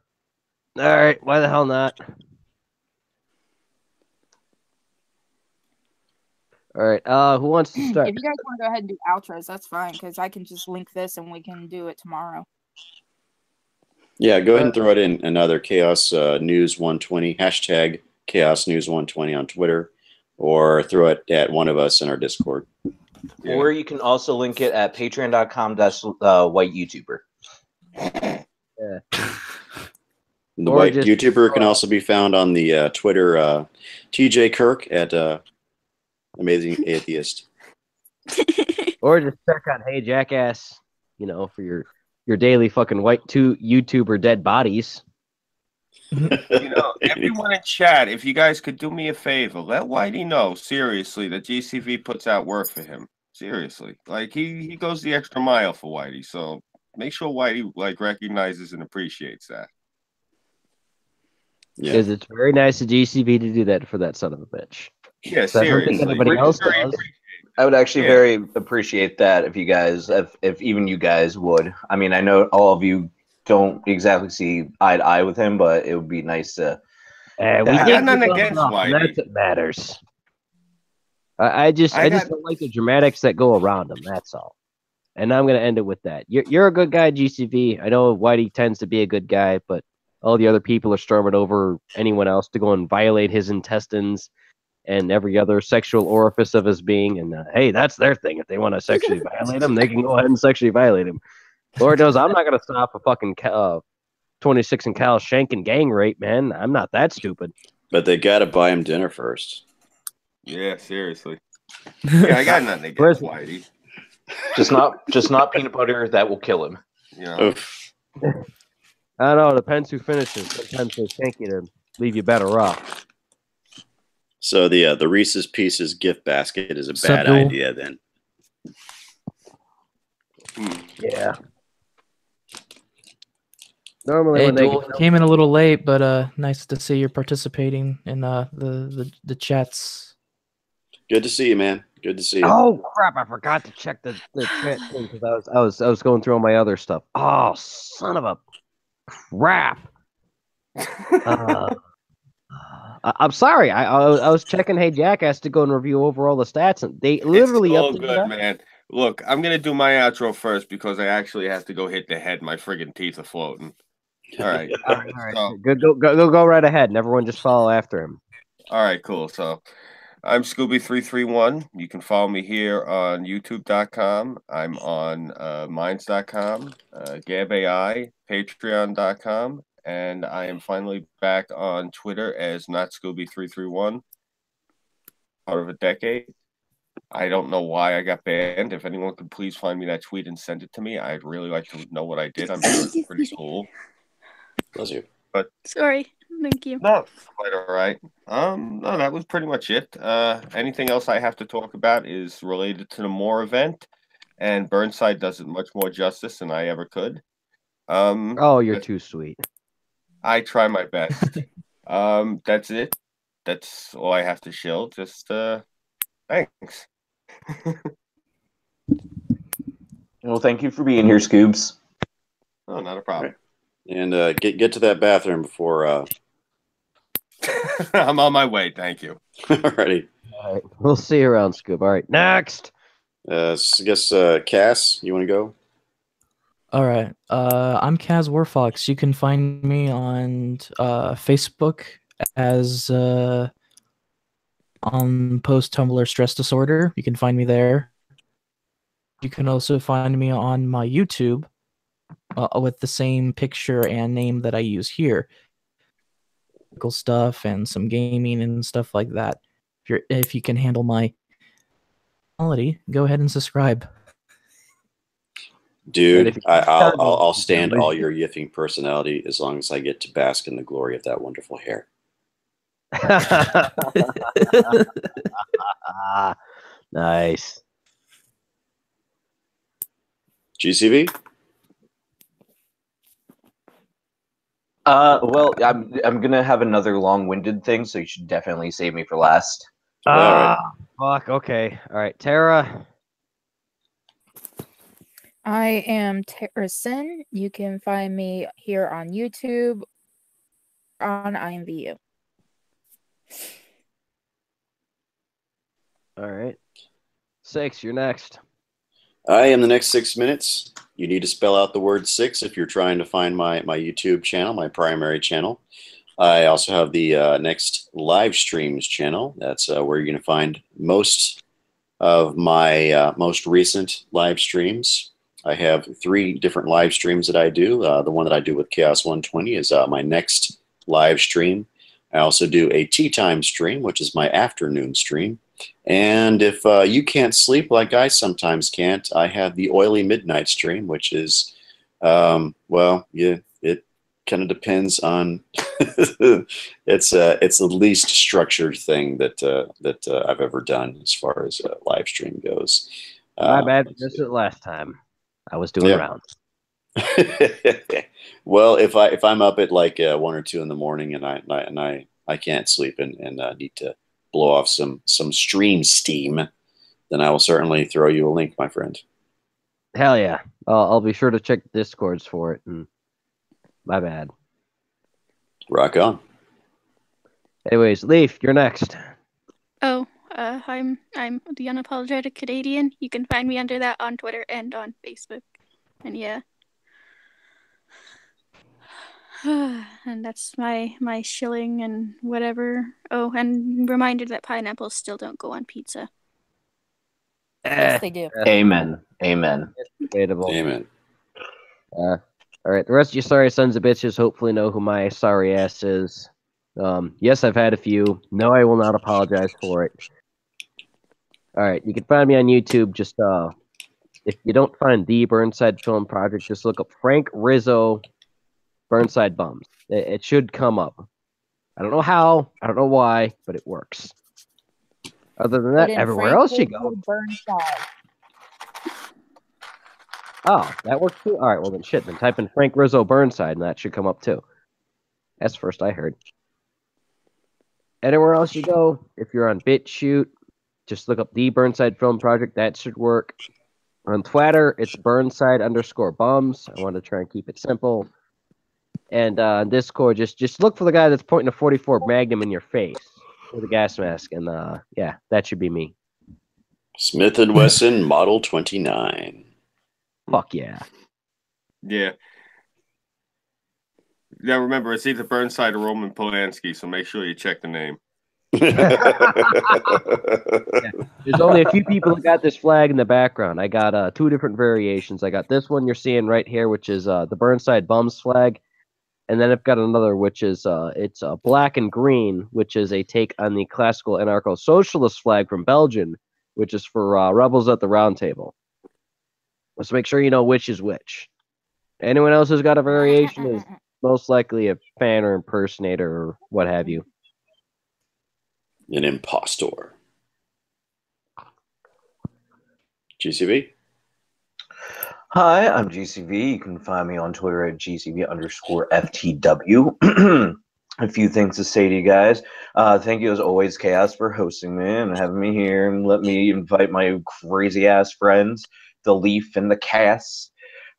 All right, why the hell not? All right, who wants to start? If you guys want to go ahead and do outros, that's fine, because I can just link this and we can do it tomorrow. Yeah, go ahead and throw it in another Chaos News 120, hashtag Chaos News 120 on Twitter, or throw it at one of us in our Discord. Yeah. Or you can also link it at patreon.com/white YouTuber. Yeah. The white YouTuber can also be found on the Twitter TJ Kirk at Amazing Atheist. Or just check on Hey Jackass, for your daily fucking white YouTuber dead bodies. Everyone in chat, if you guys could do me a favor, let Whitey know, seriously, that GCV puts out work for him. Seriously. He goes the extra mile for Whitey, so make sure Whitey recognizes and appreciates that. Yeah. Because it's very nice of GCV to do that for that son of a bitch. Yeah, seriously. Anybody else does. I would actually very appreciate that if you guys, if even you guys would. I mean, I know all of you don't exactly see eye to eye with him, but it would be nice to. We got nothing against Whitey. That's what matters. I just don't like the dramatics that go around him. That's all. And I'm gonna end it with that. You're a good guy, GCV. I know Whitey tends to be a good guy, but all the other people are storming over anyone else to go and violate his intestines and every other sexual orifice of his being. And hey, that's their thing. If they want to sexually violate him, they can go ahead and sexually violate him. Lord knows I'm not going to stop a fucking 26 and Cal shanking gang rape, man. I'm not that stupid. But they got to buy him dinner first. Yeah, seriously. Yeah, I got nothing against Whitey. Just not peanut butter. That will kill him. Yeah. I don't know. It depends who finishes. Sometimes they shank you to leave you better off. So the Reese's Pieces gift basket is a bad idea then. Yeah. Normally, Hey, when they Duel, came in a little late, but nice to see you're participating in the chats. Good to see you, man. Good to see you. Oh crap! I forgot to check the chat thing because I was going through all my other stuff. Oh, son of a crap! I'm sorry. I was checking. Hey, Jackass to go and review over all the stats, and they literally It's all updated good, that. man. Look, I'm gonna do my outro first because I actually have to go hit the head. My friggin' teeth are floating. All right. All right. So, Go right ahead, and everyone just follow after him. all right, cool. So, I'm Scooby331. You can follow me here on YouTube.com. I'm on Minds.com, Gab AI, Patreon.com, and I am finally back on Twitter as Not Scooby331. Part of a decade. I don't know why I got banned. If anyone could please find me that tweet and send it to me, I'd really like to know what I did. I'm sure it's pretty cool. Bless you. But Sorry. Thank you. no, quite all right. No, that was pretty much it. Anything else I have to talk about is related to the MOAR event, and Burnside does it much more justice than I ever could. Oh, you're too sweet. I try my best. That's it. That's all I have to shill. Just thanks. Well, thank you for being here, Scoobs. Oh, not a problem. And get to that bathroom before. I'm on my way. Thank you. Alrighty. All right. We'll see you around, Scoob. All right. Next. I guess Cass, you want to go? All right. I'm Kaz Warfox. You can find me on Facebook as on post Tumblr stress disorder. You can find me there. You can also find me on my YouTube with the same picture and name that I use here. Stuff and some gaming and stuff like that. If you can handle my quality, go ahead and subscribe. Dude, I'll stand all your yiffing personality as long as I get to bask in the glory of that wonderful hair. Nice. GCV? Well, I'm gonna have another long-winded thing, so you should definitely save me for last. All Fuck. Okay. All right, Tara. I am Terracin. You can find me here on YouTube, on IMVU. All right. 6, you're next. I am the next 6 minutes. You need to spell out the word 6 if you're trying to find my YouTube channel, my primary channel. I also have the next live streams channel. That's where you're going to find most of my most recent live streams. I have 3 different live streams that I do. The one that I do with Chaos 120 is my next live stream. I also do a tea time stream, which is my afternoon stream. And if you can't sleep like I sometimes can't, I have the oily midnight stream, which is, well, yeah, it kind of depends on. It's the least structured thing that I've ever done as far as live stream goes. My bad. This is last time. I was doing rounds. Well, if I'm up at like 1 or 2 in the morning and I can't sleep and need to blow off some stream steam, then I will certainly throw you a link, my friend. Hell yeah. I'll be sure to check Discords for it. My bad. Rock on. Anyways, Leaf, you're next. Oh, I'm the Unapologetic Canadian. You can find me under that on Twitter and on Facebook. And yeah. And that's my shilling and whatever. Oh, and reminder that pineapples still don't go on pizza. Yes, they do. Amen. Amen. Debatable. Amen. All right, the rest of you sorry sons of bitches hopefully know who my sorry ass is. Yes, I've had a few. No, I will not apologize for it. All right, you can find me on YouTube. Just if you don't find the Burnside Film Project, just look up Frank Rizzo Burnside Bums. It should come up. I don't know how, I don't know why, but it works. Other than that, everywhere else you go. Burnside. Oh, that works too? All right, well then shit. Then type in Frank Rizzo Burnside and that should come up too. That's the first I heard. Anywhere else you go, if you're on BitChute, just look up the Burnside Film Project. That should work. On Twitter, it's Burnside_bums. I want to try and keep it simple. And on Discord, just look for the guy that's pointing a 44 Magnum in your face with a gas mask, and yeah, that should be me. Smith & Wesson Model 29. Fuck yeah. Yeah. Now remember, it's either Burnside or Roman Polanski, so make sure you check the name. Yeah. There's only a few people that got this flag in the background. I got 2 different variations. I got this one you're seeing right here, which is the Burnside Bums flag. And then I've got another, which is it's black and green, which is a take on the classical anarcho-socialist flag from Belgium, which is for Rebels at the Round Table. Let's make sure you know which is which. Anyone else who's got a variation is most likely a fan or impersonator or what have you. An impostor. GCV? Hi, I'm GCV. You can find me on Twitter at GCV_FTW. A few things to say to you guys. Thank you as always, Chaos, for hosting me and having me here and let me invite my crazy ass friends, the Leaf and the Cass.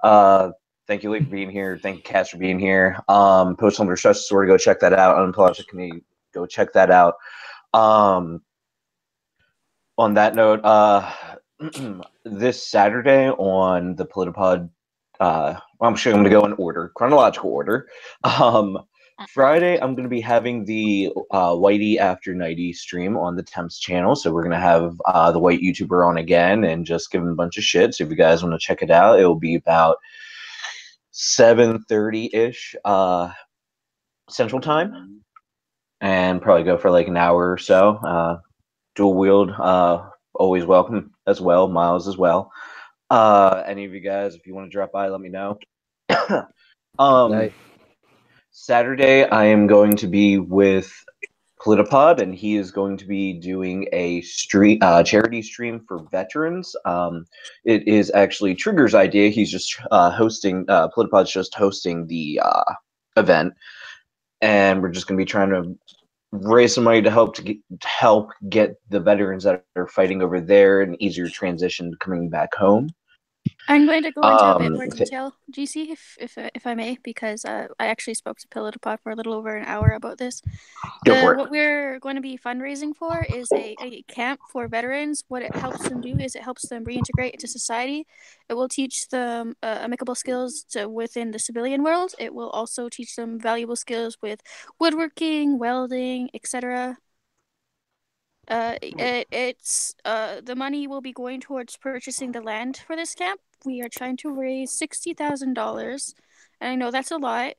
Thank you, Leaf, for being here. Thank you, Cass, for being here. Post Under Stress Disorder, go check that out. Unapologetic Community, go check that out. On that note, this Saturday on the Politipod, I'm sure I'm going to go in order, chronological order. Friday, I'm going to be having the Whitey After Nighty stream on the Temps channel. So we're going to have the white YouTuber on again and just give him a bunch of shit. So if you guys want to check it out, it will be about 7:30-ish Central Time. And probably go for like an hour or so. Dual wield, always welcome as well. Miles as well. Any of you guys, if you want to drop by, let me know. Nice. Saturday, I am going to be with Politipod, and he is going to be doing a charity stream for veterans. It is actually Trigger's idea. He's just hosting. Politipod's just hosting the event, and we're just going to be trying to raise some money to help get the veterans that are fighting over there an easier transition coming back home. I'm going to go into a bit more detail, GC, if I may, because I actually spoke to Pilotopod for a little over an hour about this. What we're going to be fundraising for is a camp for veterans. What it helps them do is it helps them reintegrate into society. It will teach them amicable skills within the civilian world. It will also teach them valuable skills with woodworking, welding, etc. The money will be going towards purchasing the land for this camp. We are trying to raise $60,000, and I know that's a lot,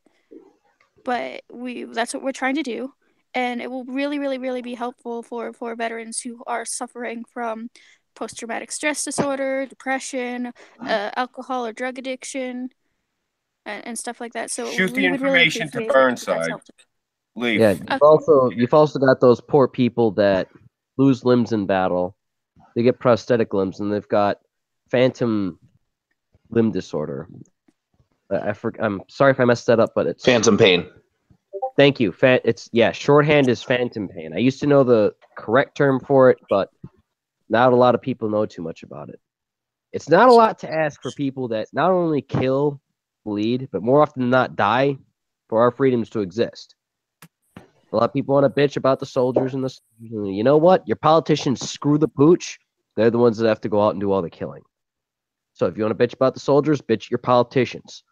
but that's what we're trying to do, and it will really, really, really be helpful for veterans who are suffering from post-traumatic stress disorder, depression, alcohol or drug addiction, and stuff like that. So shoot the we would really information to appreciate it. Burnside. Leave. Yeah, you've also got those poor people that lose limbs in battle. They get prosthetic limbs, and they've got phantom limb disorder. I'm sorry if I messed that up, but it's Phantom pain. Thank you. Shorthand is phantom pain. I used to know the correct term for it, but not a lot of people know too much about it. It's not a lot to ask for people that not only kill, bleed, but more often than not die for our freedoms to exist. A lot of people want to bitch about the soldiers and the. You know what? Your politicians screw the pooch. They're the ones that have to go out and do all the killing. So if you want to bitch about the soldiers, bitch at your politicians.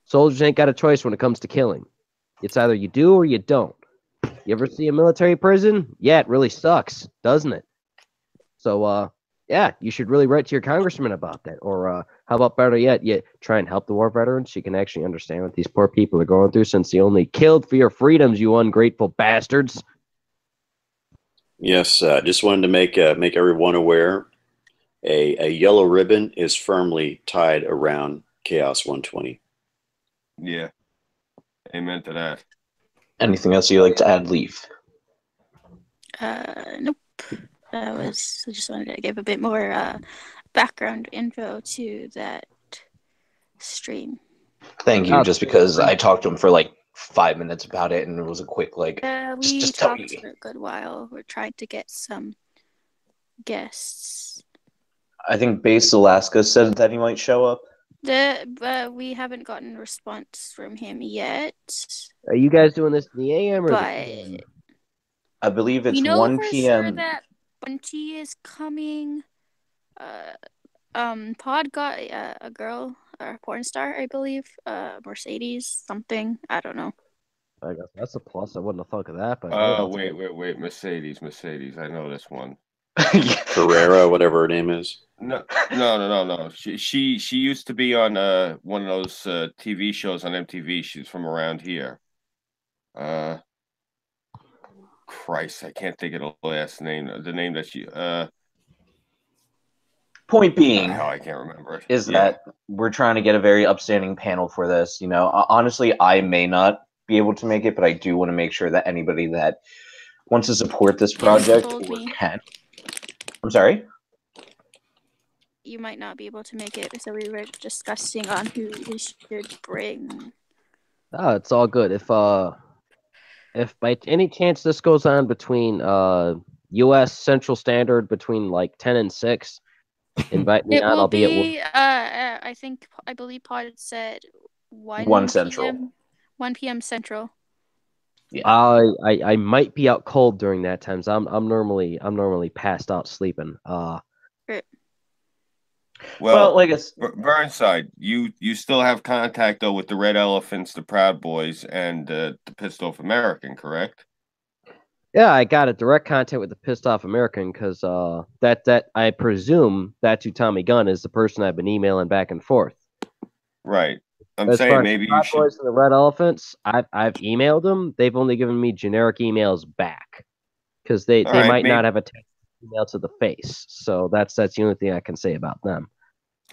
Soldiers ain't got a choice when it comes to killing. It's either you do or you don't. You ever see a military prison? Yeah, it really sucks, doesn't it? So, yeah, you should really write to your congressman about that. Or how about better yet, you try and help the war veterans so you can actually understand what these poor people are going through since they only killed for your freedoms, you ungrateful bastards. Yes, just wanted to make everyone aware. A yellow ribbon is firmly tied around Chaos 120. Yeah. Amen to that. Anything else you'd like to add, Leaf? Nope. I just wanted to give a bit more background info to that stream. Thank you. Just because I talked to him for like 5 minutes about it, and it was a quick we just tell talked me. for a good while. We're trying to get some guests. I think Base Alaska said that he might show up. We haven't gotten a response from him yet. Are you guys doing this in the AM or the But PM? I believe we it's know 1 for p.m. sure that Bunty is coming. Pod got a girl, a porn star, I believe. Mercedes something. I don't know. I guess that's a plus. I wouldn't have thought of that, but Wait, Mercedes. I know this one. Ferrera, whatever her name is. No. She used to be on one of those TV shows on MTV. She's from around here. Christ, I can't think of the last name. The name that she. Point being, Hell, I can't remember it. is that we're trying to get a very upstanding panel for this. You know, honestly, I may not be able to make it, but I do want to make sure that anybody that wants to support this project told or me. can. I'm sorry? You might not be able to make it, so we were discussing on who we should bring. oh, it's all good. If by any chance this goes on between U.S. Central Standard between like 10 and 6, invite me It on. will I'll be be. at I believe Pod said 1 Central. PM, 1 p.m. Central. Yeah. I might be out cold during that time. So I'm normally passed out sleeping. Well, like it's Burnside, you still have contact though with the Red Elephants, the Proud Boys, and the Pissed Off American, correct? Yeah, I got a direct contact with the Pissed Off American because that I presume that's who Tommy Gunn is, the person I've been emailing back and forth. Right. I'm As far saying as maybe the you Proud should. Boys and the Red Elephants, I've emailed them. They've only given me generic emails back because they All right, might maybe- not have a text email to the face. So that's the only thing I can say about them.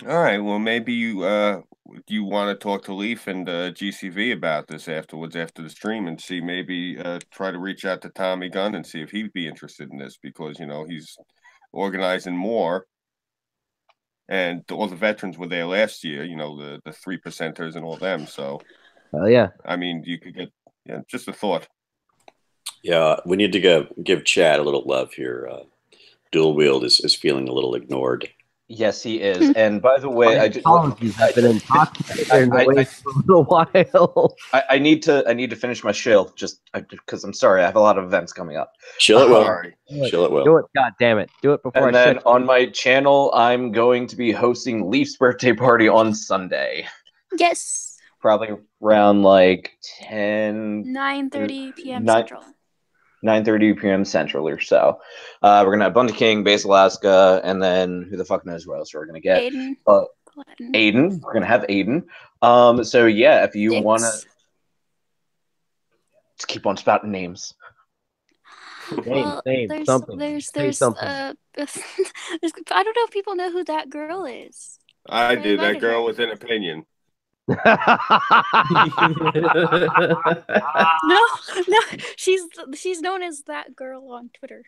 All right. Well, maybe you want to talk to Leaf and GCV about this afterwards after the stream and see maybe try to reach out to Tommy Gunn and see if he'd be interested in this because he's organizing more. And all the veterans were there last year, the 3%ers and all them. So, Yeah. I mean, you could get just a thought. Yeah, we need to give Chad a little love here. Dual Wield is feeling a little ignored. yes, he is. And by the way, I've been in talk for a little while. I need to finish my shill just because I'm sorry, I have a lot of events coming up. Chill it well. Sorry. Chill it well. Do it, God damn it! Do it before And I then shit. on my channel, I'm going to be hosting Leaf's birthday party on Sunday. Yes. Probably around like 9:30 p.m. Nine- Central. 9:30 p.m. Central or so. We're gonna have Bunty King, Base Alaska, and then who the fuck knows where else we're gonna get. Aiden. Aiden. We're gonna have Aiden. So yeah, if you wanna just keep on spouting names. Well, Name something. Say something. I don't know if people know who that girl is. I I do. That invited girl her. with an opinion. No, she's known as that girl on Twitter.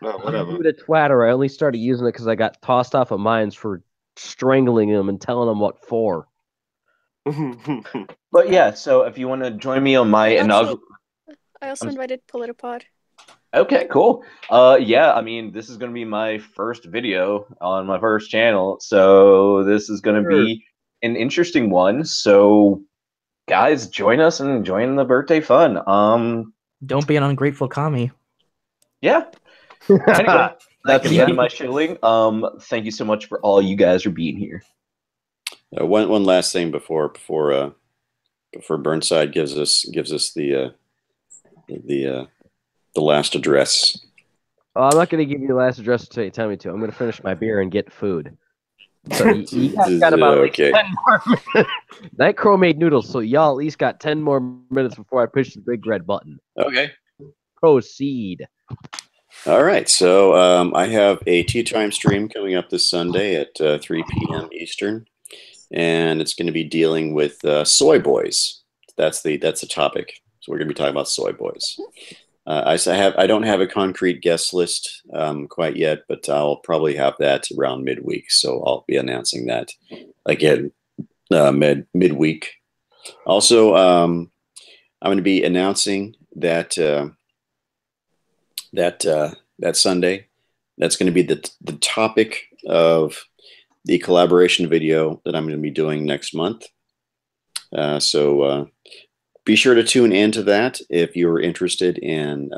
No, whatever. I'm a twatter. I only started using it because I got tossed off of mines for strangling him and telling him what for. But yeah, so if you want to join me on my inaugural. I also invited Politipod. Okay, cool. Yeah, I mean, this is going to be my first video on my first channel, so this is going to be an interesting one. So, guys, join us and join the birthday fun. Don't be an ungrateful commie. Yeah. Anyway, that's the end of my shilling. Thank you so much for all you guys for being here. One last thing before Burnside gives us the last address. Oh, I'm not going to give you the last address until you tell me to. I'm going to finish my beer and get food. So you guys got about at least 10 more minutes. NightCrow made noodles, so y'all at least got 10 more minutes before I push the big red button. Okay. Proceed. All right. So I have a tea time stream coming up this Sunday at 3 p.m. Eastern, and it's going to be dealing with soy boys. That's the topic. So we're going to be talking about soy boys. I don't have a concrete guest list quite yet, but I'll probably have that around midweek. So I'll be announcing that again midweek. Also, I'm going to be announcing that that Sunday. That's going to be the topic of the collaboration video that I'm going to be doing next month. So be sure to tune into that if you're interested in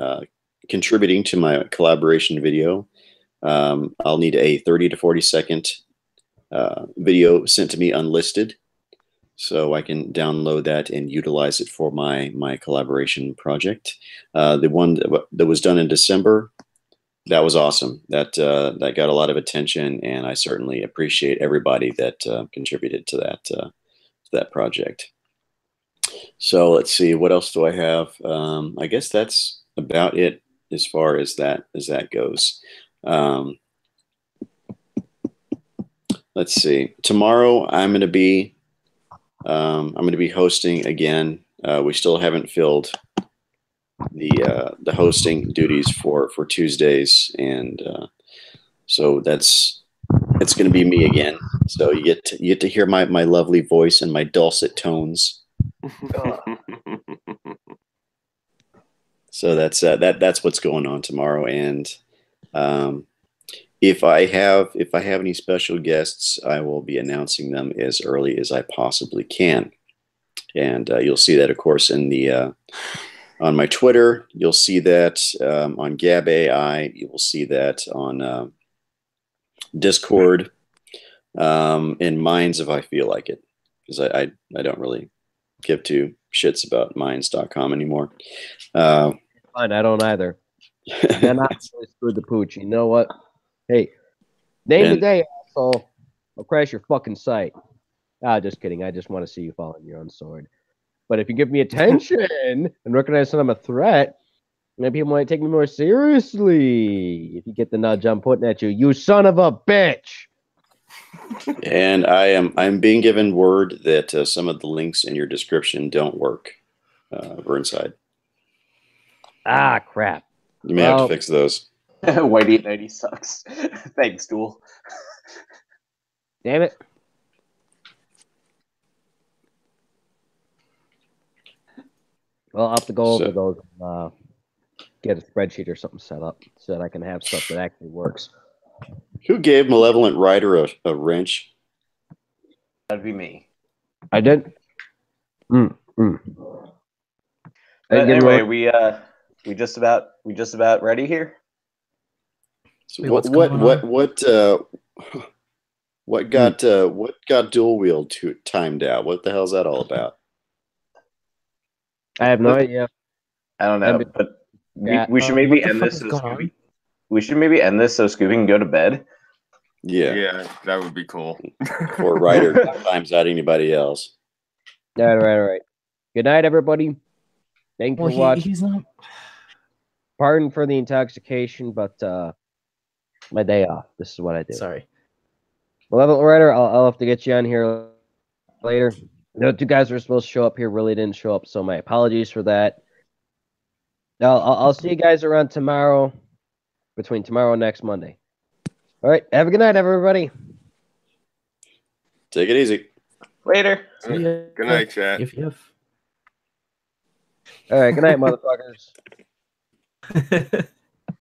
contributing to my collaboration video. I'll need a 30 to 40 second video sent to me unlisted, so I can download that and utilize it for my collaboration project. The one that was done in December, that was awesome. That got a lot of attention, and I certainly appreciate everybody that contributed to that project. So let's see, what else do I have? I guess that's about it as far as that goes. Let's see. Tomorrow I'm going to be hosting again. We still haven't filled the hosting duties for Tuesdays, and so it's going to be me again. So you get to hear my lovely voice and my dulcet tones. So that's what's going on tomorrow, and if I have any special guests, I will be announcing them as early as I possibly can, and you'll see that, of course, in the on my Twitter. You'll see that on Gab AI. You will see that on Discord, in Minds if I feel like it, because I don't really give two shits about Minds.com anymore. Fine, I don't either. They're not really screwed the pooch. You know what? Hey, name the day, asshole. I'll crash your fucking site. Ah, just kidding. I just want to see you fall on your own sword. But if you give me attention and recognize that I'm a threat, maybe people might take me more seriously. If you get the nudge I'm putting at you, you son of a bitch. And I'm being given word that some of the links in your description don't work, Burnside. Ah, crap. You may have to fix those. Whitey Nighty sucks. Thanks, Duel. Damn it. Well, I'll have to go over those and get a spreadsheet or something set up so that I can have stuff that actually works. Who gave Malevolent Rider a wrench? That'd be me. I did. Anyway, we just about ready here. So Wait, what got dual wield timed out? What the hell's that all about? I have no idea. I don't know, but we should maybe end this. We should maybe end this so Scooby can go to bed. Yeah, that would be cool. Or Ryder times out anybody else. All right. Good night, everybody. Thank you for watching. He's not. Pardon for the intoxication, but my day off. This is what I do. Sorry. Malevolent Rider, I'll have to get you on here later. The two guys were supposed to show up here really didn't show up, so my apologies for that. I'll see you guys around tomorrow, between tomorrow and next Monday. All right, have a good night, everybody. Take it easy. Later. Good night, chat. All right, good night, motherfuckers.